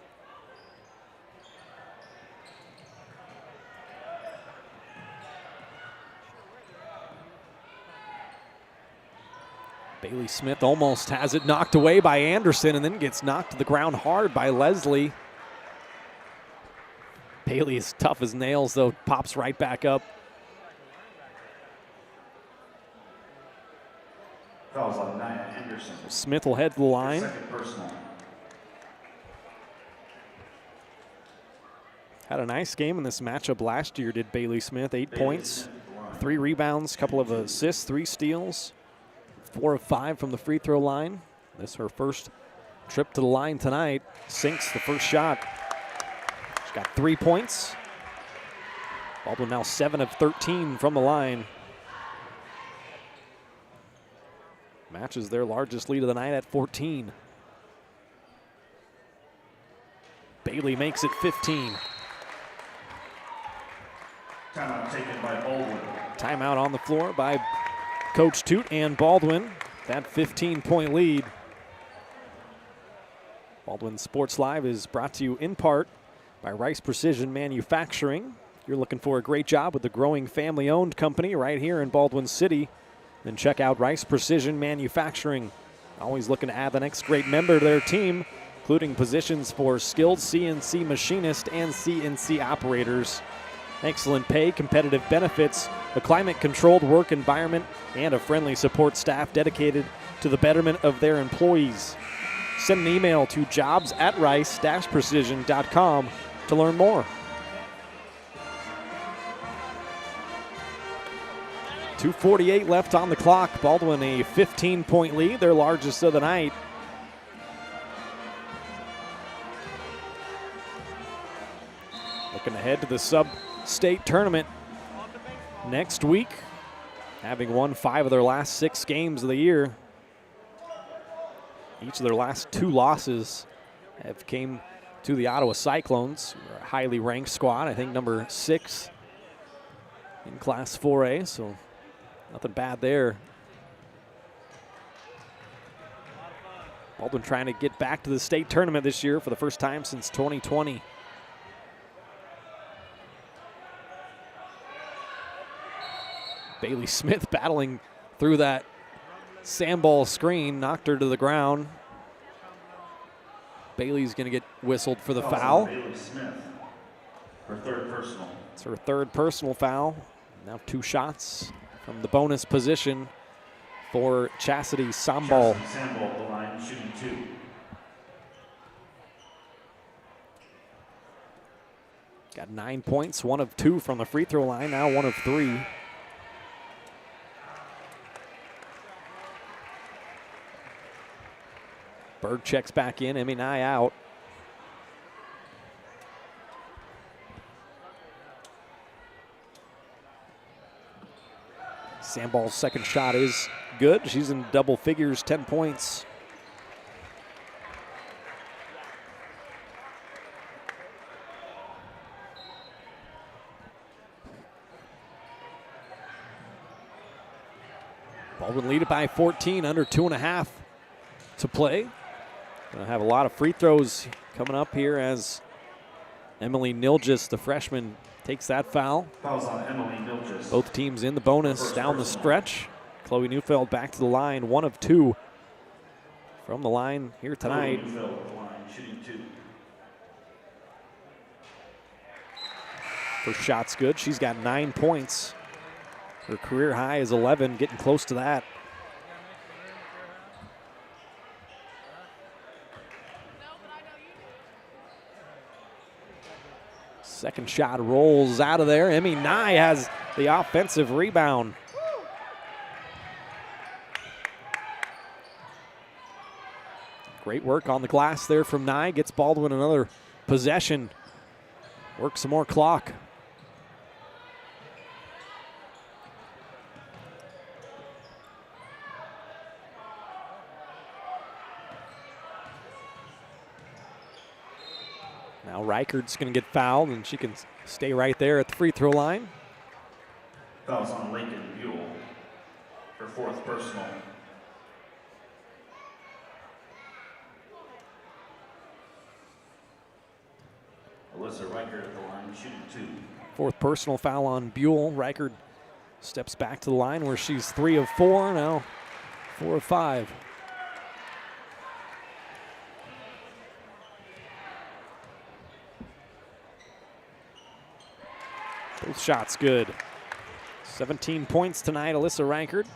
Bailey Smith almost has it knocked away by Anderson and then gets knocked to the ground hard by Leslie. Bailey is tough as nails, though, pops right back up. Smith will head to the line. Had a nice game in this matchup last year, did Bailey Smith. 8 points, 3 rebounds, couple of assists, 3 steals. 4 of 5 from the free throw line. This is her first trip to the line tonight. Sinks the first shot. She's got 3 points. Baldwin now 7 of 13 from the line. Matches their largest lead of the night at 14. Bailey makes it 15. Timeout taken by Baldwin. Timeout on the floor by Coach Toot and Baldwin. That 15-point lead Baldwin Sports Live is brought to you in part by Rice Precision Manufacturing. If you're looking for a great job with the growing family-owned company right here in Baldwin City, then check out Rice Precision Manufacturing. Always looking to add the next great member to their team, including positions for skilled CNC machinist and CNC operators. Excellent pay, competitive benefits, a climate-controlled work environment, and a friendly support staff dedicated to the betterment of their employees. Send an email to jobs@rice-precision.com to learn more. 2:48 left on the clock. Baldwin a 15-point lead, their largest of the night. Looking ahead to the sub-state tournament next week, having won 5 of their last 6 games of the year. Each of their last 2 losses have came to the Ottawa Cyclones, a highly ranked squad, I think number 6 in Class 4A, so nothing bad there. Baldwin trying to get back to the state tournament this year for the first time since 2020. Bailey Smith battling through that sandball screen, knocked her to the ground. Bailey's going to get whistled for the foul. Bailey Smith, her 3rd personal. It's her 3rd personal foul. Now 2 shots from the bonus position for Chastity Sambal. Sambal at the line, shooting 2. Got 9 points, 1 of 2 from the free throw line, now 1 of 3. Berg checks back in, Emmy Nye out. Sambal's second shot is good. She's in double figures, 10 points. Baldwin lead it by 14, under 2.5 to play. Gonna have a lot of free throws coming up here as Emily Nilgis, the freshman, takes that foul. Fouls on Emily Nilgis. Both teams in the bonus down the stretch. Chloe Neufeld back to the line, 1 of 2 from the line here tonight. Chloe Neufeld at the line, shooting 2. First shot's good. She's got 9 points. Her career high is 11, getting close to that. Second shot rolls out of there. Emmy Nye has the offensive rebound. Great work on the glass there from Nye. Gets Baldwin another possession. Work some more clock. Now Reichard's going to get fouled, and she can stay right there at the free throw line. Fouls on Lincoln Buell, her 4th personal. Alyssa Reichard at the line, shooting 2. 4th personal foul on Buell. Reichard steps back to the line where she's 3 of 4, now 4 of 5. Both shots good. 17 points tonight, Alyssa Reichard.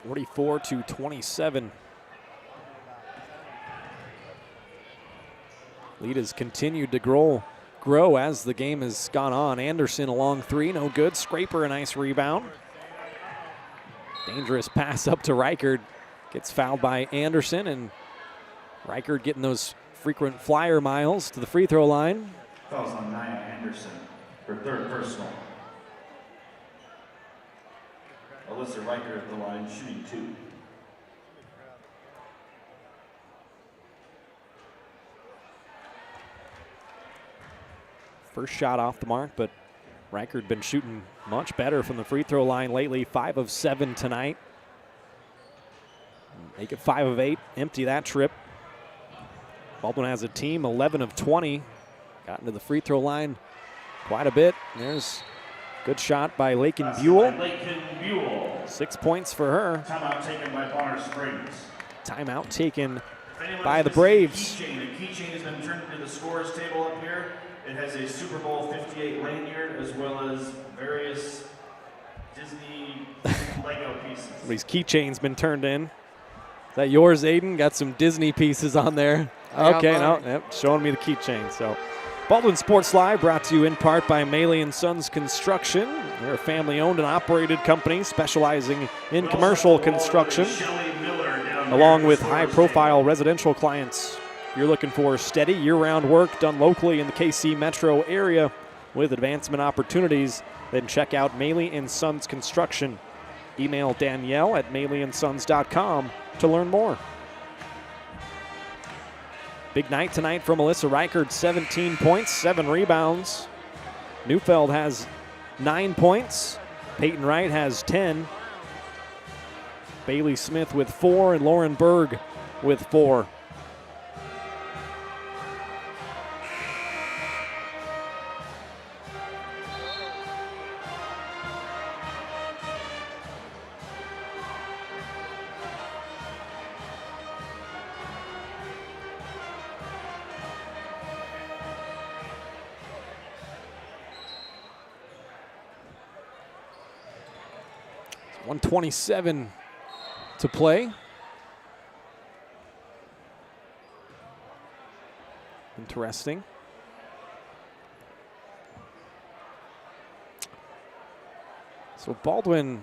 (44-27). Lead has continued to grow as the game has gone on. Anderson a long 3, no good. Scraper a nice rebound. Dangerous pass up to Reichard. Gets fouled by Anderson, and Reichard getting those frequent flyer miles to the free throw line. Fouls on Nia Anderson, her 3rd personal. Alyssa Reichard at the line, shooting 2. First shot off the mark, but Reichard been shooting much better from the free throw line lately. 5 of 7 tonight. Make it 5 of 8, empty that trip. Baldwin has a team 11 of 20. Got into the free throw line quite a bit. There's a good shot by Lakin Buell. 6 points for her. Timeout taken by Bonner Springs. Timeout taken by the Braves. A keychain has been turned into the scores table up here. It has a Super Bowl 58 lanyard as well as various Disney Lego pieces. These keychains been turned in. Is that yours, Aiden? Got some Disney pieces on there. Okay, no, yep, showing me the keychain. So, Baldwin Sports Live brought to you in part by Maley & Sons Construction. They're a family-owned and operated company specializing in commercial construction, along with high-profile residential clients. If you're looking for steady, year-round work done locally in the KC metro area with advancement opportunities, then check out Maley & Sons Construction. Email Danielle at MaleyandSons.com to learn more. Big night tonight for Melissa Reichert, 17 points, 7 rebounds. Neufeld has 9 points. Peyton Wright has 10. Bailey Smith with 4 and Lauren Berg with 4. .127 to play. Interesting. So Baldwin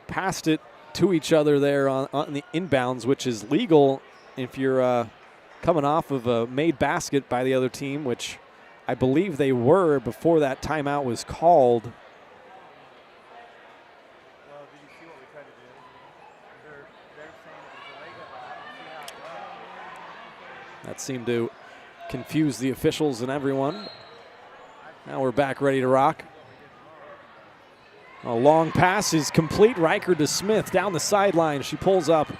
passed it to each other there on the inbounds, which is legal if you're coming off of a made basket by the other team, which I believe they were before that timeout was called. That seemed to confuse the officials and everyone. Now we're back ready to rock. A long pass is complete. Reichert to Smith down the sideline. She pulls up.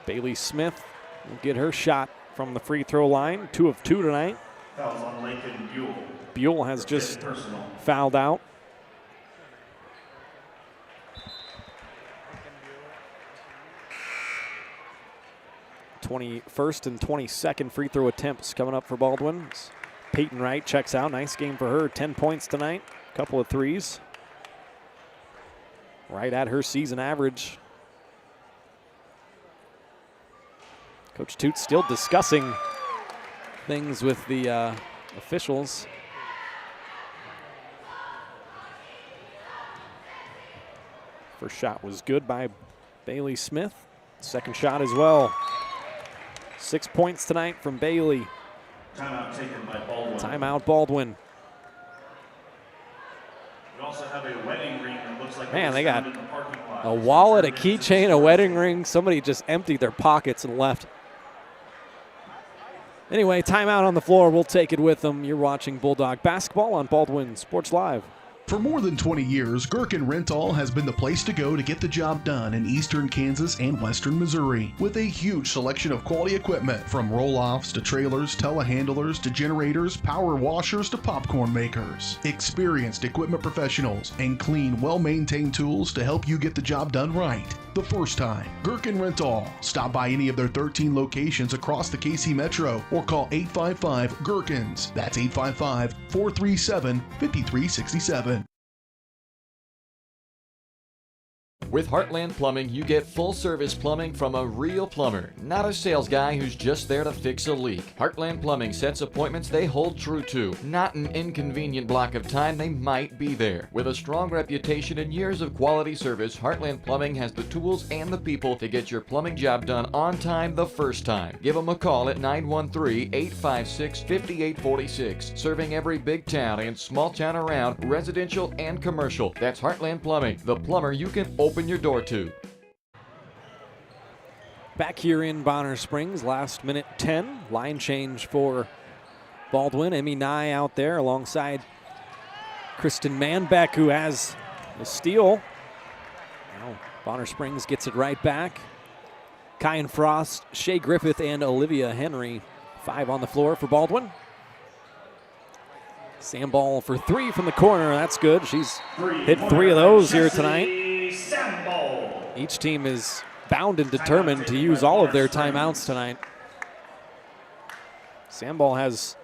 Bailey Smith will get her shot from the free throw line. 2 of 2 tonight. Fouls on Lakin Buell. Buell has just fouled out. 21st and 22nd free throw attempts coming up for Baldwin. Peyton Wright checks out. Nice game for her. 10 points tonight. Couple of threes. Right at her season average. Coach Toot still discussing things with the officials. First shot was good by Bailey Smith. Second shot as well. 6 points tonight from Bailey. Timeout taken by Baldwin. Timeout Baldwin. We also have a wedding ring that looks like man, they got a wallet, a keychain, a wedding ring. Somebody just emptied their pockets and left. Anyway, timeout on the floor. We'll take it with them. You're watching Bulldog basketball on Baldwin Sports Live. For more than 20 years, Gherkin Rental has been the place to go to get the job done in eastern Kansas and western Missouri. With a huge selection of quality equipment, from roll-offs to trailers, telehandlers to generators, power washers to popcorn makers. Experienced equipment professionals and clean, well-maintained tools to help you get the job done right the first time. Gherkin Rental. Stop by any of their 13 locations across the KC Metro or call 855-GHERKINS. That's 855-437-5367. With Heartland Plumbing, you get full-service plumbing from a real plumber, not a sales guy who's just there to fix a leak. Heartland Plumbing sets appointments they hold true to, not an inconvenient block of time they might be there. With a strong reputation and years of quality service, Heartland Plumbing has the tools and the people to get your plumbing job done on time the first time. Give them a call at 913-856-5846, serving every big town and small town around, residential and commercial. That's Heartland Plumbing, the plumber you can open your door to. Back here in Bonner Springs, last minute 10. Line change for Baldwin. Emmy Nye out there alongside Kristen Manbeck, who has the steal. Now Bonner Springs gets it right back. Kyan Frost, Shea Griffith, and Olivia Henry. 5 on the floor for Baldwin. Samball for 3 from the corner. That's good. She's hit 3 of those here tonight. Each team is bound and determined to use all of their timeouts tonight. Samball has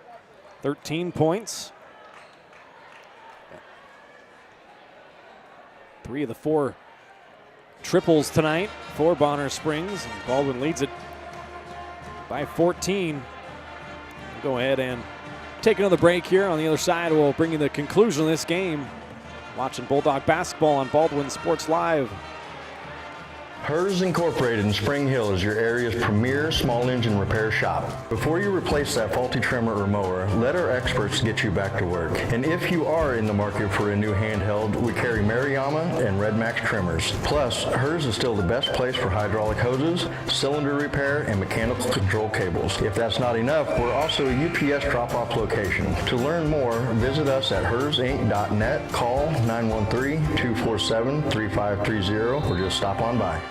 13 points. 3 of the 4 triples tonight for Bonner Springs. And Baldwin leads it by 14. We'll go ahead and take another break here. On the other side, we'll bring you the conclusion of this game. Watching Bulldog basketball on Baldwin Sports Live. Hers Incorporated in Spring Hill is your area's premier small engine repair shop. Before you replace that faulty trimmer or mower, let our experts get you back to work. And if you are in the market for a new handheld, we carry Maruyama and Red Max trimmers. Plus, Hers is still the best place for hydraulic hoses, cylinder repair, and mechanical control cables. If that's not enough, we're also a UPS drop-off location. To learn more, visit us at hersinc.net, call 913-247-3530, or just stop on by.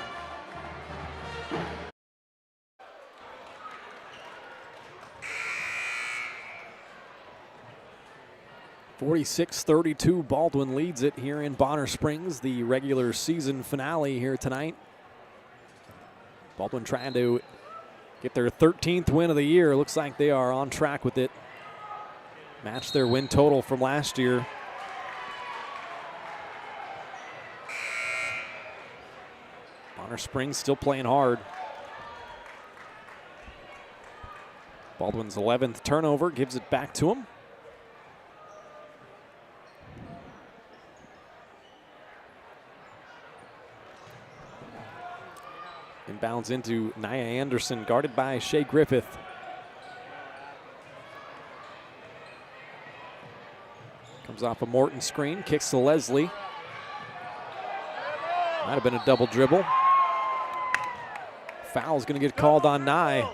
46-32, Baldwin leads it here in Bonner Springs, the regular season finale here tonight. Baldwin trying to get their 13th win of the year. Looks like they are on track with it. Match their win total from last year. Bonner Springs still playing hard. Baldwin's 11th turnover gives it back to him. Inbounds into Nia Anderson, guarded by Shea Griffith. Comes off a Morton screen, kicks to Leslie. Might have been a double dribble. Foul's going to get called on Nye.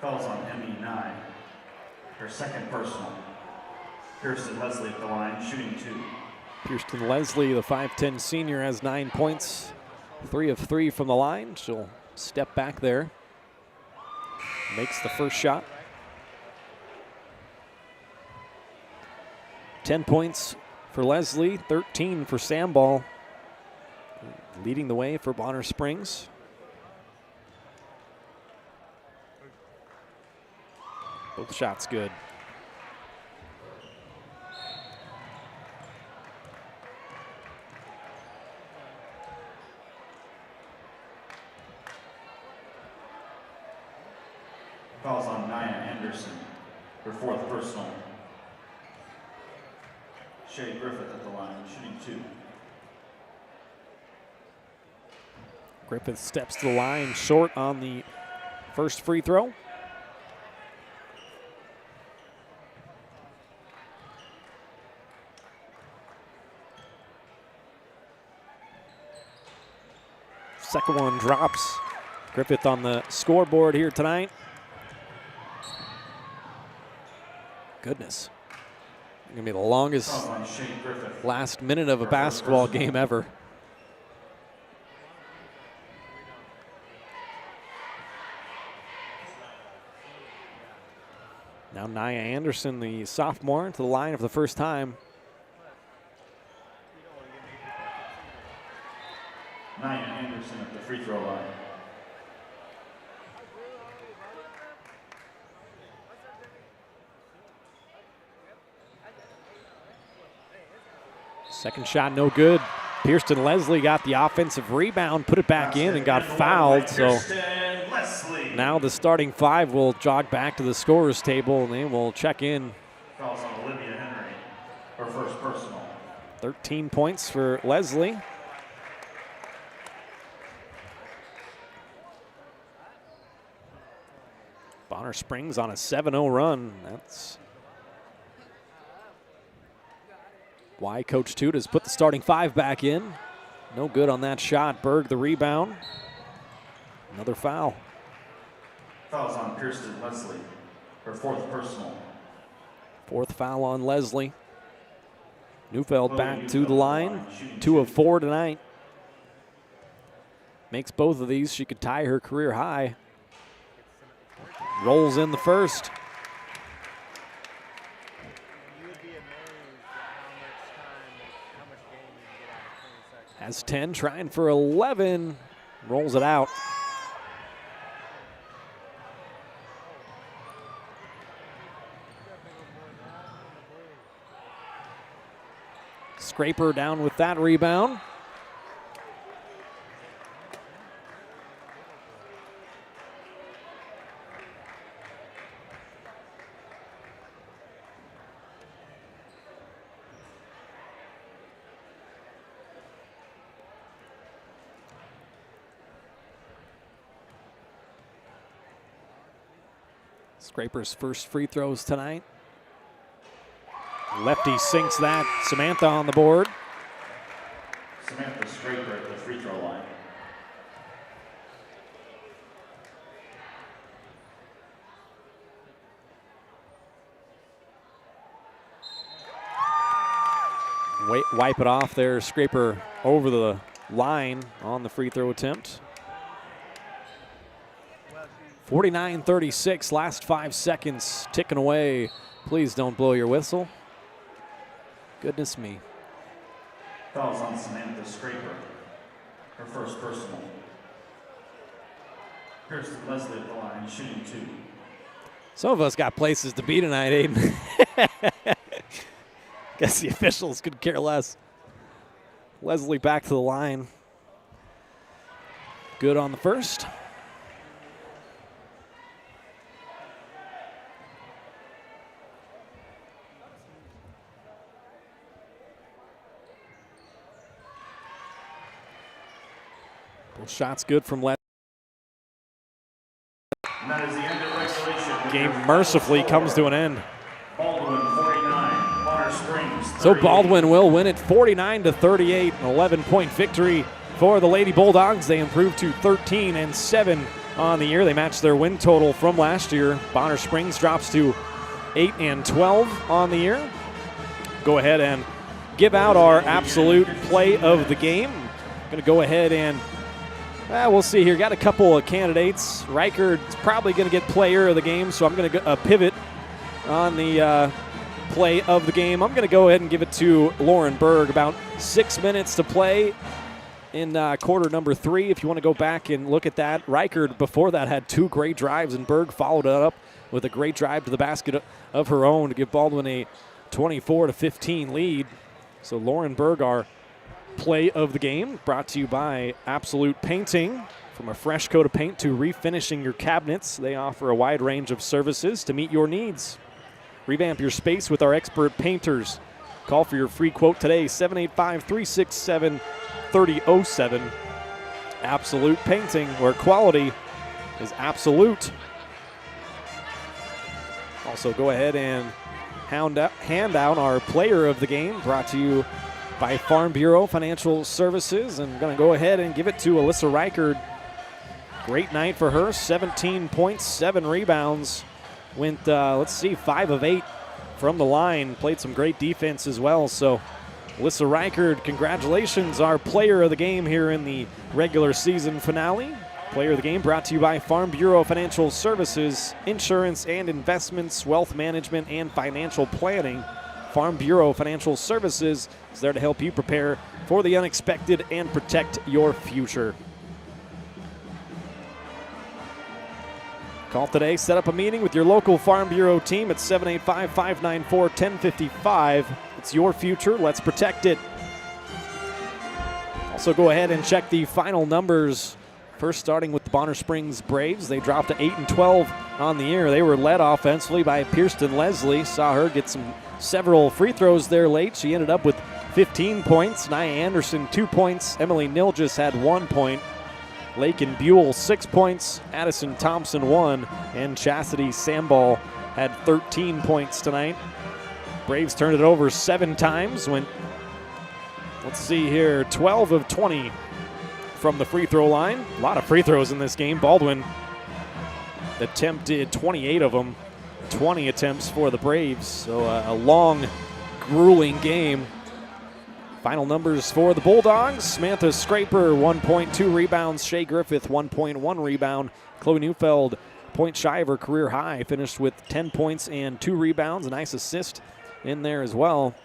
Calls on Emmy Nye. Her second personal. Kirsten Leslie at the line, shooting 2. Kirsten Leslie, the 5'10 senior, has 9 points. 3 of 3 from the line. She'll step back there. Makes the first shot. 10 points for Leslie, 13 for Samball. Leading the way for Bonner Springs. Both shots good. Calls on Nia Anderson, her 4th personal. Shea Griffith at the line, shooting 2. Griffith steps to the line short on the first free throw. Second one drops. Griffith on the scoreboard here tonight. Goodness. Gonna be the longest last minute of a basketball game ever. Now Nia Anderson, the sophomore, to the line for the first time. Nia Anderson at the free throw line. Second shot, no good. Kirsten Leslie got the offensive rebound, put it back in, and got fouled. So now the starting 5 will jog back to the scorer's table, and they will check in. Calls on Olivia Henry, her 1st personal. 13 points for Leslie. Bonner Springs on a 7-0 run. That's why Coach Toot has put the starting 5 back in. No good on that shot. Berg the rebound. Another foul. Fouls on Kirsten Leslie, her 4th personal. 4th foul on Leslie. Neufeld back to the line. 2 of 4 tonight. Makes both of these. She could tie her career high. Rolls in the first. Has 10, trying for 11. Rolls it out. Scraper down with that rebound. Scraper's first free throws tonight. Lefty sinks that. Samantha on the board. Samantha Scraper at the free throw line. Wipe it off there. Scraper over the line on the free throw attempt. 49-36, last 5 seconds ticking away. Please don't blow your whistle. Goodness me. Fouls on Samantha Scraper. Her first personal. Kirsten Leslie at the line, shooting 2. Some of us got places to be tonight, Aiden. Guess the officials could care less. Leslie back to the line. Good on the first. Shots good from Leslie. That is the end of regulation. Game mercifully comes to an end. Baldwin 49, Bonner Springs 38. So Baldwin will win it 49-38, an 11-point victory for the Lady Bulldogs. They improved to 13-7 on the year. They matched their win total from last year. Bonner Springs drops to 8-12 on the year. Go ahead and give out our absolute play of the game. Going to go ahead and we'll see here. Got a couple of candidates. Reichard's probably going to get player of the game, so I'm going to pivot on the play of the game. I'm going to go ahead and give it to Lauren Berg. About 6 minutes to play in quarter number 3. If you want to go back and look at that, Reichard before that had 2 great drives, and Berg followed it up with a great drive to the basket of her own to give Baldwin a 24-15 lead. So Lauren Berg, our play of the game, brought to you by Absolute Painting. From a fresh coat of paint to refinishing your cabinets, they offer a wide range of services to meet your needs. Revamp your space with our expert painters. Call for your free quote today, 785-367-3007. Absolute Painting, where quality is absolute. Also, go ahead and hand out our player of the game, brought to you by Farm Bureau Financial Services. I'm going to go ahead and give it to Alyssa Reichard. Great night for her, 17 points, 7 rebounds. Went, 5 of 8 from the line. Played some great defense as well. So Alyssa Reichard, congratulations, our player of the game here in the regular season finale. Player of the game brought to you by Farm Bureau Financial Services, insurance and investments, wealth management, and financial planning. Farm Bureau Financial Services is there to help you prepare for the unexpected and protect your future. Call today, set up a meeting with your local Farm Bureau team at 785-594-1055. It's your future, let's protect it. Also go ahead and check the final numbers. First starting with the Bonner Springs Braves. They dropped to 8-12 on the year. They were led offensively by Kirsten Leslie. Saw her get several free throws there late. She ended up with 15 points. Nia Anderson, 2 points. Emily Nilgis had 1 point. Lakin Buell, 6 points. Addison Thompson, 1. And Chastity Samball had 13 points tonight. Braves turned it over 7 times. Went, 12 of 20 from the free throw line. A lot of free throws in this game. Baldwin attempted 28 of them. 20 attempts for the Braves. So a long, grueling game. Final numbers for the Bulldogs. Samantha Scraper, 1.2 rebounds. Shea Griffith, 1.1 rebound. Chloe Neufeld, point shy of her career high, finished with 10 points and 2 rebounds. A nice assist in there as well.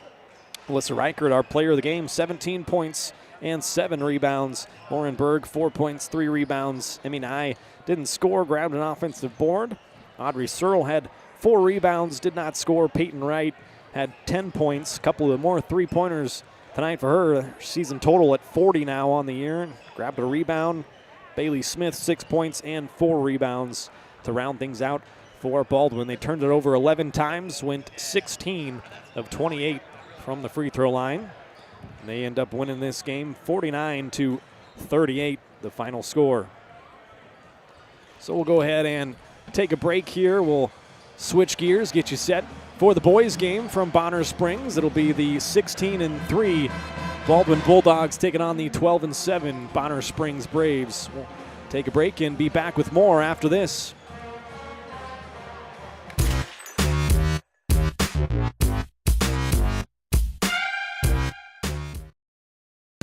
Alyssa Reichert, our player of the game, 17 points and 7 rebounds. Lauren Berg, 4 points, 3 rebounds. Emmy Nye didn't score, grabbed an offensive board. Audrey Searle had 4 rebounds, did not score. Peyton Wright had 10 points, a couple of more three-pointers tonight for her. Season total at 40 now on the year. Grabbed a rebound. Bailey Smith, 6 points and 4 rebounds to round things out for Baldwin. They turned it over 11 times, went 16 of 28 from the free throw line. And they end up winning this game 49-38, the final score. So we'll go ahead and take a break here. We'll switch gears, get you set for the boys game from Bonner Springs. It'll be the 16-3 Baldwin Bulldogs taking on the 12-7 Bonner Springs Braves. We'll take a break and be back with more after this.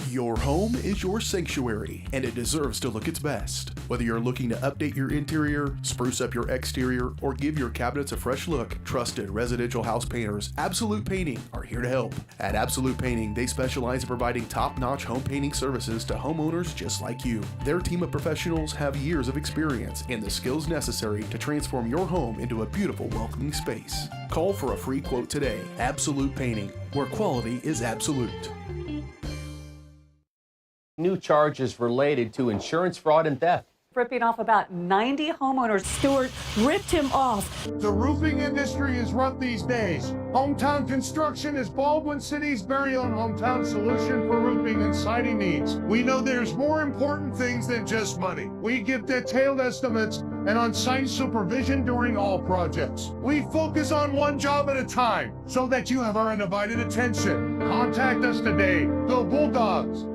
Your home is your sanctuary, and it deserves to look its best. Whether you're looking to update your interior, spruce up your exterior, or give your cabinets a fresh look, trusted residential house painters Absolute Painting are here to help. At Absolute Painting, they specialize in providing top-notch home painting services to homeowners just like you. Their team of professionals have years of experience and the skills necessary to transform your home into a beautiful, welcoming space. Call for a free quote today. Absolute Painting, where quality is absolute. New charges related to insurance fraud and theft. Ripping off about 90 homeowners. Stewart ripped him off. The roofing industry is rough these days. Hometown Construction is Baldwin City's very own hometown solution for roofing and siding needs. We know there's more important things than just money. We give detailed estimates and on-site supervision during all projects. We focus on one job at a time so that you have our undivided attention. Contact us today. Go Bulldogs!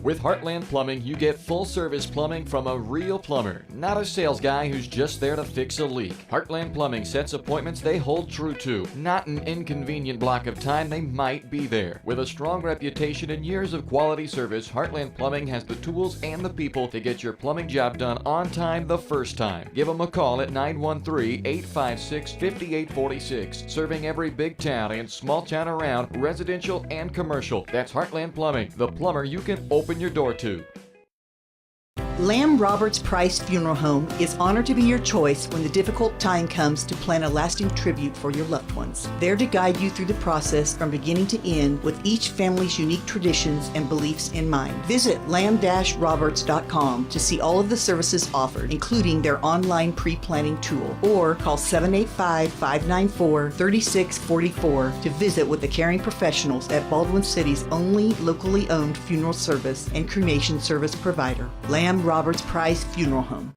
With Heartland Plumbing, you get full-service plumbing from a real plumber, not a sales guy who's just there to fix a leak. Heartland Plumbing sets appointments they hold true to, not an inconvenient block of time they might be there. With a strong reputation and years of quality service, Heartland Plumbing has the tools and the people to get your plumbing job done on time the first time. Give them a call at 913-856-5846, serving every big town and small town around, residential and commercial. That's Heartland Plumbing, the plumber you can open your door to. Lamb Roberts Price Funeral Home is honored to be your choice when the difficult time comes to plan a lasting tribute for your loved ones. There to guide you through the process from beginning to end with each family's unique traditions and beliefs in mind. Visit lamb-roberts.com to see all of the services offered, including their online pre-planning tool, or call 785-594-3644 to visit with the caring professionals at Baldwin City's only locally owned funeral service and cremation service provider, Lamb Roberts Price Funeral Home.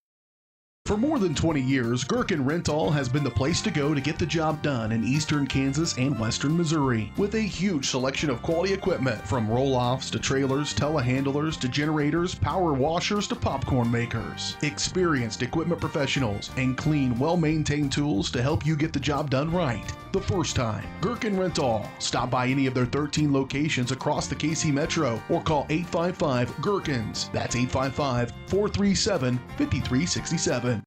For more than 20 years, Gherkin Rental has been the place to go to get the job done in eastern Kansas and western Missouri. With a huge selection of quality equipment, from roll-offs to trailers, telehandlers to generators, power washers to popcorn makers. Experienced equipment professionals and clean, well-maintained tools to help you get the job done right the first time. Gherkin Rental. Stop by any of their 13 locations across the KC Metro or call 855-GHERKINS. That's 855-437-5367.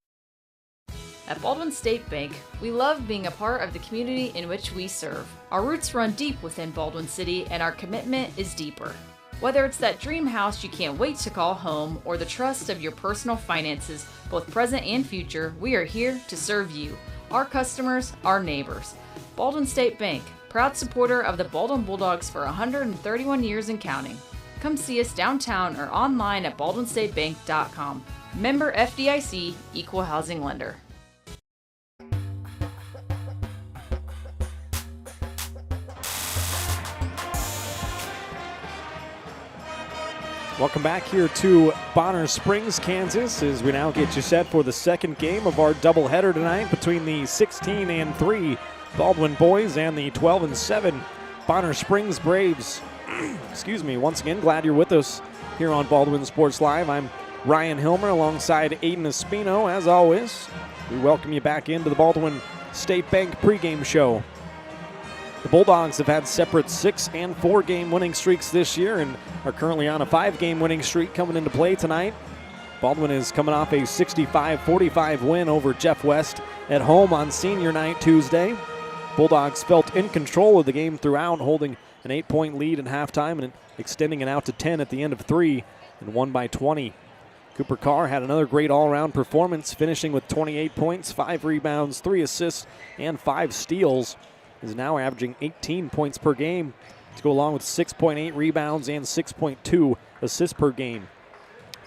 At Baldwin State Bank, we love being a part of the community in which we serve. Our roots run deep within Baldwin City, and our commitment is deeper. Whether it's that dream house you can't wait to call home or the trust of your personal finances, both present and future, we are here to serve you, our customers, our neighbors. Baldwin State Bank, proud supporter of the Baldwin Bulldogs for 131 years and counting. Come see us downtown or online at baldwinstatebank.com. Member FDIC, Equal Housing Lender. Welcome back here to Bonner Springs, Kansas, as we now get you set for the second game of our doubleheader tonight between the 16-3 Baldwin boys and the 12-7 Bonner Springs Braves. Excuse me. Once again, glad you're with us here on Baldwin Sports Live. I'm Ryan Hilmer alongside Aiden Espino. As always, we welcome you back into the Baldwin State Bank pregame show. The Bulldogs have had separate 6- and 4-game winning streaks this year and are currently on a 5-game winning streak coming into play tonight. Baldwin is coming off a 65-45 win over Jeff West at home on senior night Tuesday. Bulldogs felt in control of the game throughout, holding an 8-point lead in halftime and extending it out to 10 at the end of 3 and won by 20. Cooper Carr had another great all-around performance, finishing with 28 points, 5 rebounds, 3 assists, and 5 steals. Is now averaging 18 points per game to go along with 6.8 rebounds and 6.2 assists per game.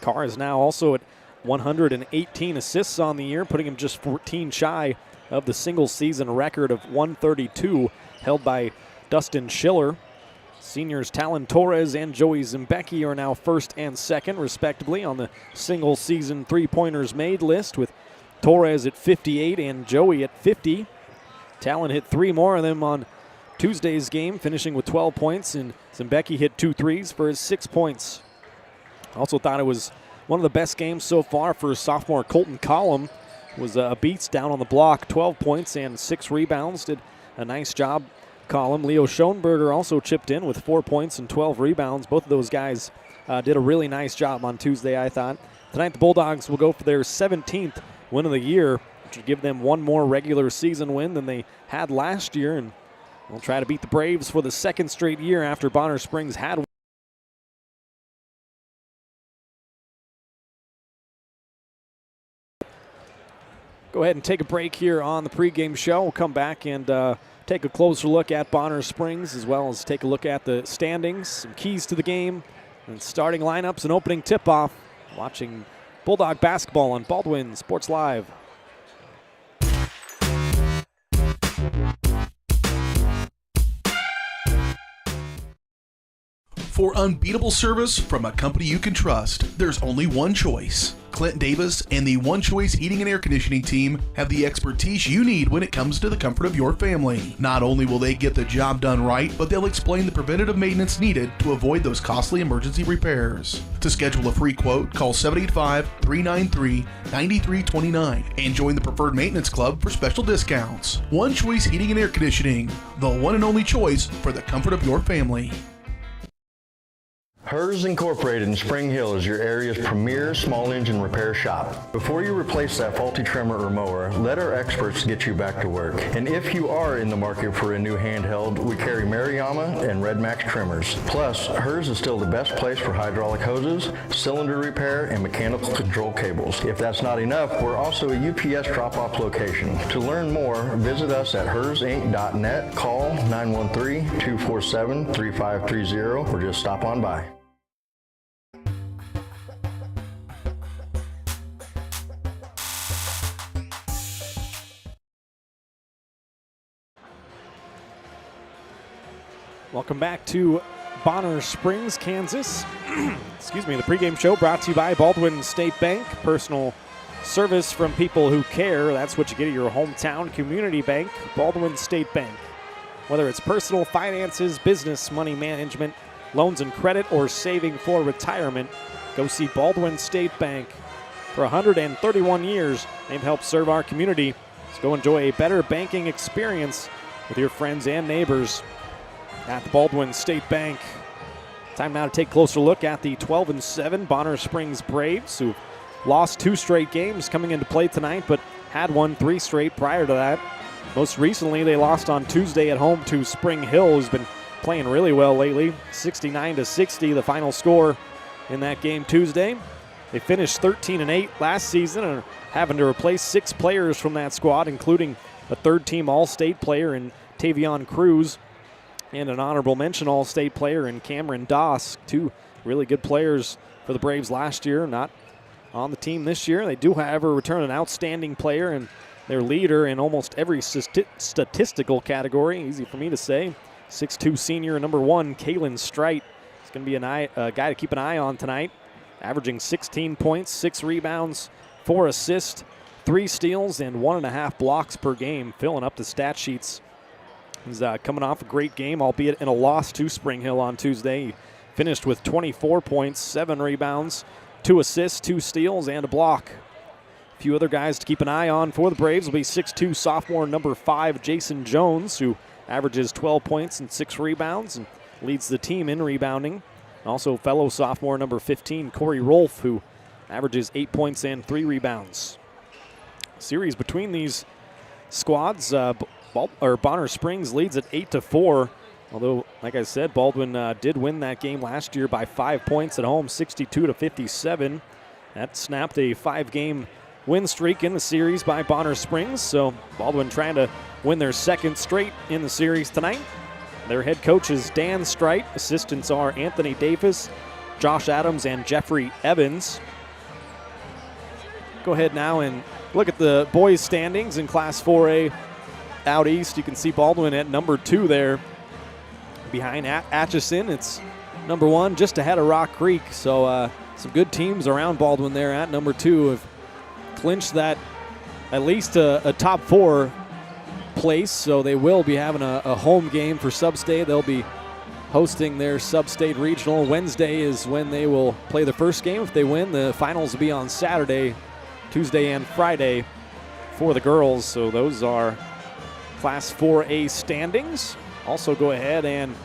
Carr is now also at 118 assists on the year, putting him just 14 shy of the single-season record of 132 held by Dustin Schiller. Seniors Talon Torres and Joey Zimbecki are now first and second, respectively, on the single-season three-pointers made list, with Torres at 58 and Joey at 50. Talon hit 3 more of them on Tuesday's game, finishing with 12 points, and Zimbecki hit 2 threes for his 6 points. Also thought it was one of the best games so far for sophomore Colton Collum. Was a beats down on the block, 12 points and 6 rebounds. Did a nice job, Collum. Leo Schoenberger also chipped in with 4 points and 12 rebounds. Both of those guys did a really nice job on Tuesday, I thought. Tonight the Bulldogs will go for their 17th win of the year, which would give them one more regular season win than they had last year, and they'll try to beat the Braves for the 2nd straight year after Bonner Springs had one. Go ahead and take a break here on the pregame show. We'll come back and take a closer look at Bonner Springs, as well as take a look at the standings, some keys to the game, and starting lineups and opening tip-off. Watching Bulldog basketball on Baldwin Sports Live. For unbeatable service from a company you can trust, there's only one choice. Clint Davis and the One Choice Heating and Air Conditioning team have the expertise you need when it comes to the comfort of your family. Not only will they get the job done right, but they'll explain the preventative maintenance needed to avoid those costly emergency repairs. To schedule a free quote, call 785-393-9329 and join the Preferred Maintenance Club for special discounts. One Choice Heating and Air Conditioning, the one and only choice for the comfort of your family. Hers Incorporated in Spring Hill is your area's premier small engine repair shop. Before you replace that faulty trimmer or mower, let our experts get you back to work. And if you are in the market for a new handheld, we carry Maruyama and Red Max trimmers. Plus, Hers is still the best place for hydraulic hoses, cylinder repair, and mechanical control cables. If that's not enough, we're also a UPS drop-off location. To learn more, visit us at hersinc.net, call 913-247-3530, or just stop on by. Welcome back to Bonner Springs, Kansas. Excuse me, the pregame show brought to you by Baldwin State Bank. Personal service from people who care. That's what you get at your hometown community bank, Baldwin State Bank. Whether it's personal finances, business, money management, loans and credit, or saving for retirement, go see Baldwin State Bank. For 131 years, they've helped serve our community. So go enjoy a better banking experience with your friends and neighbors at the Baldwin State Bank. Time now to take a closer look at the 12-7 Bonner Springs Braves, who lost 2 straight games coming into play tonight, but had won 3 straight prior to that. Most recently, they lost on Tuesday at home to Spring Hill, who's been playing really well lately. 69-60, the final score in that game Tuesday. They finished 13-8 last season and are having to replace 6 players from that squad, including a third-team All-State player in Tavion Cruz, and an honorable mention All-State player in Cameron Doss. 2 really good players for the Braves last year, not on the team this year. They do, however, return an outstanding player and their leader in almost every statistical category. Easy for me to say. 6'2 senior, number 1, Kalen Strite. He's going to be a guy to keep an eye on tonight. Averaging 16 points, 6 rebounds, 4 assists, 3 steals, and 1.5 blocks per game, filling up the stat sheets. He's coming off a great game, albeit in a loss to Spring Hill on Tuesday. He finished with 24 points, 7 rebounds, 2 assists, 2 steals, and a block. A few other guys to keep an eye on for the Braves will be 6'2" sophomore number 5 Jason Jones, who averages 12 points and 6 rebounds and leads the team in rebounding. Also fellow sophomore number 15 Corey Rolfe, who averages 8 points and 3 rebounds. Series between these squads, Bonner Springs leads at 8-4. Although, like I said, Baldwin did win that game last year by 5 points at home, 62-57. That snapped a 5-game win streak in the series by Bonner Springs. So Baldwin trying to win their second straight in the series tonight. Their head coach is Dan Strite. Assistants are Anthony Davis, Josh Adams, and Jeffrey Evans. Go ahead now and look at the boys' standings in Class 4A out east. You can see Baldwin at number 2 there. Behind Atchison, it's number 1, just ahead of Rock Creek. So some good teams around Baldwin there at number 2 have clinched that at least a top 4 place. So they will be having a home game for Sub-State. They'll be hosting their Sub-State Regional. Wednesday is when they will play the first game. If they win, the finals will be on Saturday, Tuesday, and Friday for the girls. So those are Class 4A standings. Also go ahead and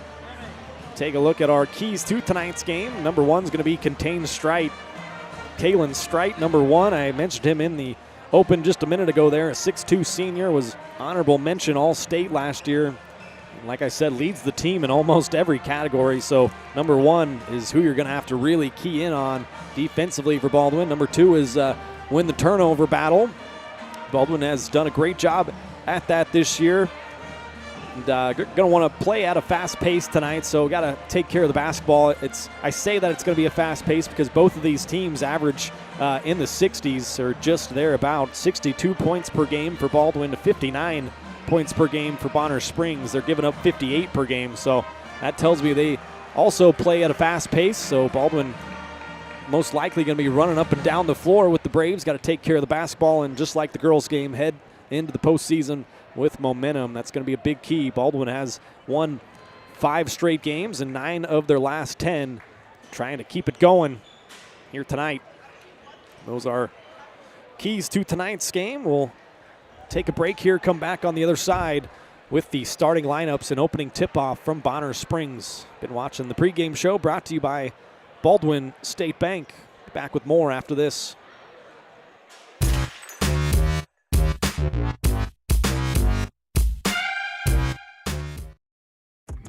take a look at our keys to tonight's game. Number 1 is going to be Contain Strite. Kalen Strite, number 1. I mentioned him in the open just a minute ago there. A 6'2 senior, was honorable mention All-State last year. And like I said, leads the team in almost every category. So number 1 is who you're going to have to really key in on defensively for Baldwin. Number 2 is win the turnover battle. Baldwin has done a great job at that this year. And going to want to play at a fast pace tonight, so got to take care of the basketball. I say that it's going to be a fast pace because both of these teams average in the 60s, or just there about 62 points per game for Baldwin to 59 points per game for Bonner Springs. They're giving up 58 per game, so that tells me they also play at a fast pace. So Baldwin most likely going to be running up and down the floor with the Braves. Got to take care of the basketball, and just like the girls' game, head into the postseason with momentum. That's going to be a big key. Baldwin has won 5 straight games and 9 of their last 10, trying to keep it going here tonight. Those are keys to tonight's game. We'll take a break here, come back on the other side with the starting lineups and opening tip-off from Bonner Springs. Been watching the pregame show brought to you by Baldwin State Bank. Back with more after this.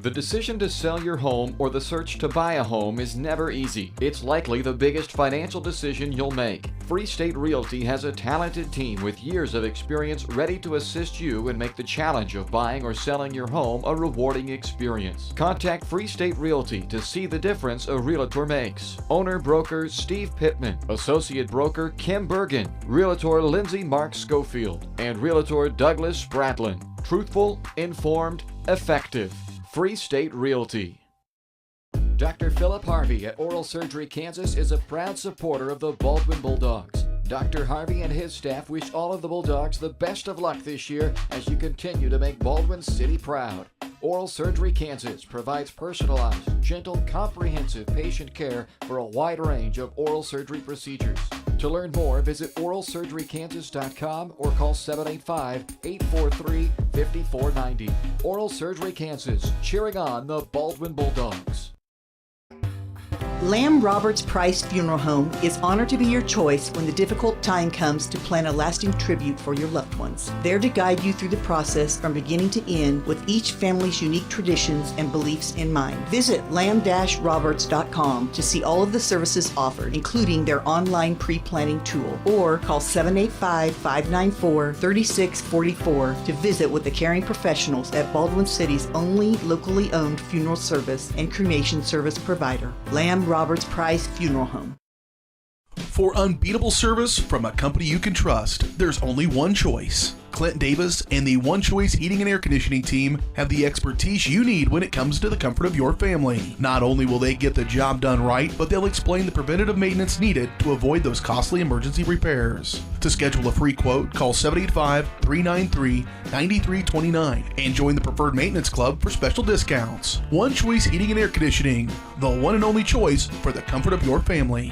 The decision to sell your home or the search to buy a home is never easy. It's likely the biggest financial decision you'll make. Free State Realty has a talented team with years of experience ready to assist you and make the challenge of buying or selling your home a rewarding experience. Contact Free State Realty to see the difference a realtor makes. Owner-broker Steve Pittman, associate broker Kim Bergen, realtor Lindsay Mark Schofield, and realtor Douglas Spratlin. Truthful, informed, effective. Free State Realty. Dr. Philip Harvey at Oral Surgery Kansas is a proud supporter of the Baldwin Bulldogs. Dr. Harvey and his staff wish all of the Bulldogs the best of luck this year as you continue to make Baldwin City proud. Oral Surgery Kansas provides personalized, gentle, comprehensive patient care for a wide range of oral surgery procedures. To learn more, visit oralsurgerykansas.com or call 785-843-5490. Oral Surgery Kansas, cheering on the Baldwin Bulldogs. Lamb Roberts Price Funeral Home is honored to be your choice when the difficult time comes to plan a lasting tribute for your loved ones. There to guide you through the process from beginning to end with each family's unique traditions and beliefs in mind. Visit lamb-roberts.com to see all of the services offered, including their online pre-planning tool, or call 785-594-3644 to visit with the caring professionals at Baldwin City's only locally owned funeral service and cremation service provider, Lamb Roberts Price Funeral Home. For unbeatable service from a company you can trust, there's only one choice. Clint Davis and the One Choice Heating and Air Conditioning team have the expertise you need when it comes to the comfort of your family. Not only will they get the job done right, but they'll explain the preventative maintenance needed to avoid those costly emergency repairs. To schedule a free quote, call 785-393-9329 and join the Preferred Maintenance Club for special discounts. One Choice Heating and Air Conditioning, the one and only choice for the comfort of your family.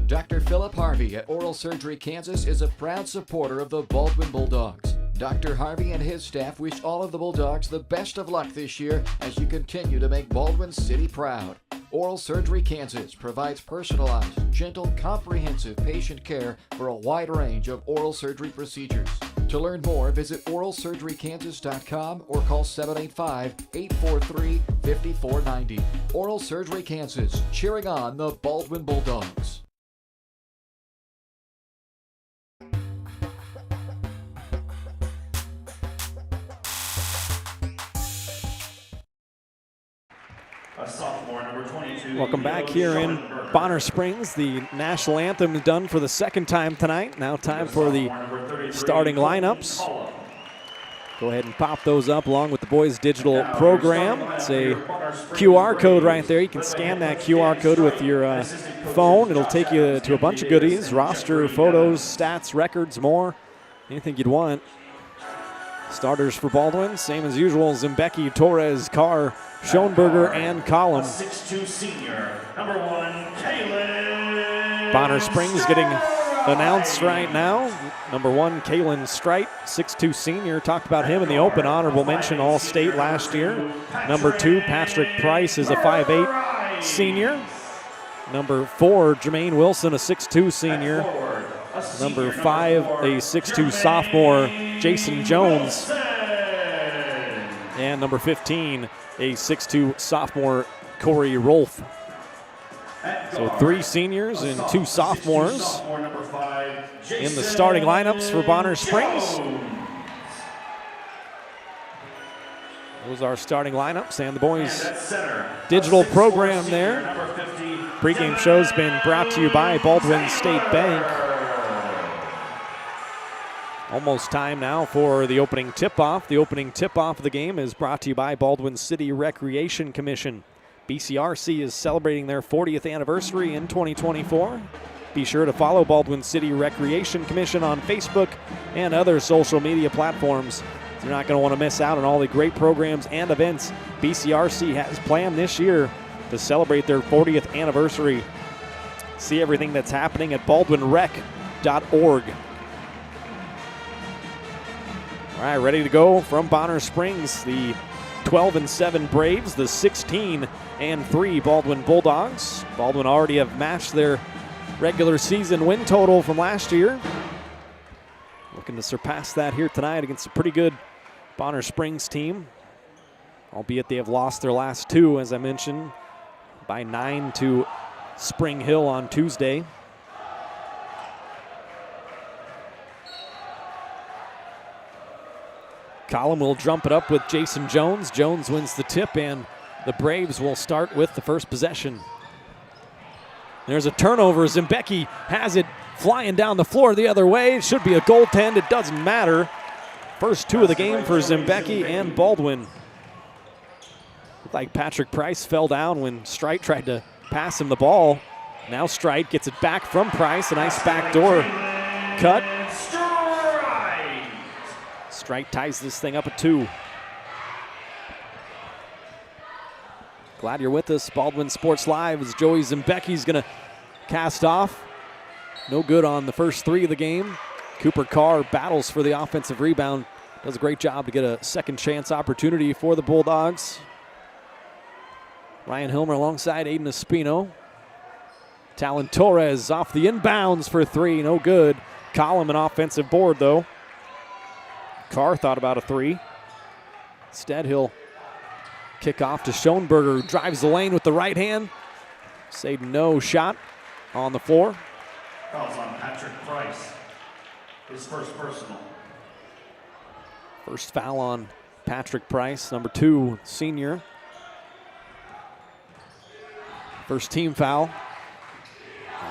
Dr. Philip Harvey at Oral Surgery Kansas is a proud supporter of the Baldwin Bulldogs. Dr. Harvey and his staff wish all of the Bulldogs the best of luck this year as you continue to make Baldwin City proud. Oral Surgery Kansas provides personalized, gentle, comprehensive patient care for a wide range of oral surgery procedures. To learn more, visit oralsurgerykansas.com or call 785-843-5490. Oral Surgery Kansas, cheering on the Baldwin Bulldogs. A sophomore, number 22. Welcome back here in Bonner Springs. The national anthem is done for the second time tonight. Now time for the starting lineups. Go ahead and pop those up along with the boys' digital program. It's a QR code right there. You can scan that QR code with your phone. It'll take you to a bunch of goodies, roster, photos, stats, records, more, anything you'd want. Starters for Baldwin, same as usual, Zimbecki, Torres, Carr, Schoenberger, and Collin. 6'2" senior, number 1, Kaylin. Bonner Springs getting announced right now. Number 1, Kaylin Strite, 6'2" senior. Talked about him in the open. Honorable mention All-State last year. Number 2, Patrick Price is a 5'8" senior. Number 4, Jermaine Wilson, a 6'2" senior. Number 5, a 6'2" sophomore, Jason Jones. And number 15, a 6'2" sophomore, Corey Rolfe. So 3 seniors and 2 sophomores in the starting lineups for Bonner Springs. Those are starting lineups and the boys' digital program there. Pre-game show's been brought to you by Baldwin State Bank. Almost time now for the opening tip-off. The opening tip-off of the game is brought to you by Baldwin City Recreation Commission. BCRC is celebrating their 40th anniversary in 2024. Be sure to follow Baldwin City Recreation Commission on Facebook and other social media platforms. You're not going to want to miss out on all the great programs and events BCRC has planned this year to celebrate their 40th anniversary. See everything that's happening at baldwinrec.org. All right, ready to go from Bonner Springs, the 12-7 Braves, the 16-3 Baldwin Bulldogs. Baldwin already have matched their regular season win total from last year. Looking to surpass that here tonight against a pretty good Bonner Springs team, albeit they have lost their last 2, as I mentioned, by 9 to Spring Hill on Tuesday. Collin will jump it up with Jason Jones. Jones wins the tip, and the Braves will start with the first possession. There's a turnover. Zimbecki has it flying down the floor the other way. It should be a goaltend. It doesn't matter. First 2 of the game for Zimbecki and Baldwin. Looked like Patrick Price fell down when Strite tried to pass him the ball. Now Strite gets it back from Price. A nice backdoor cut. Strite ties this thing up at 2. Glad you're with us. Baldwin Sports Live as Joey Zimbecki's going to cast off. No good on the first 3 of the game. Cooper Carr battles for the offensive rebound. Does a great job to get a second chance opportunity for the Bulldogs. Ryan Hilmer alongside Aiden Espino. Talon Torres off the inbounds for 3. No good. Collin an offensive board though. Carr thought about a 3. Instead, he'll kick off to Schoenberger, who drives the lane with the right hand. Say no shot on the floor. Calls on Patrick Price. His first personal. First foul on Patrick Price, number 2, senior. First team foul.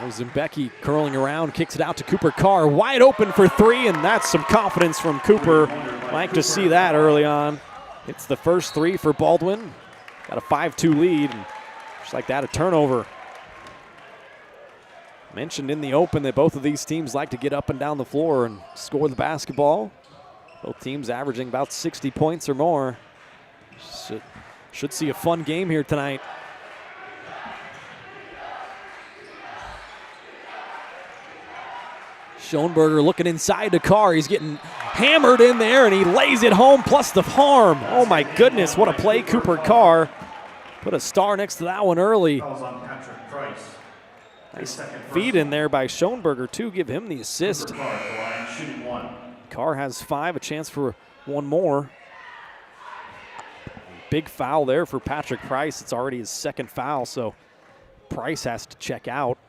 Zimbecki curling around, kicks it out to Cooper Carr, wide open for 3, and that's some confidence from Cooper. Like to see that early on. It's the first 3 for Baldwin. Got a 5-2 lead, and just like that, a turnover. Mentioned in the open that both of these teams like to get up and down the floor and score the basketball. Both teams averaging about 60 points or more. Should see a fun game here tonight. Schoenberger looking inside to Carr. He's getting hammered in there, and he lays it home, plus the harm. Oh my goodness, what a play, Cooper Carr. Put a star next to that one early. Nice feed in there by Schoenberger, too. Give him the assist. Carr has 5, a chance for one more. Big foul there for Patrick Price. It's already his 2nd foul, so Price has to check out.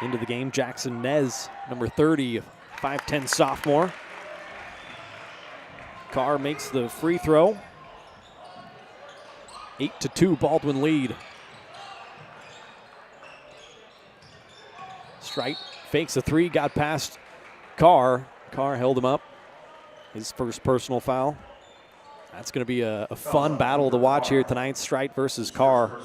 Into the game, Jackson Nez, number 30, 5'10 sophomore. Carr makes the free throw. 8-2 Baldwin lead. Strite fakes a 3, got past Carr. Carr held him up. His first personal foul. That's going to be a fun battle to watch here tonight, Strite versus Carr.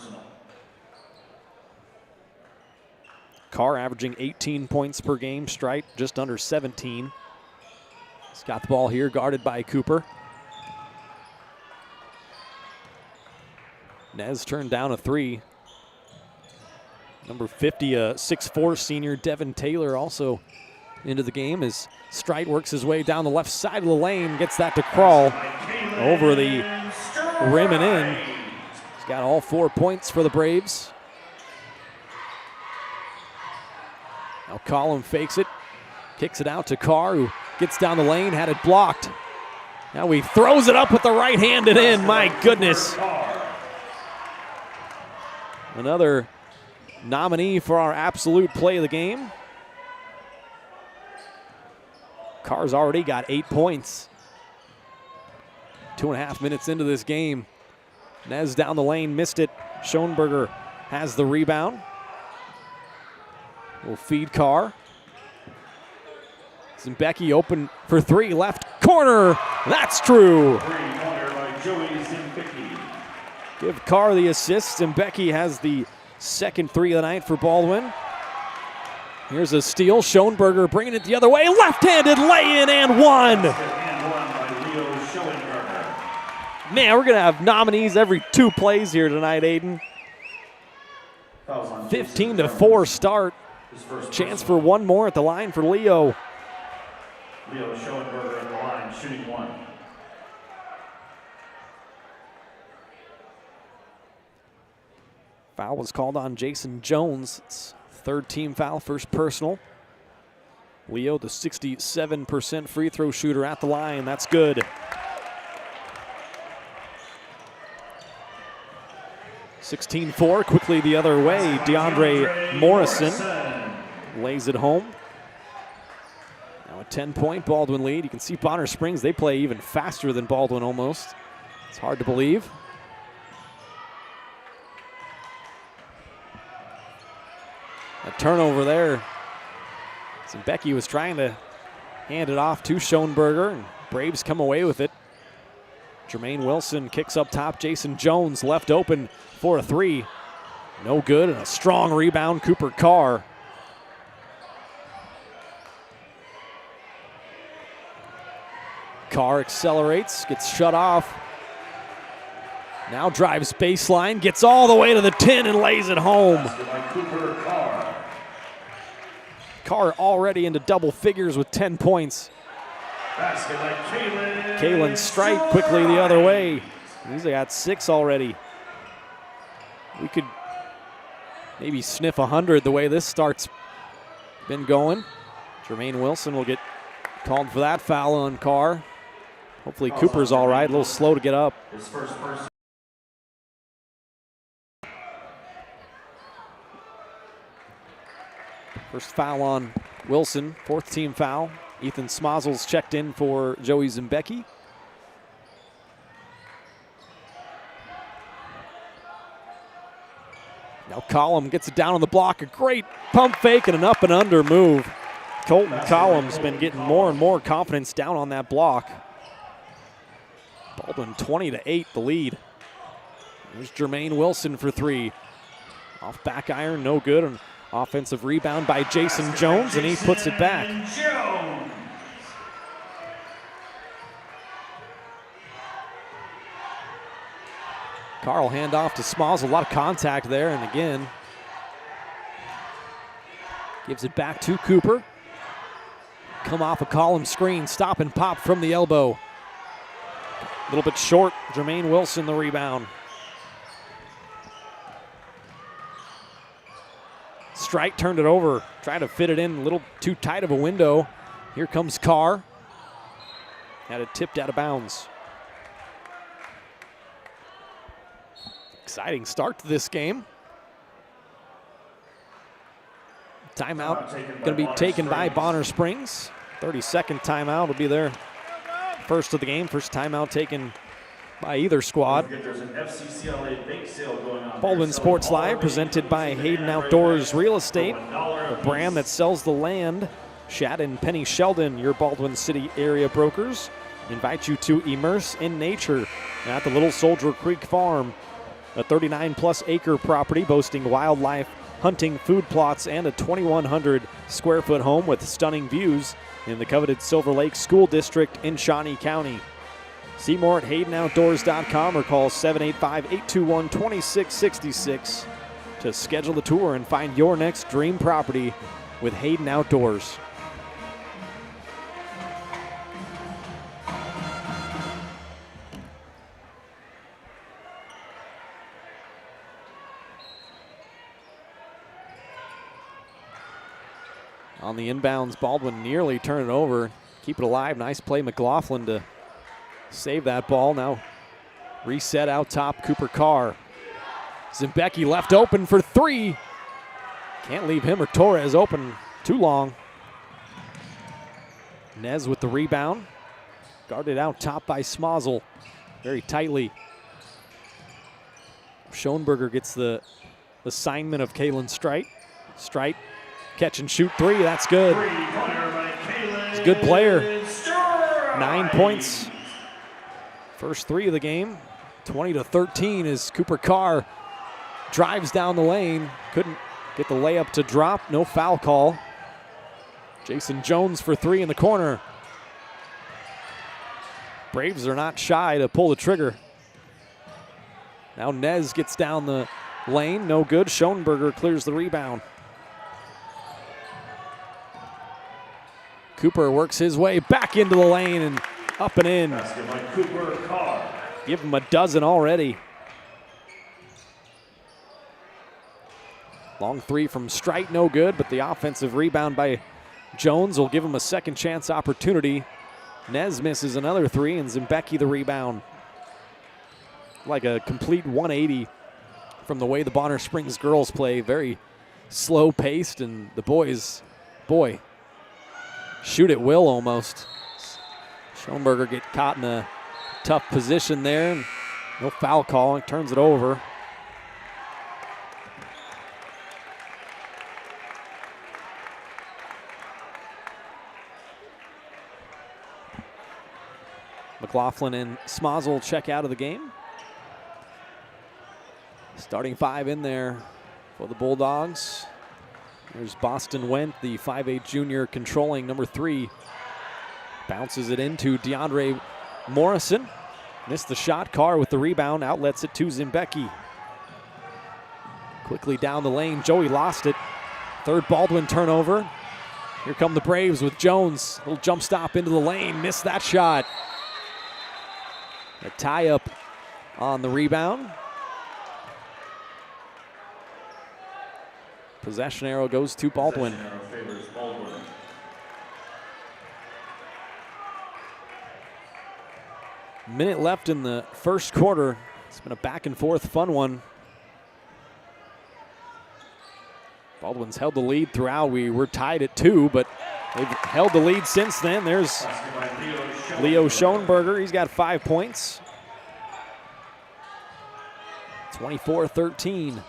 Carr averaging 18 points per game, Strite just under 17. He's got the ball here, guarded by Cooper. Nez turned down a 3. Number 50, a 6'4 senior, Devin Taylor, also into the game as Strite works his way down the left side of the lane, gets that to crawl over the rim and in. He's got all 4 points for the Braves. Now Collum fakes it, kicks it out to Carr, who gets down the lane, had it blocked. Now he throws it up with the right hand and in, my goodness. Another nominee for our absolute play of the game. Carr's already got 8 points. 2.5 minutes into this game. Nez down the lane, missed it. Schoenberger has the rebound. Will feed Carr. Zimbecki open for 3, left corner. That's true. Give Carr the assist. Zimbecki has the 2nd 3 of the night for Baldwin. Here's a steal. Schoenberger bringing it the other way. Left-handed lay-in and one. Man, we're going to have nominees every 2 plays here tonight, Aiden. 15-4 start. Chance for one more at the line for Leo. Leo Schoenberger at the line, shooting 1. Foul was called on Jason Jones. It's 3rd team foul, 1st personal. Leo, the 67% free throw shooter at the line. That's good. (16-4), quickly the other way. DeAndre Morrison lays it home. Now a 10-point Baldwin lead. You can see Bonner Springs, they play even faster than Baldwin almost. It's hard to believe. A turnover there. Zimbecki was trying to hand it off to Schoenberger, and Braves come away with it. Jermaine Wilson kicks up top. Jason Jones left open for a 3. No good, and a strong rebound, Cooper Carr. Carr accelerates, gets shut off. Now drives baseline, gets all the way to the 10 and lays it home. Carr already into double figures with 10 points. Kalen Strite quickly the other way. He's got 6 already. We could maybe sniff 100 the way this start's been going. Jermaine Wilson will get called for that foul on Carr. Hopefully Cooper's all right, a little slow to get up. First foul on Wilson, 4th team foul. Ethan Smozzles checked in for Joey Zimbecki. Now Collum gets it down on the block. A great pump fake and an up and under move. Colton Collum's been getting more and more confidence down on that block. Baldwin 20-8 the lead. There's Jermaine Wilson for 3. Off back iron, no good. An offensive rebound by Jason Jones, and he puts it back. Carl hand off to Smalls, a lot of contact there, and again, gives it back to Cooper. come off a column screen. Stop and pop from the elbow. A little bit short. Jermaine Wilson the rebound. Strike turned it over. Tried to fit it in a little too tight of a window. Here comes Carr. Had it tipped out of bounds. Exciting start to this game. Timeout going to be taken by Bonner Springs. 30-second timeout will be their first of the game. First timeout taken by either squad. There's an FCCLA bake sale going on. Baldwin Sports Live presented by Hayden Outdoors Real Estate, the brand that sells the land. Shad and Penny Sheldon, your Baldwin City area brokers, invite you to immerse in nature at the Little Soldier Creek Farm, a 39-plus acre property boasting wildlife, hunting, food plots, and a 2,100 square foot home with stunning views in the coveted Silver Lake School District in Shawnee County. See more at HaydenOutdoors.com or call 785-821-2666 to schedule the tour and find your next dream property with Hayden Outdoors. On the inbounds, Baldwin nearly turned it over. Keep it alive. Nice play, McLaughlin, to save that ball. Now reset out top, Cooper Carr. Zimbecki left open for three. Can't leave him or Torres open too long. Nez with the rebound. Guarded out top by Smozzle very tightly. Schoenberger gets the assignment of Kalen Strite. Strite, catch and shoot three, that's good. He's a good player. 9 points. First three of the game. 20-13 as Cooper Carr drives down the lane. Couldn't get the layup to drop, no foul call. Jason Jones for three in the corner. Braves are not shy to pull the trigger. Now Nez gets down the lane, no good. Schoenberger clears the rebound. Cooper works his way back into the lane and up and in. Give him a dozen already. Long three from Strite, no good, but the offensive rebound by Jones will give him a second chance opportunity. Nez misses another three, and Zimbecki the rebound. Like a complete 180 from the way the Bonner Springs girls play. Very slow paced, and the boys, boy, shoot at will almost. Schoenberger get caught in a tough position there. No foul call, turns it over. McLaughlin and Smozzle check out of the game. Starting five in there for the Bulldogs. There's Boston Went, the 5'8 junior, controlling number 3. Bounces it into DeAndre Morrison. Missed the shot. Carr with the rebound. Outlets it to Zimbecki. Quickly down the lane. Joey lost it. Third Baldwin turnover. Here come the Braves with Jones. Little jump stop into the lane. Missed that shot. A tie-up on the rebound. Possession arrow goes to Baldwin. Minute left in the first quarter. It's been a back and forth fun one. Baldwin's held the lead throughout. We were tied at 2, but they've held the lead since then. There's Leo Schoenberger. He's got 5 points. 24-13.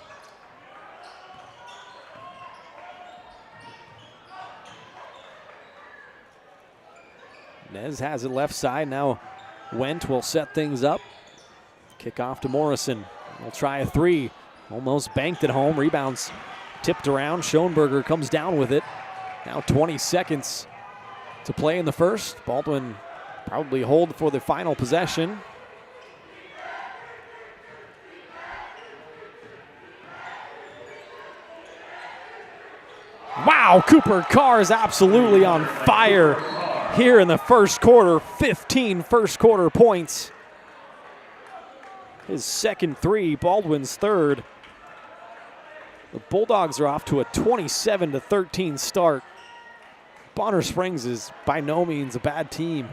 Nez has it left side. Now Went will set things up. Kick off to Morrison. We'll try a three. Almost banked it home. Rebounds tipped around. Schoenberger comes down with it. Now 20 seconds to play in the first. Baldwin probably hold for the final possession. Wow! Wow, Cooper Carr is absolutely on fire here in the first quarter. 15 first quarter points. His second three, Baldwin's third. The Bulldogs are off to a 27-13 start. Bonner Springs is by no means a bad team.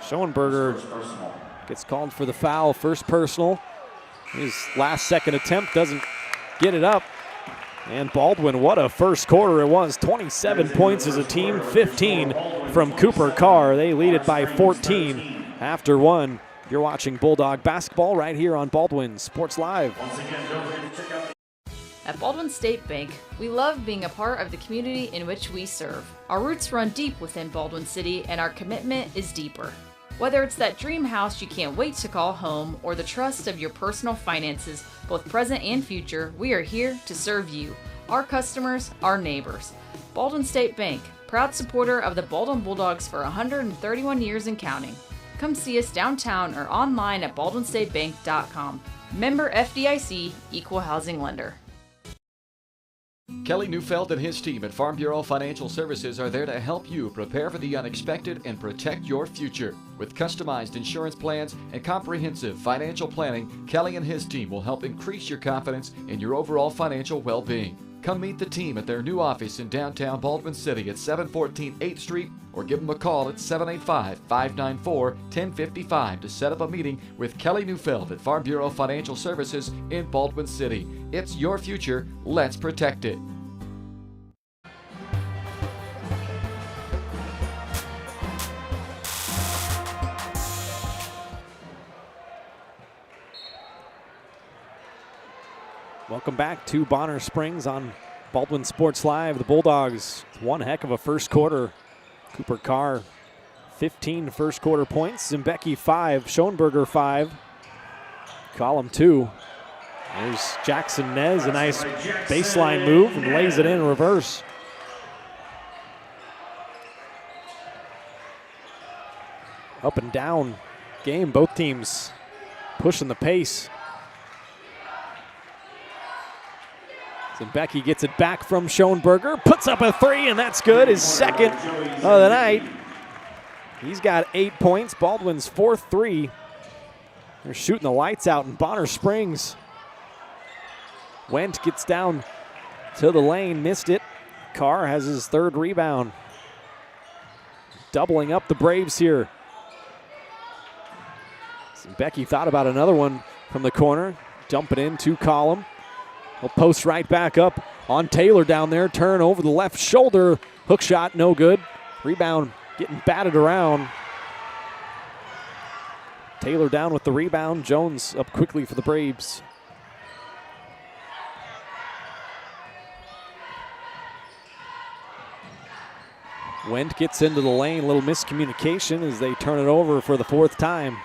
Schoenberger gets called for the foul, first personal. His last second attempt doesn't get it up. And Baldwin, what a first quarter it was. 27 points as a team, 15 from Cooper Carr. They lead it by 14 after one. You're watching Bulldog basketball right here on Baldwin Sports Live. At Baldwin State Bank, we love being a part of the community in which we serve. Our roots run deep within Baldwin City, and our commitment is deeper. Whether it's that dream house you can't wait to call home or the trust of your personal finances, both present and future, we are here to serve you, our customers, our neighbors. Baldwin State Bank, proud supporter of the Baldwin Bulldogs for 131 years and counting. Come see us downtown or online at baldwinstatebank.com. Member FDIC, Equal Housing Lender. Kelly Neufeld and his team at Farm Bureau Financial Services are there to help you prepare for the unexpected and protect your future. With customized insurance plans and comprehensive financial planning, Kelly and his team will help increase your confidence in your overall financial well-being. Come meet the team at their new office in downtown Baldwin City at 714 8th Street or give them a call at 785-594-1055 to set up a meeting with Kelly Neufeld at Farm Bureau Financial Services in Baldwin City. It's your future. Let's protect it. Welcome back to Bonner Springs on Baldwin Sports Live. The Bulldogs, one heck of a first quarter. Cooper Carr, 15 first quarter points. Zimbecki 5, Schoenberger 5. Column 2. There's Jackson Nez, a nice baseline move and lays it in reverse. Up and down game, both teams pushing the pace. Zimbecki gets it back from Schoenberger, puts up a three, and that's good. His second of the night. He's got 8 points. Baldwin's fourth three. They're shooting the lights out in Bonner Springs. Wendt gets down to the lane, missed it. Carr has his third rebound. Doubling up the Braves here. Zimbecki thought about another one from the corner. Dump it into Column. He'll post right back up on Taylor down there. Turn over the left shoulder. Hook shot, no good. Rebound getting batted around. Taylor down with the rebound. Jones up quickly for the Braves. Wendt gets into the lane. A little miscommunication as they turn it over for the fourth time.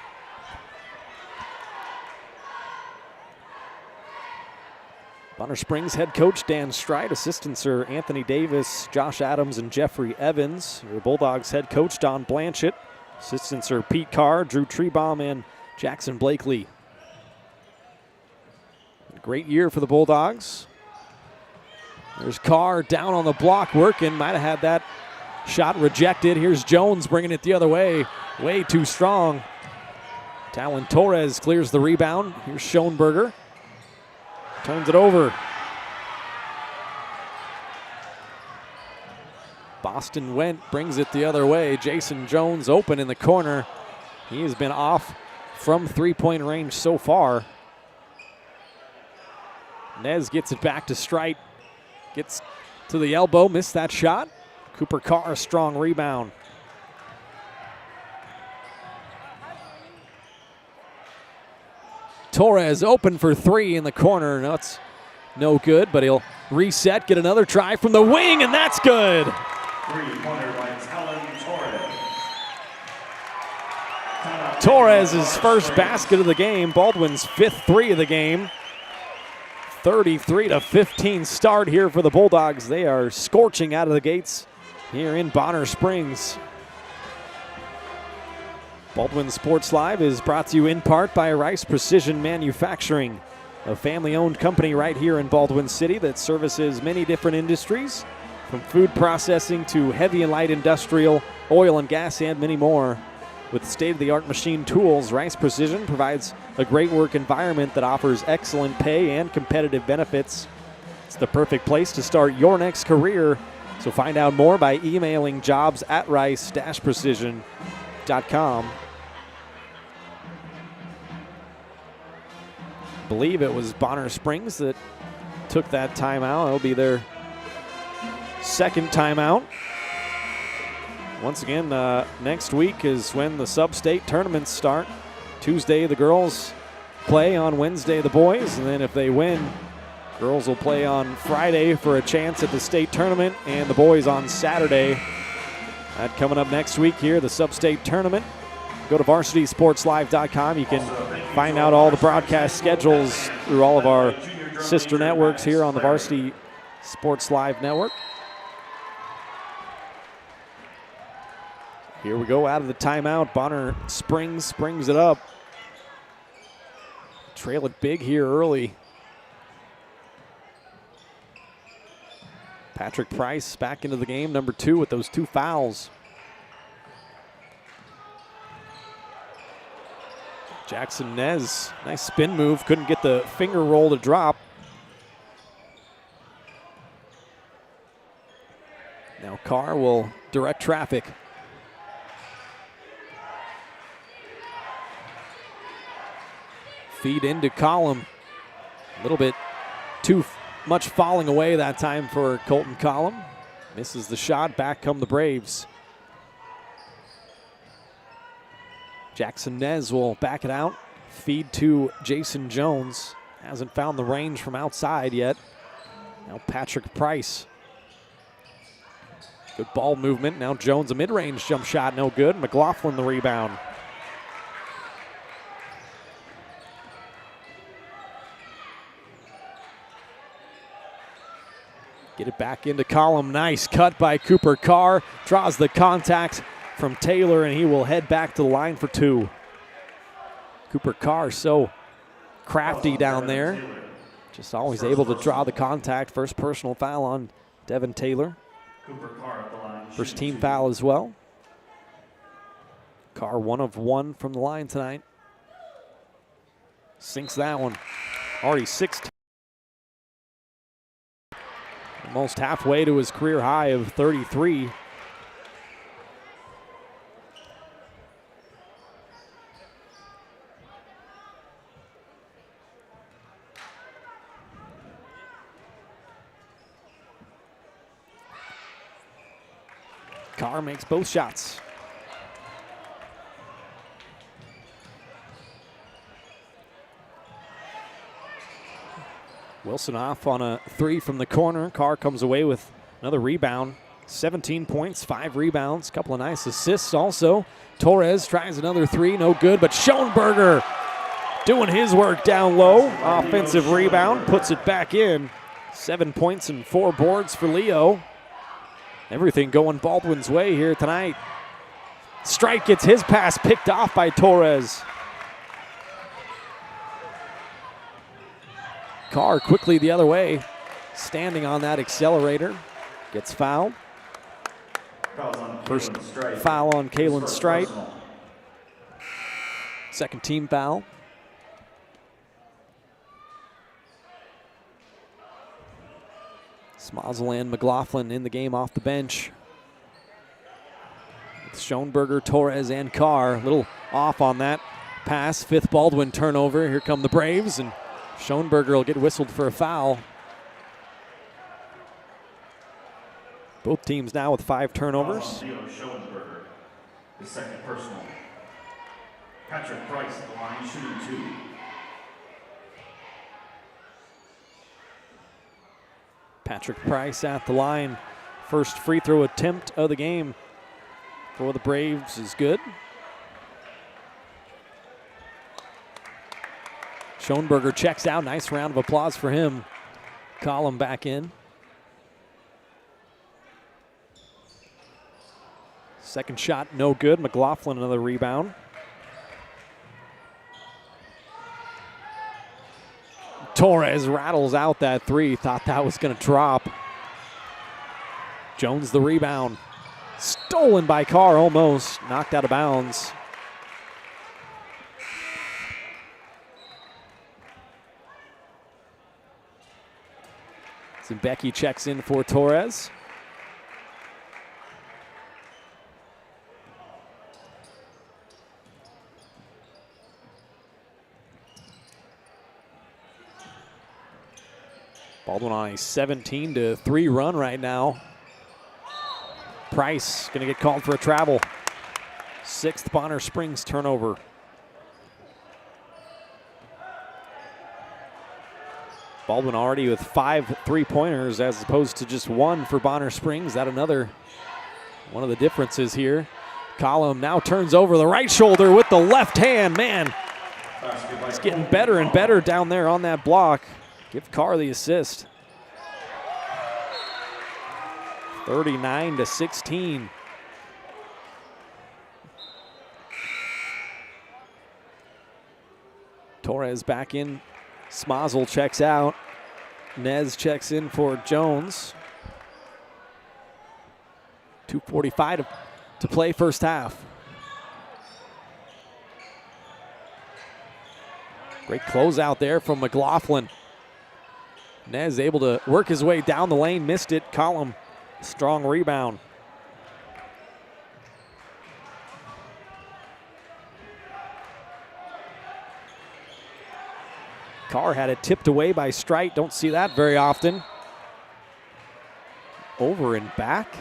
Bonner Springs head coach Dan Stride, assistants are Anthony Davis, Josh Adams, and Jeffrey Evans. Your Bulldogs head coach Don Blanchett. Assistants are Pete Carr, Drew Trebaum, and Jackson Blakely. Great year for the Bulldogs. There's Carr down on the block working. Might have had that shot rejected. Here's Jones bringing it the other way. Way too strong. Talon Torres clears the rebound. Here's Schoenberger. Turns it over. Boston Wendt brings it the other way. Jason Jones open in the corner. He has been off from three-point range so far. Nez gets it back to Strite. Gets to the elbow, missed that shot. Cooper Carr, a strong rebound. Torres open for three in the corner. No, it's no good, but he'll reset, get another try from the wing, and that's good. Three-pointer by Talon Torres. Torres' first basket of the game. Baldwin's fifth three of the game. 33-15 start here for the Bulldogs. They are scorching out of the gates here in Bonner Springs. Baldwin Sports Live is brought to you in part by Rice Precision Manufacturing. a family-owned company right here in Baldwin City that services many different industries, from food processing to heavy and light industrial, oil and gas, and many more. With state-of-the-art machine tools, Rice Precision provides a great work environment that offers excellent pay and competitive benefits. It's the perfect place to start your next career. So find out more by emailing jobs@rice-precision.com. I believe it was Bonner Springs that took that timeout. It'll be their second timeout. Once again, next week is when the sub-state tournaments start. Tuesday, the girls play. On Wednesday, the boys. And then if they win, girls will play on Friday for a chance at the state tournament, and the boys on Saturday. That coming up next week here, the sub-state tournament. Go to varsitysportslive.com. You can find out all the broadcast schedules through all of our sister networks here on the Varsity Sports Live Network. Here we go out of the timeout. Bonner Springs brings it up. Trail it big here early. Patrick Price back into the game, number 2 with those 2 fouls. Jackson Nez, nice spin move, couldn't get the finger roll to drop. Now Carr will direct traffic. Feed into Collum. A little bit too much falling away that time for Colton Collum. Misses the shot, back come the Braves. Jackson Nez will back it out. Feed to Jason Jones. Hasn't found the range from outside yet. Now Patrick Price. Good ball movement. Now Jones, a mid-range jump shot, no good. McLaughlin the rebound. Get it back into Collum. Nice cut by Cooper Carr. Draws the contact from Taylor, and he will head back to the line for 2. Cooper Carr so crafty down there. Just always able to draw the contact. First personal foul on Devin Taylor. First team foul as well. Carr 1 of 1 from the line tonight. Sinks that one. Already 16. Almost halfway to his career high of 33. Carr makes both shots. Wilson off on a 3 from the corner. Carr comes away with another rebound. 17 points, 5 rebounds, a couple of nice assists also. Torres tries another 3, no good, but Schoenberger doing his work down low. Offensive rebound, puts it back in. 7 points and 4 boards for Leo. Everything going Baldwin's way here tonight. Strike gets his pass picked off by Torres. Carr quickly the other way, standing on that accelerator. Gets fouled. First foul on Kalen Strite. Second team foul. Smozel and McLaughlin in the game off the bench. With Schoenberger, Torres, and Carr. A little off on that pass. 5th Baldwin turnover. Here come the Braves, and Schoenberger will get whistled for a foul. Both teams now with 5 turnovers. Schoenberger, the second personal. Patrick Price at the line, shooting 2. Patrick Price at the line. First free throw attempt of the game for the Braves is good. Schoenberger checks out. Nice round of applause for him. Collum back in. Second shot, no good. McLaughlin another rebound. Torres rattles out that three. Thought that was going to drop. Jones the rebound. Stolen by Carr, almost. Knocked out of bounds. Becky checks in for Torres. Baldwin on a 17-3 run right now. Price going to get called for a travel. 6th Bonner Springs turnover. Baldwin already with 5 3-pointers as opposed to just 1 for Bonner Springs. That another one of the differences here. Collum now turns over the right shoulder with the left hand. Man, it's getting better and better down there on that block. Give Carr the assist. 39-16. Torres back in. Smazel checks out. Nez checks in for Jones. 2:45 to play first half. Great closeout there from McLaughlin. Nez able to work his way down the lane, missed it. Collum, strong rebound. Carr had it tipped away by Strite. Don't see that very often. Over and back.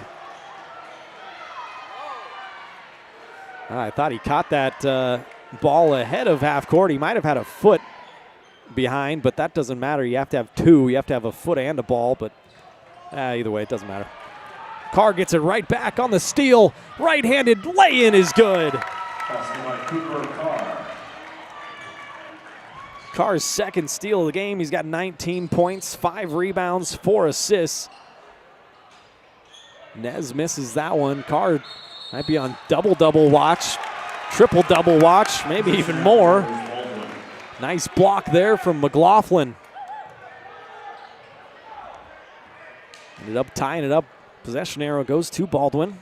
I thought he caught that ball ahead of half court. He might have had a foot behind, but that doesn't matter. You have to have 2. You have to have a foot and a ball, but either way, it doesn't matter. Carr gets it right back on the steal. Right-handed lay-in is good. Carr's 2nd steal of the game. He's got 19 points, 5 rebounds, 4 assists. Nez misses that one. Carr might be on double-double watch, triple-double watch, maybe even more. Nice block there from McLaughlin. Ended up tying it up. Possession arrow goes to Baldwin.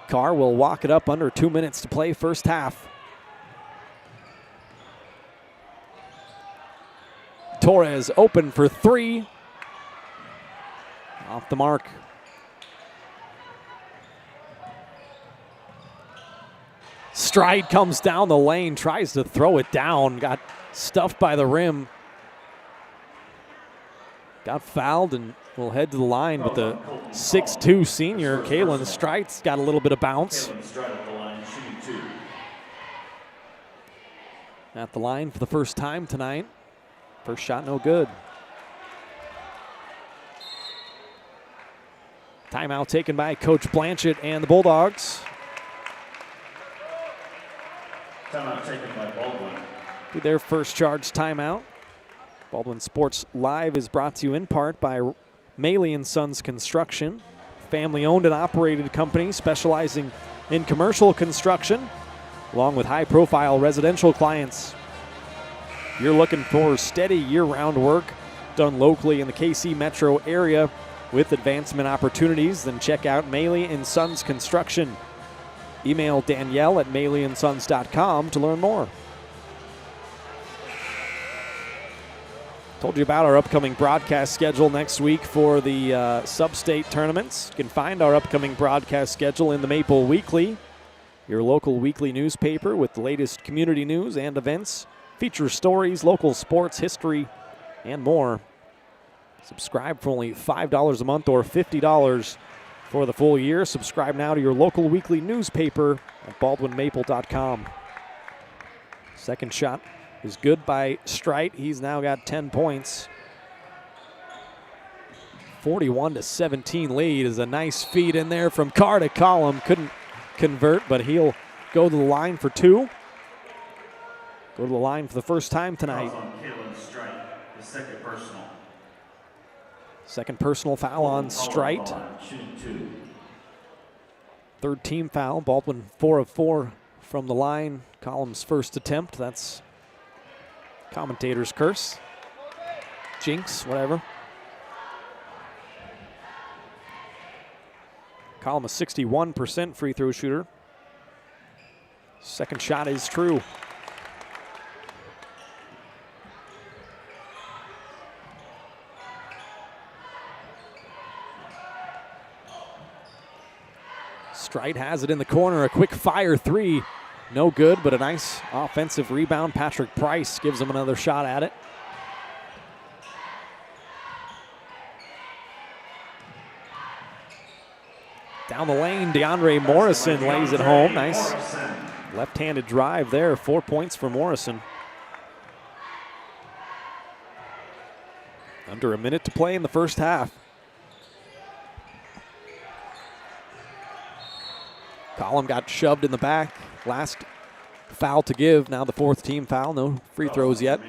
Carr will walk it up under 2 minutes to play first half. Torres open for 3. Off the mark. Stride comes down the lane, tries to throw it down, got stuffed by the rim. Got fouled and will head to the line, but the 6'2 senior, Kalen Strite's got a little bit of bounce. At the line for the first time tonight. First shot no good. Timeout taken by Coach Blanchett and the Bulldogs. Timeout taken by Baldwin. To their first charge timeout. Baldwin Sports Live is brought to you in part by Maley & Sons Construction, family-owned and operated company specializing in commercial construction, along with high-profile residential clients. If you're looking for steady year-round work done locally in the KC metro area with advancement opportunities, then check out Maley & Sons Construction. Email Danielle at maleyandsons.com to learn more. Told you about our upcoming broadcast schedule next week for the sub-state tournaments. You can find our upcoming broadcast schedule in the Maple Weekly, your local weekly newspaper with the latest community news and events, feature stories, local sports, history, and more. Subscribe for only $5 a month or $50 for the full year. Subscribe now to your local weekly newspaper at baldwinmaple.com. Second shot is good by Strite. He's now got 10 points. 41-17 lead is a nice feed in there from Carr to Collum. Couldn't convert, but he'll go to the line for 2. Go to the line for the first time tonight. Second personal. Second personal foul on Strite. Third team foul. Baldwin 4 of 4 from the line. Collum's first attempt. That's Commentator's curse. Jinx, whatever. Column a 61% free throw shooter. Second shot is true. Strite has it in the corner, a quick fire three. No good, but a nice offensive rebound. Patrick Price gives him another shot at it. Down the lane, DeAndre Morrison lays it home. Nice left-handed drive there. 4 points for Morrison. Under a minute to play in the first half. Collum got shoved in the back. Last foul to give. Now the fourth team foul. No free throws yet.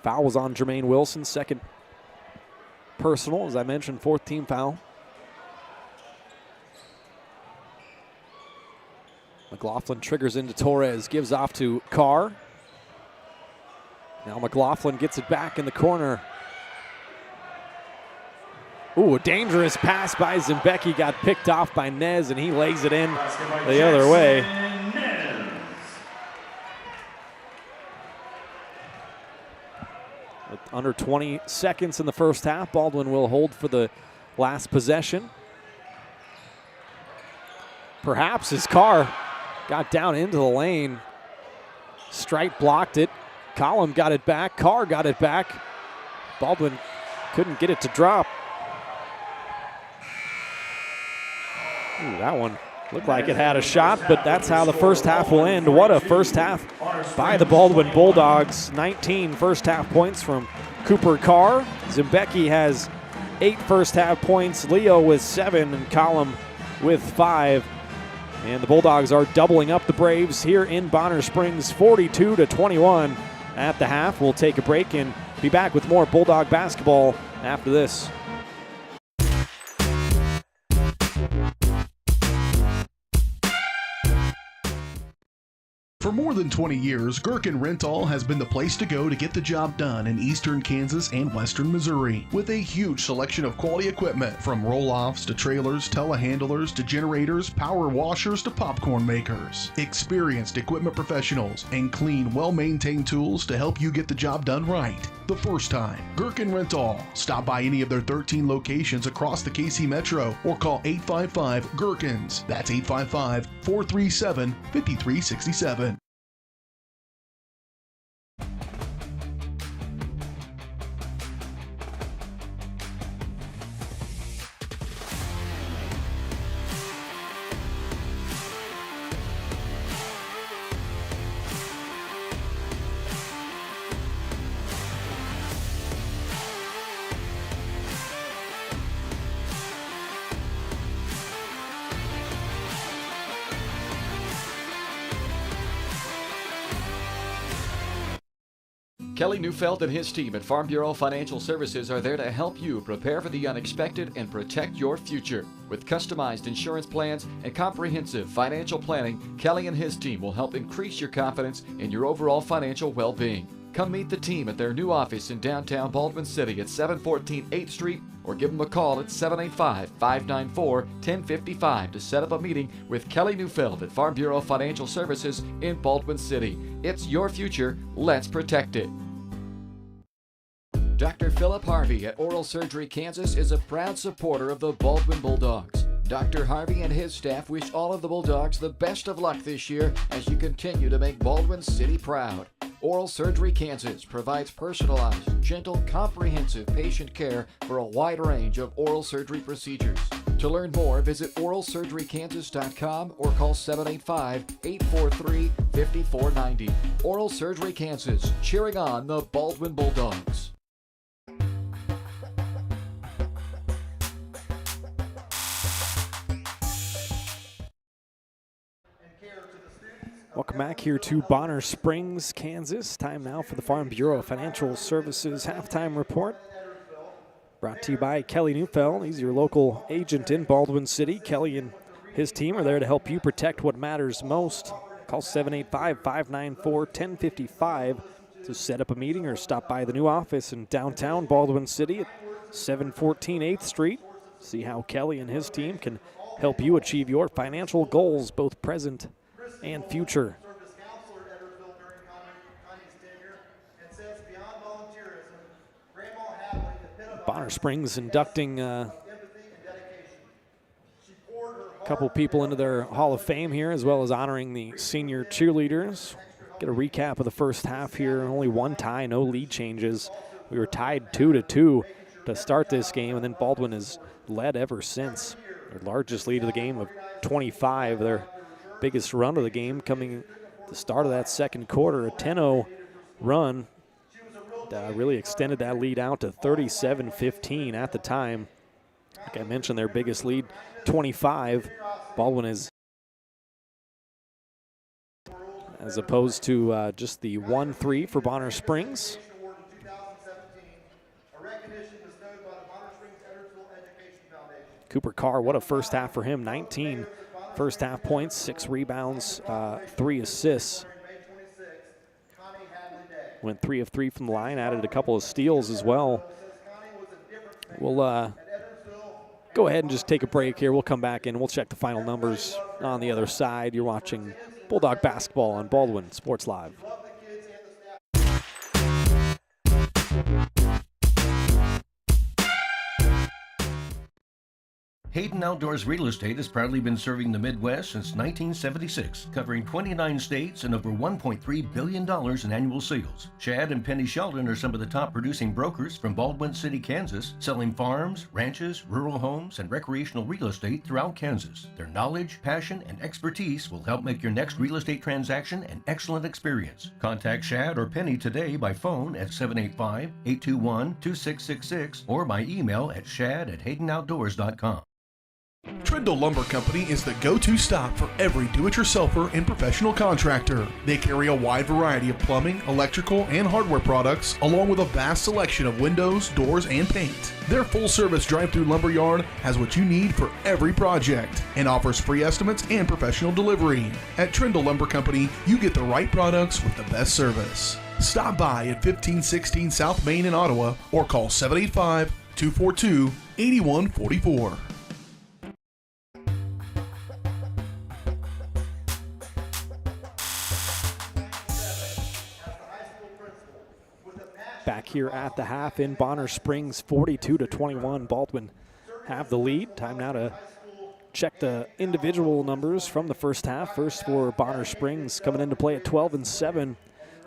Foul was on Jermaine Wilson. Second personal, as I mentioned, fourth team foul. McLaughlin triggers into Torres, gives off to Carr. Now McLaughlin gets it back in the corner. Ooh, a dangerous pass by Zimbecki, got picked off by Nez, and he lays it in the other way. With under 20 seconds in the first half, Baldwin will hold for the last possession. Perhaps his Carr got down into the lane. Strite blocked it. Collum got it back. Carr got it back. Baldwin couldn't get it to drop. Ooh, that one looked like it had a shot, but that's how the first half will end. What a first half by the Baldwin Bulldogs. 19 first half points from Cooper Carr. Zimbecki has 8 first half points. Leo with 7 and Collum with 5. And the Bulldogs are doubling up the Braves here in Bonner Springs, 42-21 at the half. We'll take a break and be back with more Bulldog basketball after this. For more than 20 years, Gherkin Rental has been the place to go to get the job done in eastern Kansas and western Missouri. With a huge selection of quality equipment, from roll-offs to trailers, telehandlers to generators, power washers to popcorn makers. Experienced equipment professionals and clean, well-maintained tools to help you get the job done right the first time. Gherkin Rental. Stop by any of their 13 locations across the KC Metro or call 855-GHERKINS. That's 855-437-5367. Kelly Neufeld and his team at Farm Bureau Financial Services are there to help you prepare for the unexpected and protect your future. With customized insurance plans and comprehensive financial planning, Kelly and his team will help increase your confidence in your overall financial well-being. Come meet the team at their new office in downtown Baldwin City at 714 8th Street or give them a call at 785-594-1055 to set up a meeting with Kelly Neufeld at Farm Bureau Financial Services in Baldwin City. It's your future. Let's protect it. Dr. Philip Harvey at Oral Surgery Kansas is a proud supporter of the Baldwin Bulldogs. Dr. Harvey and his staff wish all of the Bulldogs the best of luck this year as you continue to make Baldwin City proud. Oral Surgery Kansas provides personalized, gentle, comprehensive patient care for a wide range of oral surgery procedures. To learn more, visit oralsurgerykansas.com or call 785-843-5490. Oral Surgery Kansas, cheering on the Baldwin Bulldogs. Welcome back here to Bonner Springs, Kansas. Time now for the Farm Bureau Financial Services Halftime Report. Brought to you by Kelly Neufeld. He's your local agent in Baldwin City. Kelly and his team are there to help you protect what matters most. Call 785-594-1055 to set up a meeting or stop by the new office in downtown Baldwin City at 714 8th Street. See how Kelly and his team can help you achieve your financial goals, both present and future. Bonner Springs inducting a couple people into their Hall of Fame here, as well as honoring the senior cheerleaders. Get a recap of the first half here. Only one tie, no lead changes. We were tied 2-2 to start this game, and then Baldwin has led ever since. Their largest lead of the game of 25. Their biggest run of the game coming at the start of that second quarter, a 10-0 run. Really extended that lead out to 37-15 at the time. Like I mentioned, their biggest lead, 25. Baldwin is, as opposed to just the 1-3 for Bonner Springs. Cooper Carr, what a first half for him. 19 first half points, 6 rebounds, 3 assists. Went 3 of 3 from the line, added a couple of steals as well. We'll go ahead and just take a break here. We'll come back in. We'll check the final numbers on the other side. You're watching Bulldog basketball on Baldwin Sports Live. Hayden Outdoors Real Estate has proudly been serving the Midwest since 1976, covering 29 states and over $1.3 billion in annual sales. Chad and Penny Sheldon are some of the top producing brokers from Baldwin City, Kansas, selling farms, ranches, rural homes, and recreational real estate throughout Kansas. Their knowledge, passion, and expertise will help make your next real estate transaction an excellent experience. Contact Chad or Penny today by phone at 785-821-2666 or by email at shad@haydenoutdoors.com. Trindle Lumber Company is the go-to stop for every do-it-yourselfer and professional contractor. They carry a wide variety of plumbing, electrical, and hardware products, along with a vast selection of windows, doors, and paint. Their full-service drive-through lumber yard has what you need for every project and offers free estimates and professional delivery. At Trindle Lumber Company, you get the right products with the best service. Stop by at 1516 South Main in Ottawa or call 785-242-8144. Back here at the half in Bonner Springs, 42-21. Baldwin have the lead. Time now to check the individual numbers from the first half. First for Bonner Springs, coming into play at 12-7.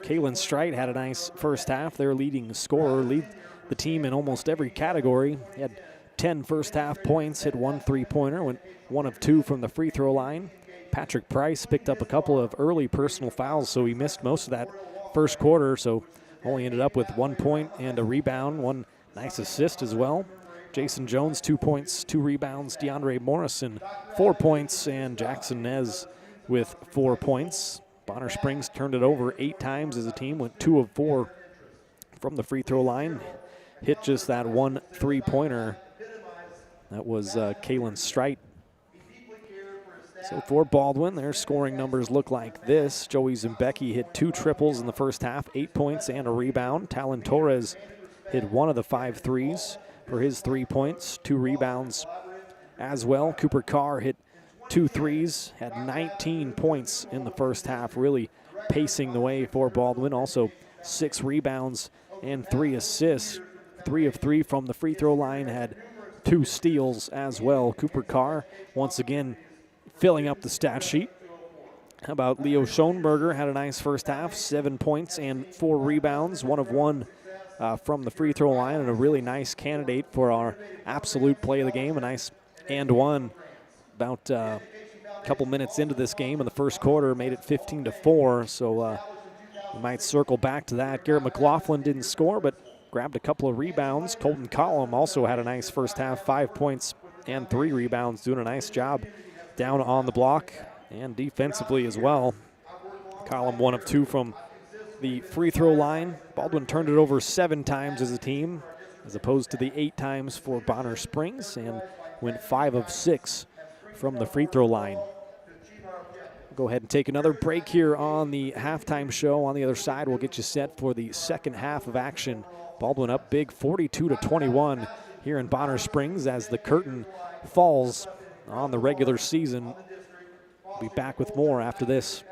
Kaylin Strite had a nice first half. Their leading scorer, lead the team in almost every category. He had 10 first half points, hit 1 3-pointer, went 1 of 2 from the free throw line. Patrick Price picked up a couple of early personal fouls, so he missed most of that first quarter, so only ended up with 1 point and a rebound, 1 nice assist as well. Jason Jones, 2 points, 2 rebounds. DeAndre Morrison, 4 points, and Jackson Nez with 4 points. Bonner Springs turned it over 8 times as a team, went 2 of 4 from the free throw line. Hit just that 1 3-pointer. That was Kaylin Strite. So for Baldwin, their scoring numbers look like this. Joey Zembecki hit 2 triples in the first half, 8 points and a rebound. Talon Torres hit 1 of the 5 threes for his 3 points, 2 rebounds as well. Cooper Carr hit 2 threes, had 19 points in the first half, really pacing the way for Baldwin. Also 6 rebounds and 3 assists. 3 of 3 from the free throw line, had 2 steals as well. Cooper Carr, once again, filling up the stat sheet. How about Leo Schoenberger? Had a nice first half, 7 points and 4 rebounds, 1 of 1 from the free throw line, and a really nice candidate for our absolute play of the game. A nice and one about a couple minutes into this game in the first quarter, made it 15-4, so we might circle back to that. Garrett McLaughlin didn't score, but grabbed a couple of rebounds. Colton Collum also had a nice first half, 5 points and 3 rebounds, doing a nice job down on the block and defensively as well. Collum 1 of 2 from the free throw line. Baldwin turned it over 7 times as a team, as opposed to the 8 times for Bonner Springs, and went 5 of 6 from the free throw line. Go ahead and take another break here on the halftime show. On the other side, we'll get you set for the second half of action. Baldwin up big 42-21 here in Bonner Springs as the curtain falls on the regular season. We'll be back with more after this.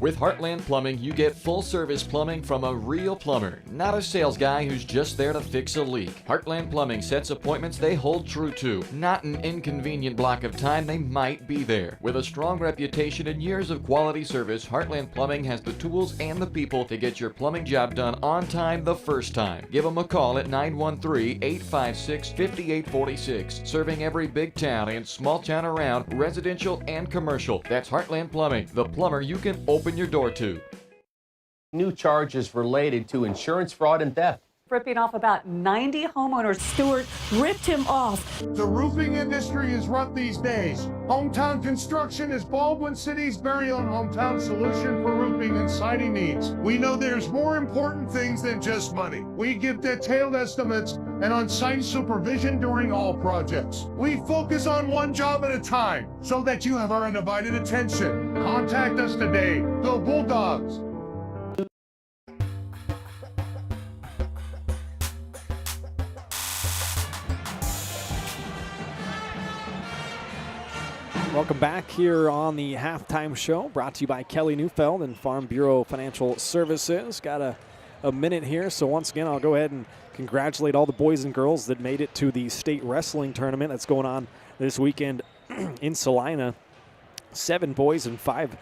With Heartland Plumbing, you get full-service plumbing from a real plumber, not a sales guy who's just there to fix a leak. Heartland Plumbing sets appointments they hold true to, not an inconvenient block of time they might be there. With a strong reputation and years of quality service, Heartland Plumbing has the tools and the people to get your plumbing job done on time the first time. Give them a call at 913-856-5846, serving every big town and small town around, residential and commercial. That's Heartland Plumbing, the plumber you can open your door to. New charges related to insurance fraud and theft. Ripping off about 90 homeowners. Stewart ripped him off. The roofing industry is rough these days. Hometown Construction is Baldwin City's very own hometown solution for roofing and siding needs. We know there's more important things than just money. We give detailed estimates and on-site supervision during all projects. We focus on one job at a time so that you have our undivided attention. Contact us today. The Bulldogs. Welcome back here on the halftime show, brought to you by Kelly Neufeld and Farm Bureau Financial Services. Got a minute here, so once again, I'll go ahead and congratulate all the boys and girls that made it to the state wrestling tournament that's going on this weekend in Salina. 7 boys and 5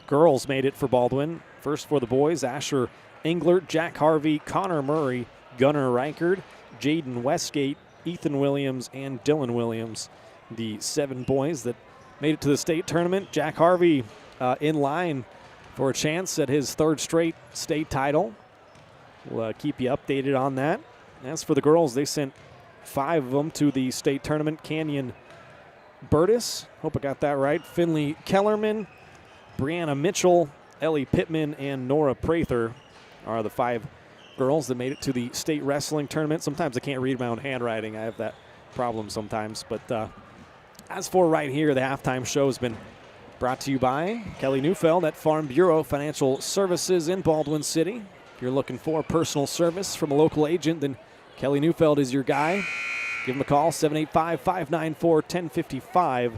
girls made it for Baldwin. First for the boys, Asher Englert, Jack Harvey, Connor Murray, Gunnar Reichard, Jaden Westgate, Ethan Williams, and Dylan Williams. The 7 boys that made it to the state tournament. Jack Harvey in line for a chance at his 3rd straight state title. We'll keep you updated on that. As for the girls, they sent 5 of them to the state tournament. Canyon Burtis, hope I got that right, Finley Kellerman, Brianna Mitchell, Ellie Pittman, and Nora Prather are the 5 girls that made it to the state wrestling tournament. Sometimes I can't read my own handwriting. I have that problem sometimes, but as for right here, the halftime show has been brought to you by Kelly Neufeld at Farm Bureau Financial Services in Baldwin City. If you're looking for personal service from a local agent, then Kelly Neufeld is your guy. Give him a call, 785-594-1055.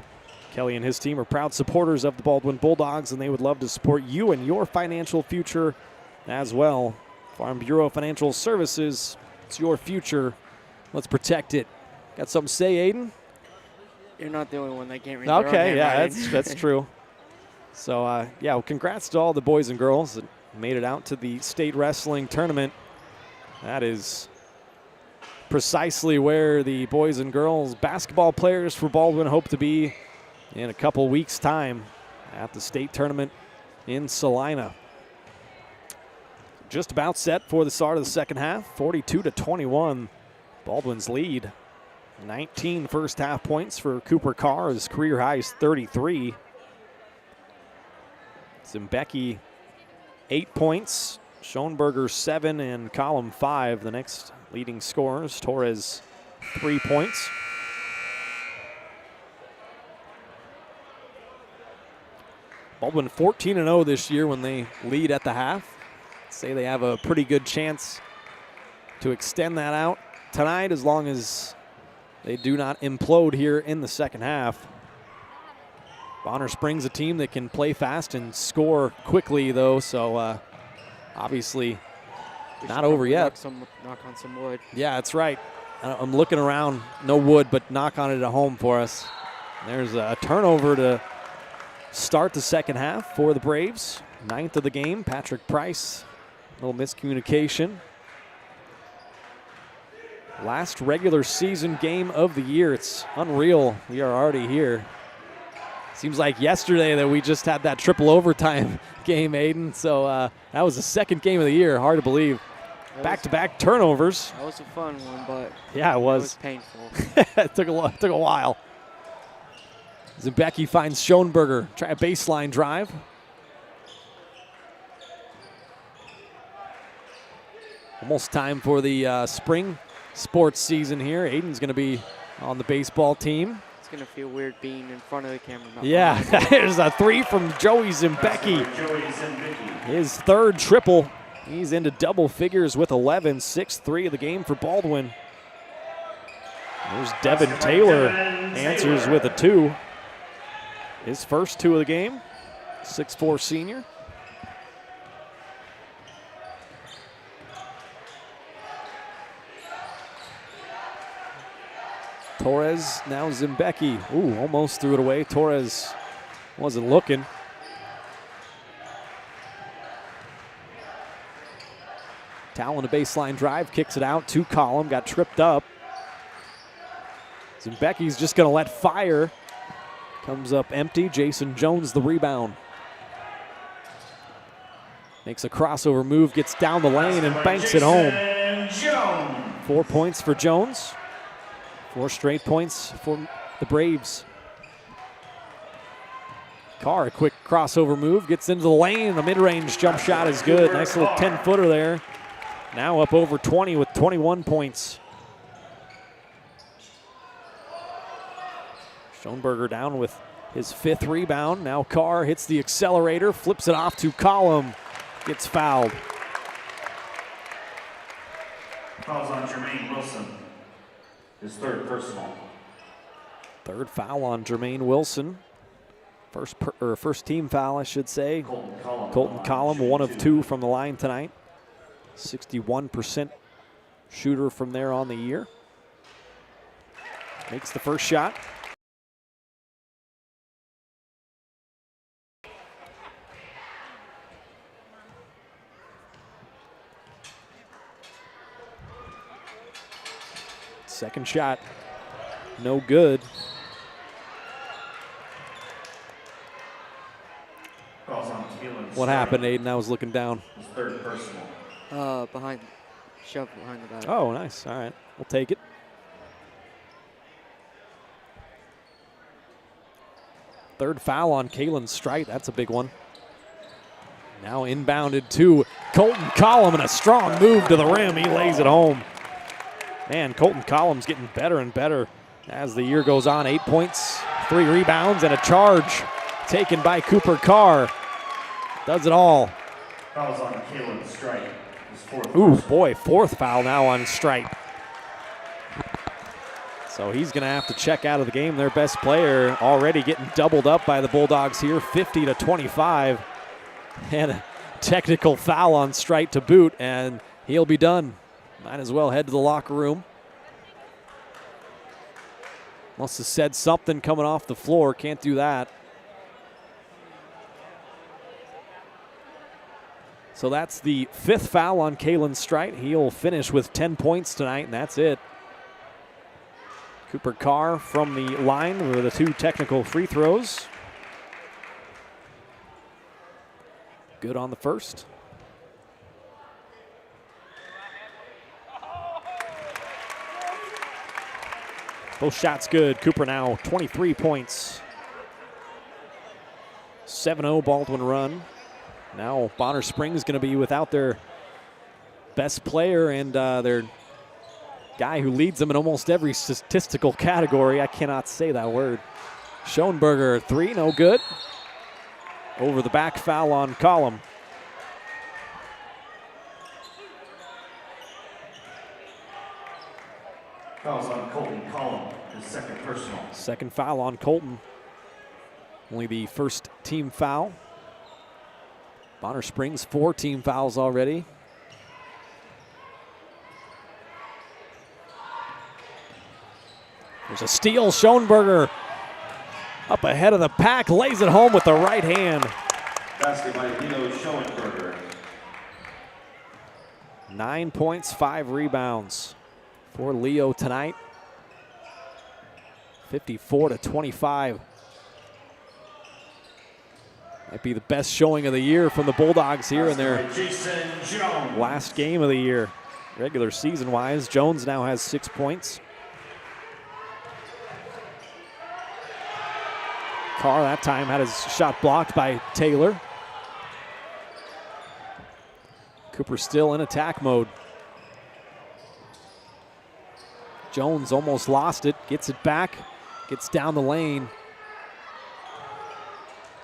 Kelly and his team are proud supporters of the Baldwin Bulldogs, and they would love to support you and your financial future as well. Farm Bureau Financial Services, it's your future. Let's protect it. Got something to say, Aiden? You're not the only one that can't read. Okay, yeah, that's true. So, yeah, well, congrats to all the boys and girls that made it out to the state wrestling tournament. That is precisely where the boys and girls basketball players for Baldwin hope to be in a couple weeks' time at the state tournament in Salina. Just about set for the start of the second half, 42-21, Baldwin's lead. 19 first half points for Cooper Carr. His career high is 33. Zimbecki 8 points. Schoenberger 7 and Column 5. The next leading scorers. Torres 3 points. Baldwin 14-0 this year when they lead at the half. Say they have a pretty good chance to extend that out tonight as long as they do not implode here in the second half. Bonner Springs, a team that can play fast and score quickly, though, so obviously not over yet. Knock on some wood. Yeah, that's right. I'm looking around, no wood, but knock on it at home for us. There's a turnover to start the second half for the Braves. 9th of the game, Patrick Price. A little miscommunication. Last regular season game of the year. It's unreal. We are already here. Seems like yesterday that we just had that triple overtime game, Aiden. So that was the second game of the year. Hard to believe. Back-to-back turnovers. That was a fun one, but yeah, it was. It was painful. It took a while. Zimbecki finds Schoenberger. Try a baseline drive. Almost time for the spring sports season here. Aiden's going to be on the baseball team. It's going to feel weird being in front of the camera. Yeah, there's a 3 from Joey Zimbecki. His third triple. He's into double figures with 11, 6-3 of the game for Baldwin. There's Devin Taylor, answers with a 2. His first 2 of the game, 6'4" senior. Torres, now Zimbecki. Ooh, almost threw it away. Torres wasn't looking. Towel on a baseline drive, kicks it out to Column, got tripped up. Zimbecki's just gonna let fire. Comes up empty, Jason Jones the rebound. Makes a crossover move, gets down the lane and banks it home. 4 points for Jones. 4 straight points for the Braves. Carr, a quick crossover move, gets into the lane. The mid-range jump shot is good. Nice little 10-footer there. Now up over 20 with 21 points. Schoenberger down with his 5th rebound. Now Carr hits the accelerator, flips it off to Column, gets fouled. Fouls on Jermaine Wilson. His 3rd personal. 3rd foul on Jermaine Wilson. First team foul, I should say. Colton Collum, 1 of 2 from the line tonight. 61% shooter from there on the year. Makes the first shot. Second shot, no good. What happened, Aiden? I was looking down. His 3rd personal. Shove behind the back. Oh, nice. All right, we'll take it. Third foul on Kalen Strite. That's a big one. Now inbounded to Colton Collum, and a strong move to the rim. He lays it home. Man, Colton Collum's getting better and better as the year goes on. 8 points, 3 rebounds, and a charge taken by Cooper Carr. Does it all. Fouls on Kalen Strite. Ooh, boy, 4th foul now on Strite. So he's going to have to check out of the game. Their best player already getting doubled up by the Bulldogs here, 50-25. And a technical foul on Strite to boot, and he'll be done. Might as well head to the locker room. Must have said something coming off the floor. Can't do that. So that's the 5th foul on Kalen Strite. He'll finish with 10 points tonight, and that's it. Cooper Carr from the line with the 2 technical free throws. Good on the first. Both shots good. Cooper now 23 points. 7-0 Baldwin run. Now Bonner Springs going to be without their best player and their guy who leads them in almost every statistical category. I cannot say that word. Schoenberger, 3, no good. Over the back, foul on Collum. Fouls on Colton Collum, his 2nd personal. 2nd foul on Colton. Only the 1st team foul. Bonner Springs, 4 team fouls already. There's a steal. Schoenberger up ahead of the pack, lays it home with the right hand. Basket by Leo Schoenberger. 9 points, 5 rebounds for Leo tonight. 54-25. Might be the best showing of the year from the Bulldogs here in their last game of the year. Regular season-wise, Jones now has 6 points. Carr that time had his shot blocked by Taylor. Cooper still in attack mode. Jones almost lost it, gets it back, gets down the lane.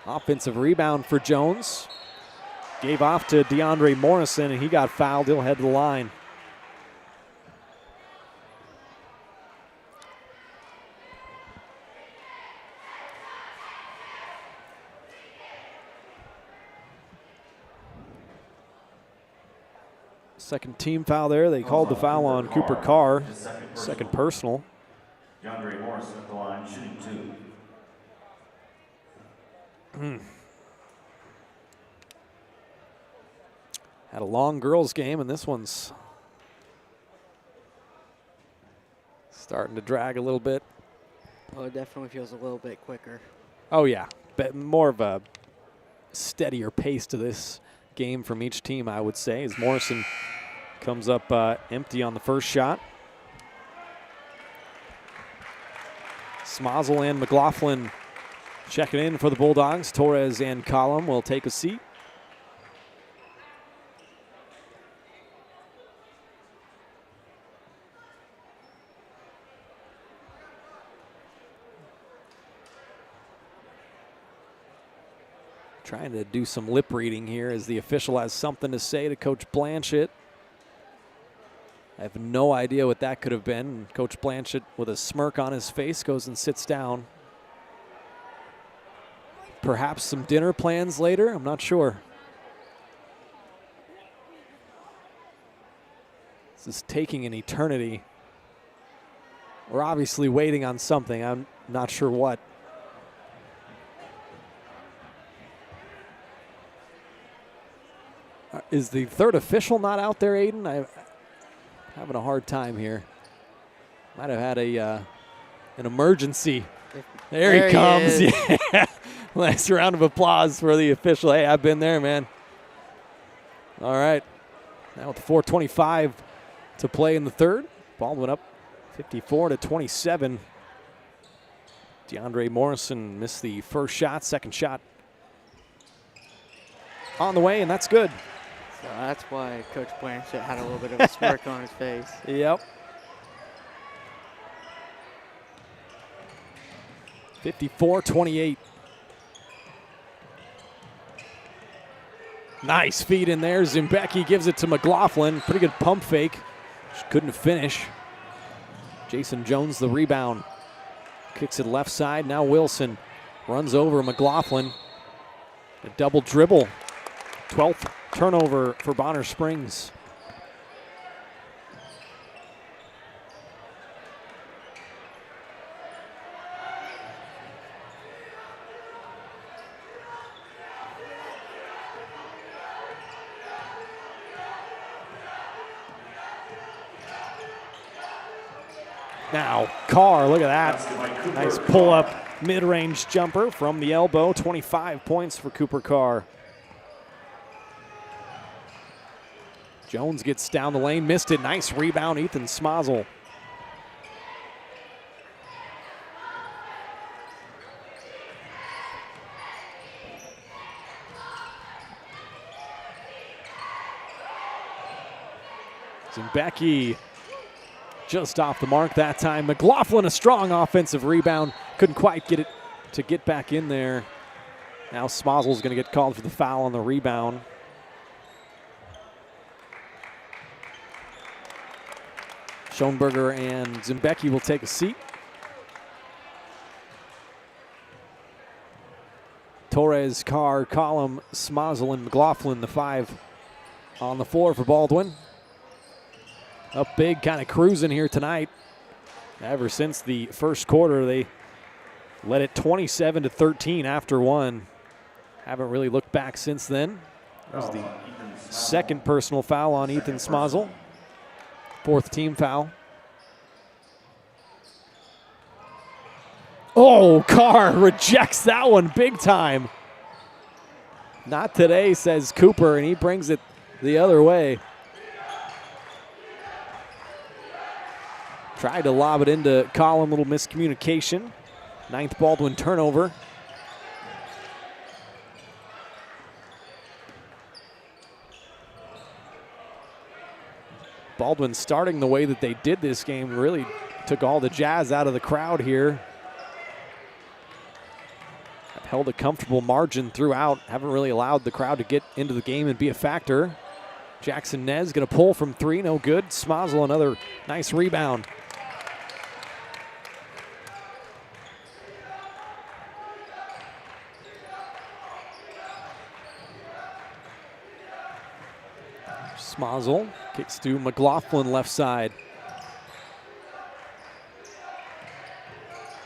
Offensive rebound for Jones. Gave off to DeAndre Morrison, and he got fouled. He'll head to the line. Second team foul there. They called the foul on Cooper Carr. Second personal. DeAndre Morrison at the line, shooting 2. Had a long girls game, and this one's starting to drag a little bit. Oh, it definitely feels a little bit quicker. Oh, yeah. But more of a steadier pace to this game from each team, I would say, as Morrison comes up empty on the first shot. Smazel and McLaughlin checking in for the Bulldogs. Torres and Collum will take a seat. Trying to do some lip reading here as the official has something to say to Coach Blanchett. I have no idea what that could have been. Coach Blanchett, with a smirk on his face, goes and sits down. Perhaps some dinner plans later? I'm not sure. This is taking an eternity. We're obviously waiting on something. I'm not sure what. Is the third official not out there, Aiden? I'm having a hard time here. Might have had an emergency. There he comes. Yeah. Nice round of applause for the official. Hey, I've been there, man. All right. Now with 4:25 to play in the third. Baldwin up 54-27. DeAndre Morrison missed the first shot. Second shot on the way, and that's good. So that's why Coach Blanchett had a little bit of a smirk on his face. Yep. 54-28. Nice feed in there. Zimbecki gives it to McLaughlin. Pretty good pump fake. Just couldn't finish. Jason Jones the rebound. Kicks it left side. Now Wilson runs over McLaughlin. A double dribble. 12th turnover for Bonner Springs. Now Carr, look at that. Nice pull-up mid-range jumper from the elbow. 25 points for Cooper Carr. Jones gets down the lane, missed it. Nice rebound, Ethan Smazel. Zimbecki just off the mark that time. McLaughlin, a strong offensive rebound. Couldn't quite get it to get back in there. Now Smazel's going to get called for the foul on the rebound. Schoenberger and Zimbecki will take a seat. Torres, Carr, Collum, Smazel, and McLaughlin, the five on the floor for Baldwin. Up big, kind of cruising here tonight. Ever since the first quarter, they led it 27-13 after one. Haven't really looked back since then. That was the second personal foul on Ethan Smazel. Fourth team foul. Oh, Carr rejects that one big time. Not today, says Cooper, and he brings it the other way. Tried to lob it into Collum, little miscommunication. Ninth Baldwin turnover. Baldwin starting the way that they did this game really took all the jazz out of the crowd here. Have held a comfortable margin throughout. Haven't really allowed the crowd to get into the game and be a factor. Jackson Nez going to pull from 3, no good. Smazel, another nice rebound. Smazel kicks to McLaughlin left side.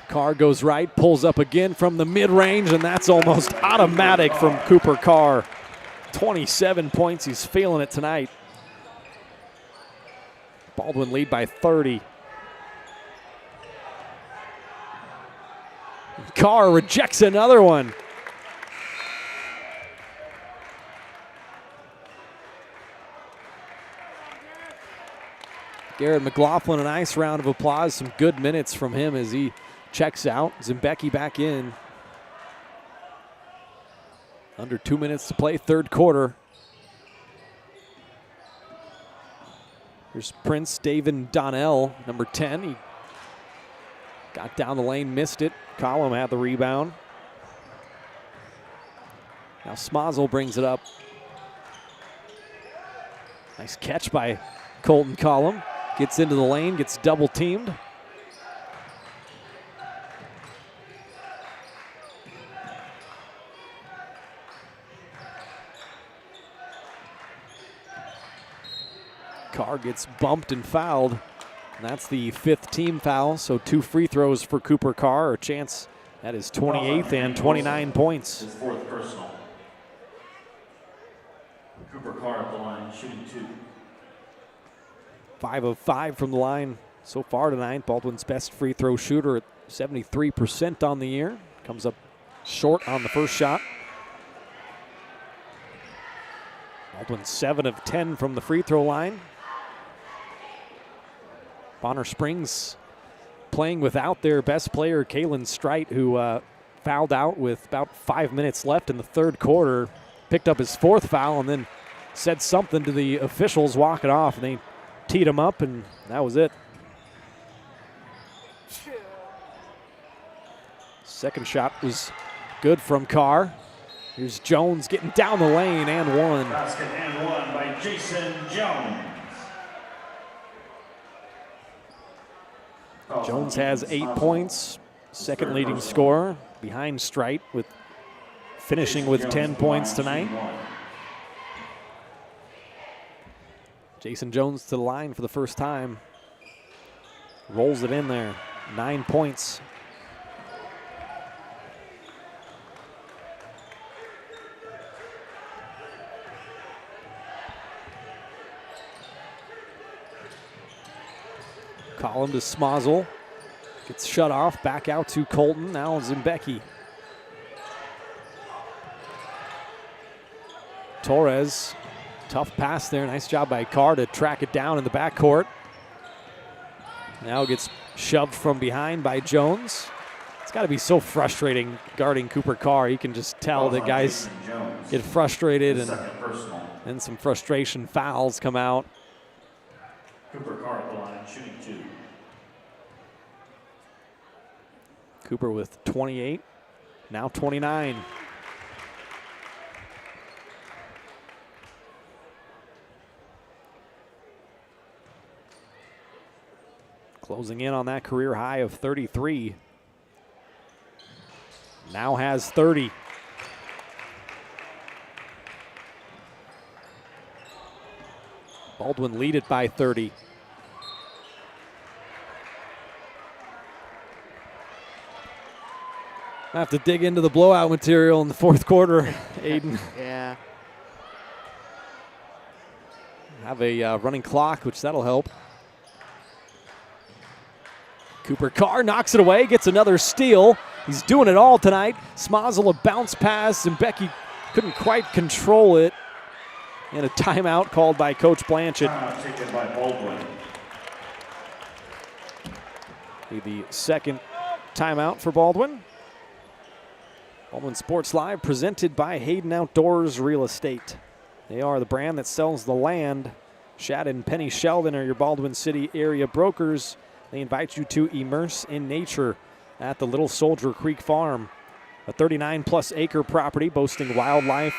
Carr goes right, pulls up again from the mid-range, and that's almost automatic from Cooper Carr. 27 points, he's feeling it tonight. Baldwin lead by 30. Carr rejects another one. Garrett McLaughlin, a nice round of applause. Some good minutes from him as he checks out. Zimbecki back in. Under 2 minutes to play, third quarter. Here's Prince David Donnell, number 10. He got down the lane, missed it. Collum had the rebound. Now Smazel brings it up. Nice catch by Colton Collum. Gets into the lane, gets double teamed. Carr gets bumped and fouled. And that's the 5th team foul, so 2 free throws for Cooper Carr. A chance at his 28th and 29 points. His 4th personal. Cooper Carr at the line, shooting 2. 5 of 5 from the line so far tonight. Baldwin's best free throw shooter at 73% on the year. Comes up short on the first shot. Baldwin 7 of 10 from the free throw line. Bonner Springs playing without their best player, Kalen Strite, who fouled out with about 5 minutes left in the third quarter. Picked up his 4th foul and then said something to the officials walking off, and they teed him up, and that was it. Second shot was good from Carr. Here's Jones getting down the lane and one. Basket and one by Jason Jones. Jones has 8 points, second leading scorer behind Strite, with finishing with 10 points tonight. Jason Jones to the line for the first time. Rolls it in there. 9 points. Collum to Smazel. Gets shut off. Back out to Colton. Now Zimbecki. Torres. Tough pass there. Nice job by Carr to track it down in the backcourt. Now gets shoved from behind by Jones. It's got to be so frustrating guarding Cooper Carr. You can just tell that guys get frustrated, and then some frustration fouls come out. Cooper Carr at the line, shooting 2. Cooper with 28, now 29. Closing in on that career high of 33. Now has 30. Baldwin lead it by 30. I have to dig into the blowout material in the fourth quarter, Aiden. Yeah. Have a running clock, which that'll help. Cooper Carr knocks it away, gets another steal. He's doing it all tonight. Smazel a bounce pass, and Becky couldn't quite control it. And a timeout called by Coach Blanchett. Taken by Baldwin. Be the second timeout for Baldwin. Baldwin Sports Live presented by Hayden Outdoors Real Estate. They are the brand that sells the land. Shad and Penny Sheldon are your Baldwin City area brokers. They invite you to immerse in nature at the Little Soldier Creek Farm, a 39-plus acre property boasting wildlife,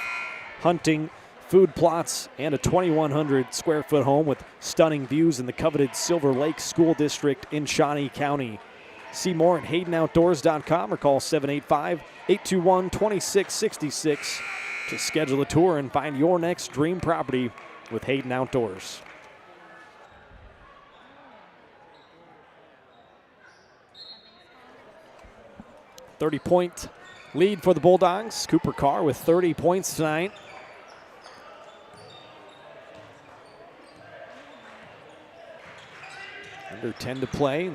hunting, food plots, and a 2,100 square foot home with stunning views in the coveted Silver Lake School District in Shawnee County. See more at HaydenOutdoors.com or call 785-821-2666 to schedule a tour and find your next dream property with Hayden Outdoors. .30-point lead for the Bulldogs. Cooper Carr with 30 points tonight. Under 10 to play.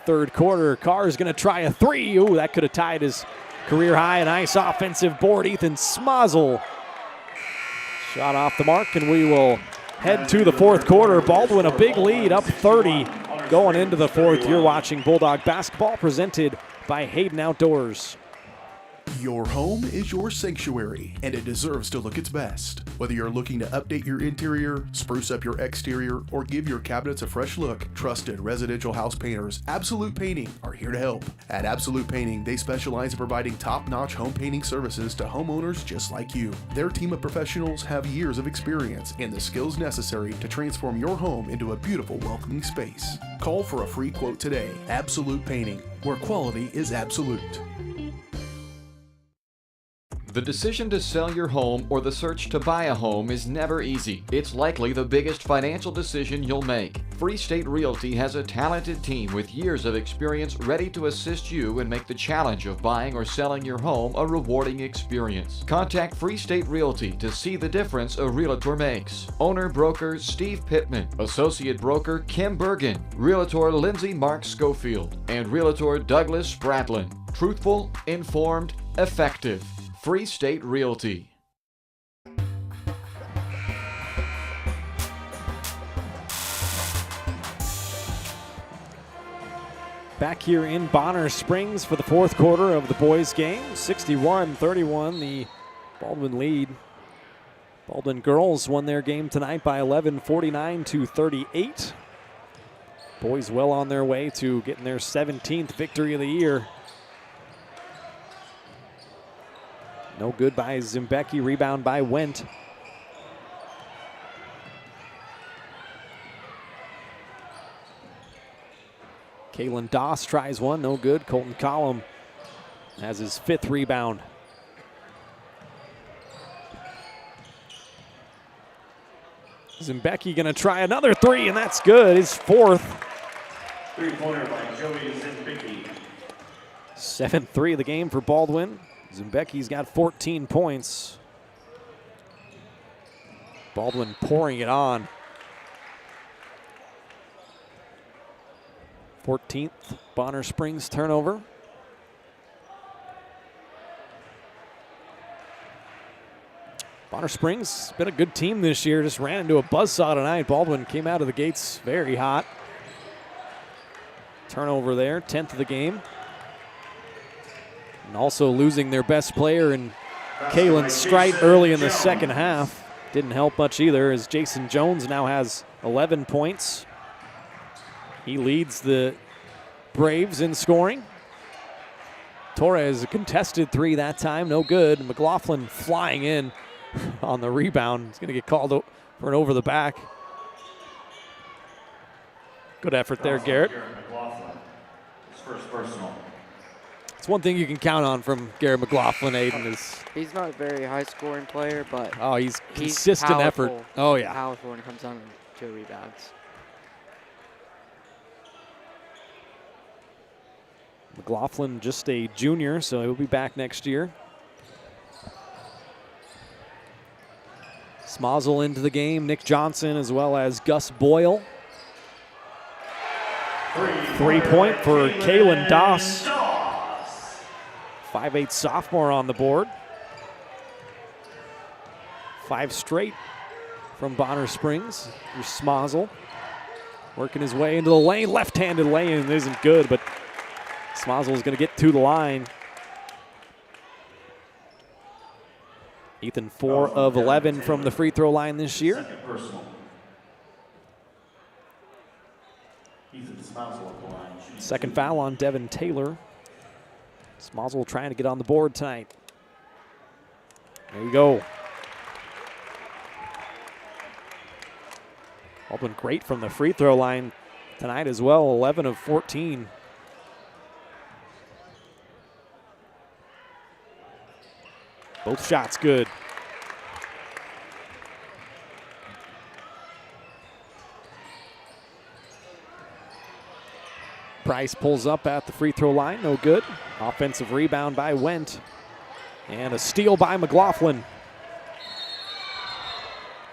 Third quarter, Carr is going to try a three. Ooh, that could have tied his career high. A nice offensive board. Ethan Smozzle shot off the mark, and we will head to the fourth quarter. Baldwin a big lead, up 30 going into the fourth. You're watching Bulldog basketball presented by Hayden Outdoors. Your home is your sanctuary, and it deserves to look its best. Whether you're looking to update your interior, spruce up your exterior, or give your cabinets a fresh look, trusted residential house painters Absolute Painting are here to help. At Absolute Painting, they specialize in providing top-notch home painting services to homeowners just like you. Their team of professionals have years of experience and the skills necessary to transform your home into a beautiful, welcoming space. Call for a free quote today. Absolute Painting, where quality is absolute. The decision to sell your home or the search to buy a home is never easy. It's likely the biggest financial decision you'll make. Free State Realty has a talented team with years of experience ready to assist you and make the challenge of buying or selling your home a rewarding experience. Contact Free State Realty to see the difference a realtor makes. Owner broker Steve Pittman, associate broker Kim Bergen, realtor Lindsay Mark Schofield, and realtor Douglas Spratlin. Truthful, informed, effective. Free State Realty. Back here in Bonner Springs for the fourth quarter of the boys' game. 61-31, the Baldwin lead. Baldwin girls won their game tonight by 11, 49-38. Boys well on their way to getting their 17th victory of the year. No good by Zimbecki, rebound by Wendt. Kalen Doss tries one, no good. Colton Collum has his fifth rebound. Zimbecki gonna try another three, and that's good, his fourth. Three-pointer by Joey Zimbecki. 7-3 of the game for Baldwin. Zimbecki's got 14 points. Baldwin pouring it on. 14th Bonner Springs turnover. Bonner Springs been a good team this year. Just ran into a buzzsaw tonight. Baldwin came out of the gates very hot. Turnover there, 10th of the game. And also losing their best player in Kalen Strite early in the second half. Didn't help much either, as Jason Jones now has 11 points. He leads the Braves in scoring. Torres, a contested three that time, no good. McLaughlin flying in on the rebound. He's going to get called for an over the back. Good effort there, Garrett. McLaughlin, his first personal. It's one thing you can count on from Garrett McLaughlin, Aiden, is he's not a very high-scoring player, but he's consistent effort. Oh, yeah. Powerful when it comes down to rebounds. McLaughlin just a junior, so he'll be back next year. Smozzle into the game, Nick Johnson as well as Gus Boyle. 3-point for Kalen Doss. 5'8" sophomore on the board. 5 straight from Bonner Springs. Here's Smozzle working his way into the lane. Left-handed lane isn't good, but Smozzle is going to get to the line. Ethan 4 of 11 from the free throw line this year. Second personal. Ethan Smozzle at the line. Second foul on Devin Taylor. Smozzle trying to get on the board tonight. There you go. Baldwin great from the free throw line tonight as well, 11 of 14. Both shots good. Price pulls up at the free throw line, no good. Offensive rebound by Wendt. And a steal by McLaughlin.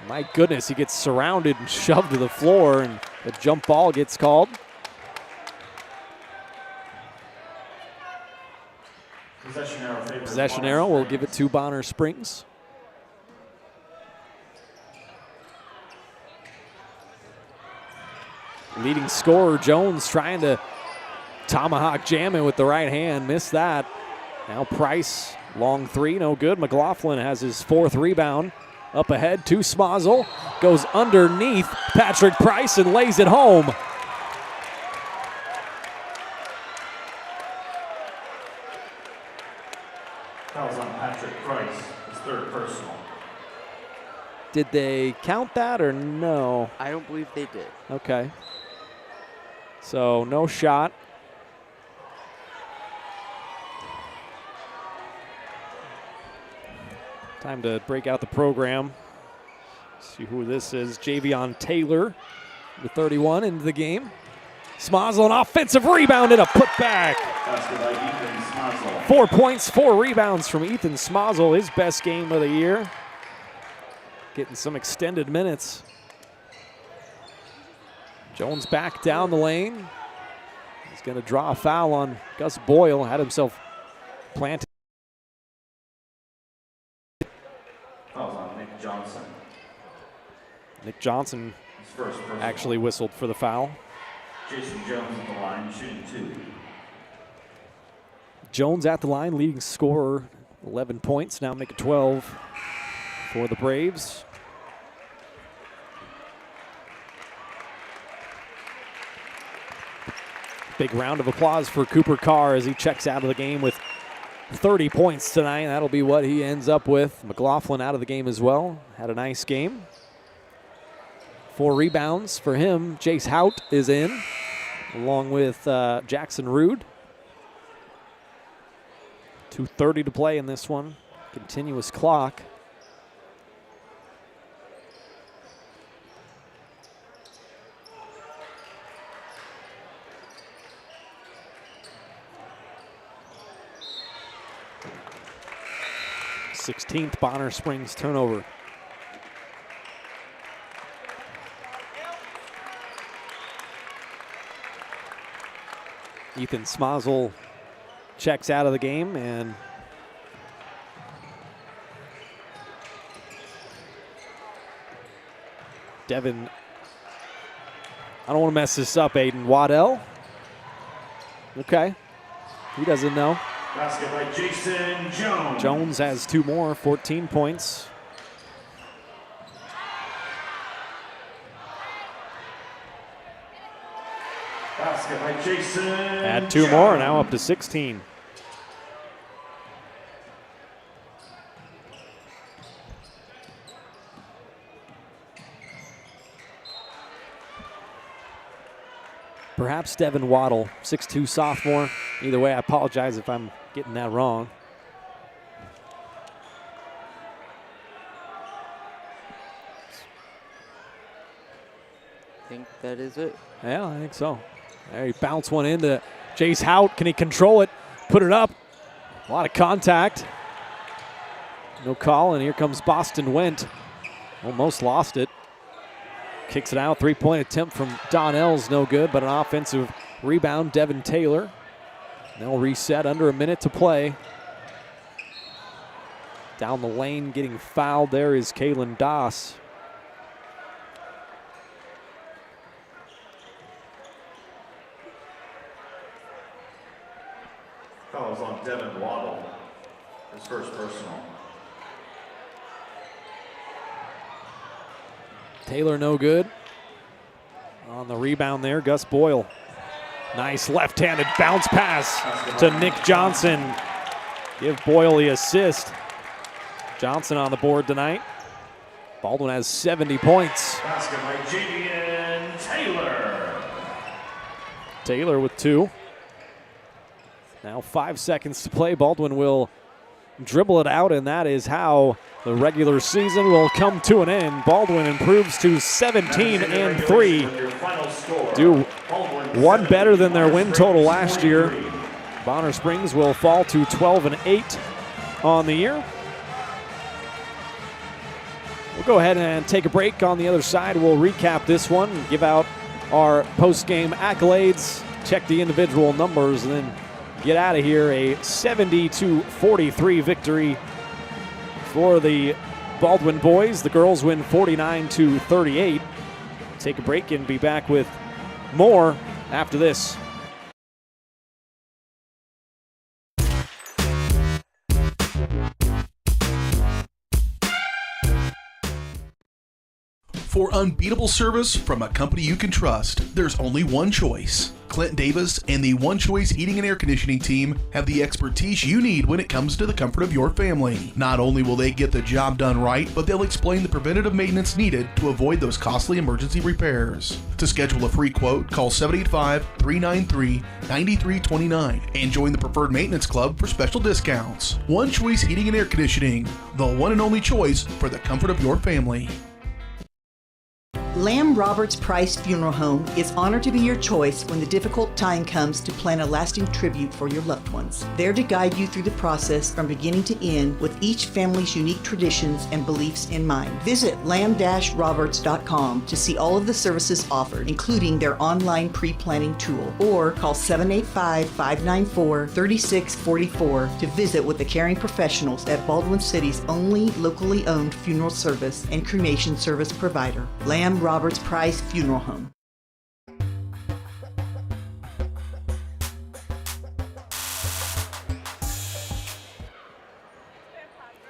My goodness, he gets surrounded and shoved to the floor, and the jump ball gets called. Possession arrow will give it to Bonner Springs. Leading scorer Jones trying to tomahawk jam it with the right hand, missed that. Now Price, long three, no good. McLaughlin has his fourth rebound. Up ahead to Smozzle, goes underneath Patrick Price and lays it home. Fouls on Patrick Price, his third personal. Did they count that or no? I don't believe they did. Okay. So no shot. Time to break out the program. See who this is. Javion Taylor, the 31 into the game. Smozzle, an offensive rebound and a putback. 4 points, 4 rebounds from Ethan Smozzle, his best game of the year. Getting some extended minutes. Jones back down the lane. He's going to draw a foul on Gus Boyle. Had himself planted. Fouls on Nick Johnson. Nick Johnson actually whistled for the foul. Jason Jones at the line, shooting 2. Jones at the line, leading scorer, 11 points. Now make it 12 for the Braves. Big round of applause for Cooper Carr as he checks out of the game with 30 points tonight. That'll be what he ends up with. McLaughlin out of the game as well. Had a nice game. 4 rebounds for him. Jace Hout is in, along with Jackson Rude. 2:30 to play in this one. Continuous clock. Sixteenth Bonner Springs turnover. Ethan Smozzle checks out of the game, and Devin, I don't want to mess this up, Aiden. Waddell? Okay. He doesn't know. Basket by Jason Jones. Jones has 2 more, 14 points. Basket by Jason Add 2 Jones. more, now up to 16. Perhaps Devin Waddle, 6'2" sophomore. Either way, I apologize if I'm getting that wrong. I think that is it. Yeah, I think so. There, he bounced one into Jace Hout. Can he control it? Put it up. A lot of contact. No call, and here comes Boston Wendt. Almost lost it. Kicks it out. 3-point attempt from Donnell's no good, but an offensive rebound, Devin Taylor. They'll reset, under a minute to play. Down the lane, getting fouled there is Kalen Doss. Fouls on Devin Waddle, his first personal. Taylor no good. On the rebound there, Gus Boyle. Nice left-handed bounce pass to Nick Johnson. Give Boyle the assist. Johnson on the board tonight. Baldwin has 70 points. Basket by Javian Taylor. Taylor with 2. Now 5 seconds to play. Baldwin will dribble it out, and that is how the regular season will come to an end. Baldwin improves to 17-3. Do one better than their win total last year. Bonner Springs will fall to 12-8 on the year. We'll go ahead and take a break. On the other side, we'll recap this one, give out our post-game accolades, check the individual numbers, and then get out of here. A 70-43 victory for the Baldwin boys. The girls win 49-38. Take a break and be back with more after this. For unbeatable service from a company you can trust, there's only one choice. Clint Davis and the One Choice Heating and Air Conditioning team have the expertise you need when it comes to the comfort of your family. Not only will they get the job done right, but they'll explain the preventative maintenance needed to avoid those costly emergency repairs. To schedule a free quote, call 785-393-9329 and join the Preferred Maintenance Club for special discounts. One Choice Heating and Air Conditioning, the one and only choice for the comfort of your family. Lamb Roberts Price Funeral Home is honored to be your choice when the difficult time comes to plan a lasting tribute for your loved ones. There to guide you through the process from beginning to end with each family's unique traditions and beliefs in mind. Visit lamb-roberts.com to see all of the services offered, including their online pre-planning tool, or call 785-594-3644 to visit with the caring professionals at Baldwin City's only locally owned funeral service and cremation service provider, Lamb Roberts Price Funeral Home.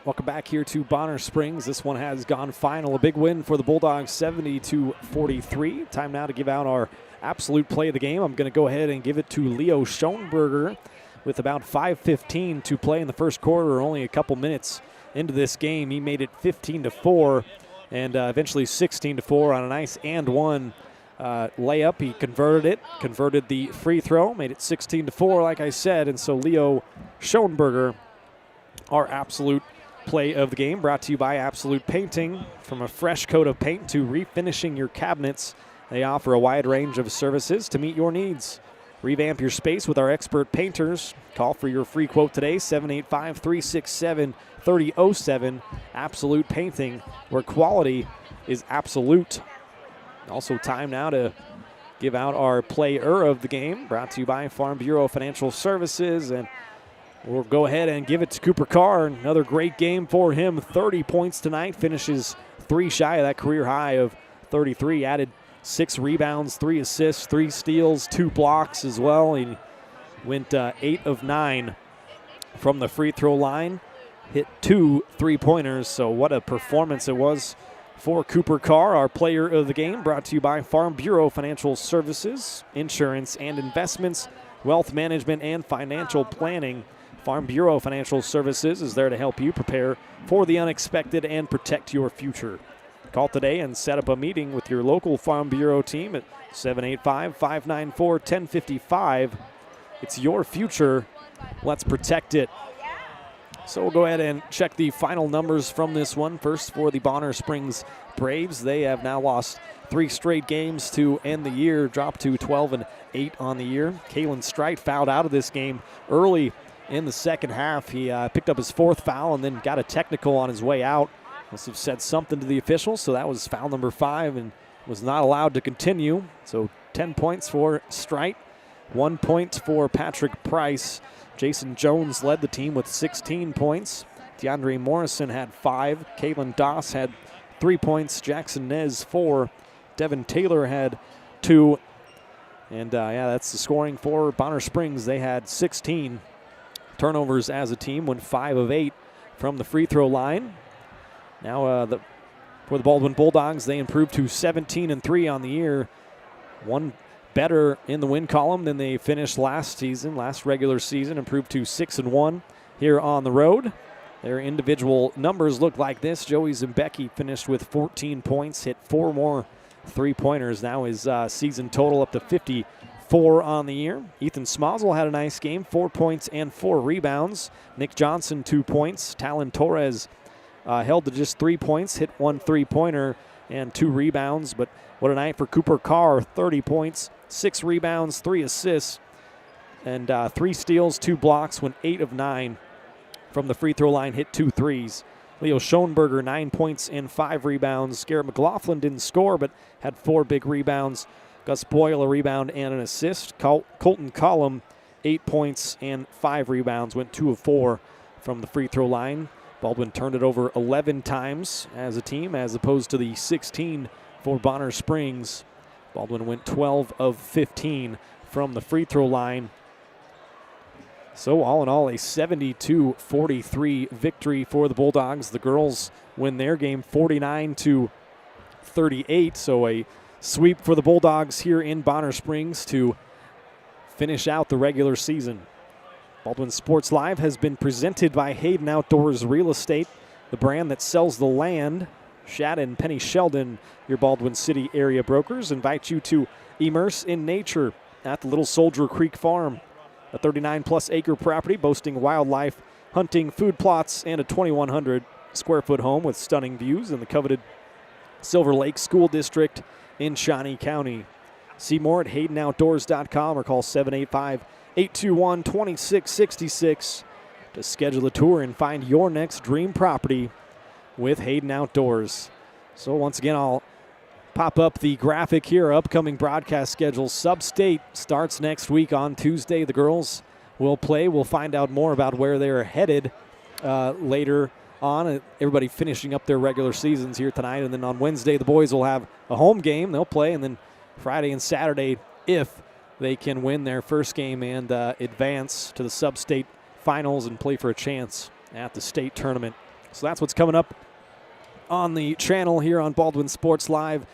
Welcome back here to Bonner Springs. This one has gone final. A big win for the Bulldogs, 70-43. Time now to give out our absolute play of the game. I'm going to go ahead and give it to Leo Schoenberger with about 5:15 to play in the first quarter. Only a couple minutes into this game. He made it 15-4. And eventually 16-4 on a nice and one layup. He converted the free throw, made it 16-4, like I said. And so Leo Schoenberger, our absolute play of the game, brought to you by Absolute Painting. From a fresh coat of paint to refinishing your cabinets, they offer a wide range of services to meet your needs. Revamp your space with our expert painters. Call for your free quote today, 785-367-3007. Absolute Painting, where quality is absolute. Also time now to give out our player of the game, brought to you by Farm Bureau Financial Services. And we'll go ahead and give it to Cooper Carr. Another great game for him. 30 points tonight, finishes 3 shy of that career high of 33. Added 6 rebounds, 3 assists, 3 steals, 2 blocks as well. He went 8 of 9 from the free throw line. Hit 2 3-pointers, so what a performance it was for Cooper Carr, our player of the game, brought to you by Farm Bureau Financial Services, insurance and investments, wealth management, and financial planning. Farm Bureau Financial Services is there to help you prepare for the unexpected and protect your future. Call today and set up a meeting with your local Farm Bureau team at 785-594-1055. It's your future. Let's protect it. So we'll go ahead and check the final numbers from this one. First for the Bonner Springs Braves. They have now lost 3 straight games to end the year, dropped to 12-8 on the year. Kalen Strite fouled out of this game early in the second half. He picked up his 4th foul and then got a technical on his way out. Must have said something to the officials, so that was foul number 5 and was not allowed to continue. So 10 points for Strite, 1 point for Patrick Price. Jason Jones led the team with 16 points. DeAndre Morrison had 5. Kalen Doss had 3 points. Jackson Nez 4. Devin Taylor had 2. And that's the scoring for Bonner Springs. They had 16 turnovers as a team, went 5 of 8 from the free throw line. Now for the Baldwin Bulldogs, they improved to 17-3 on the year. 1 better in the win column than they finished last regular season, improved to 6-1 here on the road. Their individual numbers look like this. Joey Zembecki finished with 14 points, hit 4 more three-pointers. Now his season total up to 54 on the year. Ethan Smozzle had a nice game, 4 points and 4 rebounds. Nick Johnson, 2 points. Talon Torres held to just 3 points, hit 1 three-pointer and 2 rebounds. But what a night for Cooper Carr, 30 points, 6 rebounds, 3 assists, and 3 steals, 2 blocks, went 8 of 9 from the free throw line, hit 2 threes. Leo Schoenberger, 9 points and 5 rebounds. Garrett McLaughlin didn't score, but had 4 big rebounds. Gus Boyle, a rebound and an assist. Colton Collum, 8 points and 5 rebounds, went 2 of 4 from the free throw line. Baldwin turned it over 11 times as a team, as opposed to the 16 for Bonner Springs. Baldwin went 12 of 15 from the free throw line. So all in all, a 72-43 victory for the Bulldogs. The girls win their game 49-38. So a sweep for the Bulldogs here in Bonner Springs to finish out the regular season. Baldwin Sports Live has been presented by Hayden Outdoors Real Estate, the brand that sells the land. Shad and Penny Sheldon, your Baldwin City area brokers, invite you to immerse in nature at the Little Soldier Creek Farm. A 39-plus acre property boasting wildlife, hunting, food plots, and a 2,100 square foot home with stunning views in the coveted Silver Lake School District in Shawnee County. See more at HaydenOutdoors.com or call 785-821-2666 to schedule a tour and find your next dream property with Hayden Outdoors. So once again, I'll pop up the graphic here, upcoming broadcast schedule. Sub-State starts next week on Tuesday. The girls will play. We'll find out more about where they're headed later on. Everybody finishing up their regular seasons here tonight. And then on Wednesday, the boys will have a home game. They'll play. And then Friday and Saturday, if they can win their first game and advance to the Sub-State finals and play for a chance at the state tournament. So that's what's coming up on the channel here on Baldwin Sports Live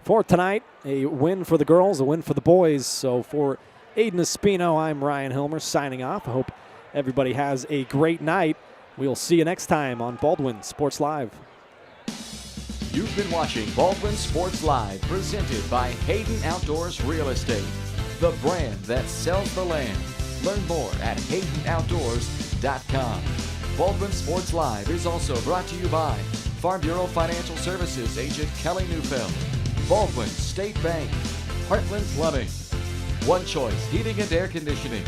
for tonight. A win for the girls, a win for the boys. So for Aiden Espino, I'm Ryan Hilmer signing off. I hope everybody has a great night. We'll see you next time on Baldwin Sports Live. You've been watching Baldwin Sports Live, presented by Hayden Outdoors Real Estate, the brand that sells the land. Learn more at HaydenOutdoors.com. Baldwin Sports Live is also brought to you by Farm Bureau Financial Services agent Kelly Neufeld, Baldwin State Bank, Heartland Plumbing, One Choice Heating and Air Conditioning,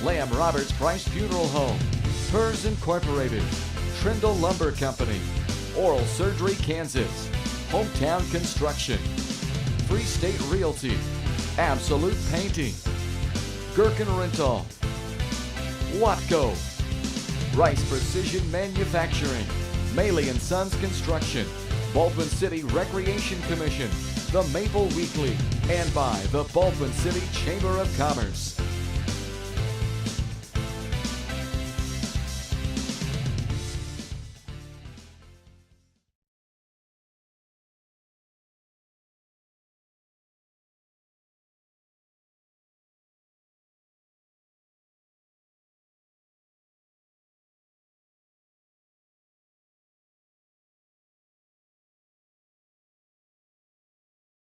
Lamb Roberts Price Funeral Home, Hers Incorporated, Trindle Lumber Company, Oral Surgery Kansas, Hometown Construction, Free State Realty, Absolute Painting, Gherkin Rental, Watco, Rice Precision Manufacturing, Maley & Sons Construction, Baldwin City Recreation Commission, the Maple Weekly, and by the Baldwin City Chamber of Commerce.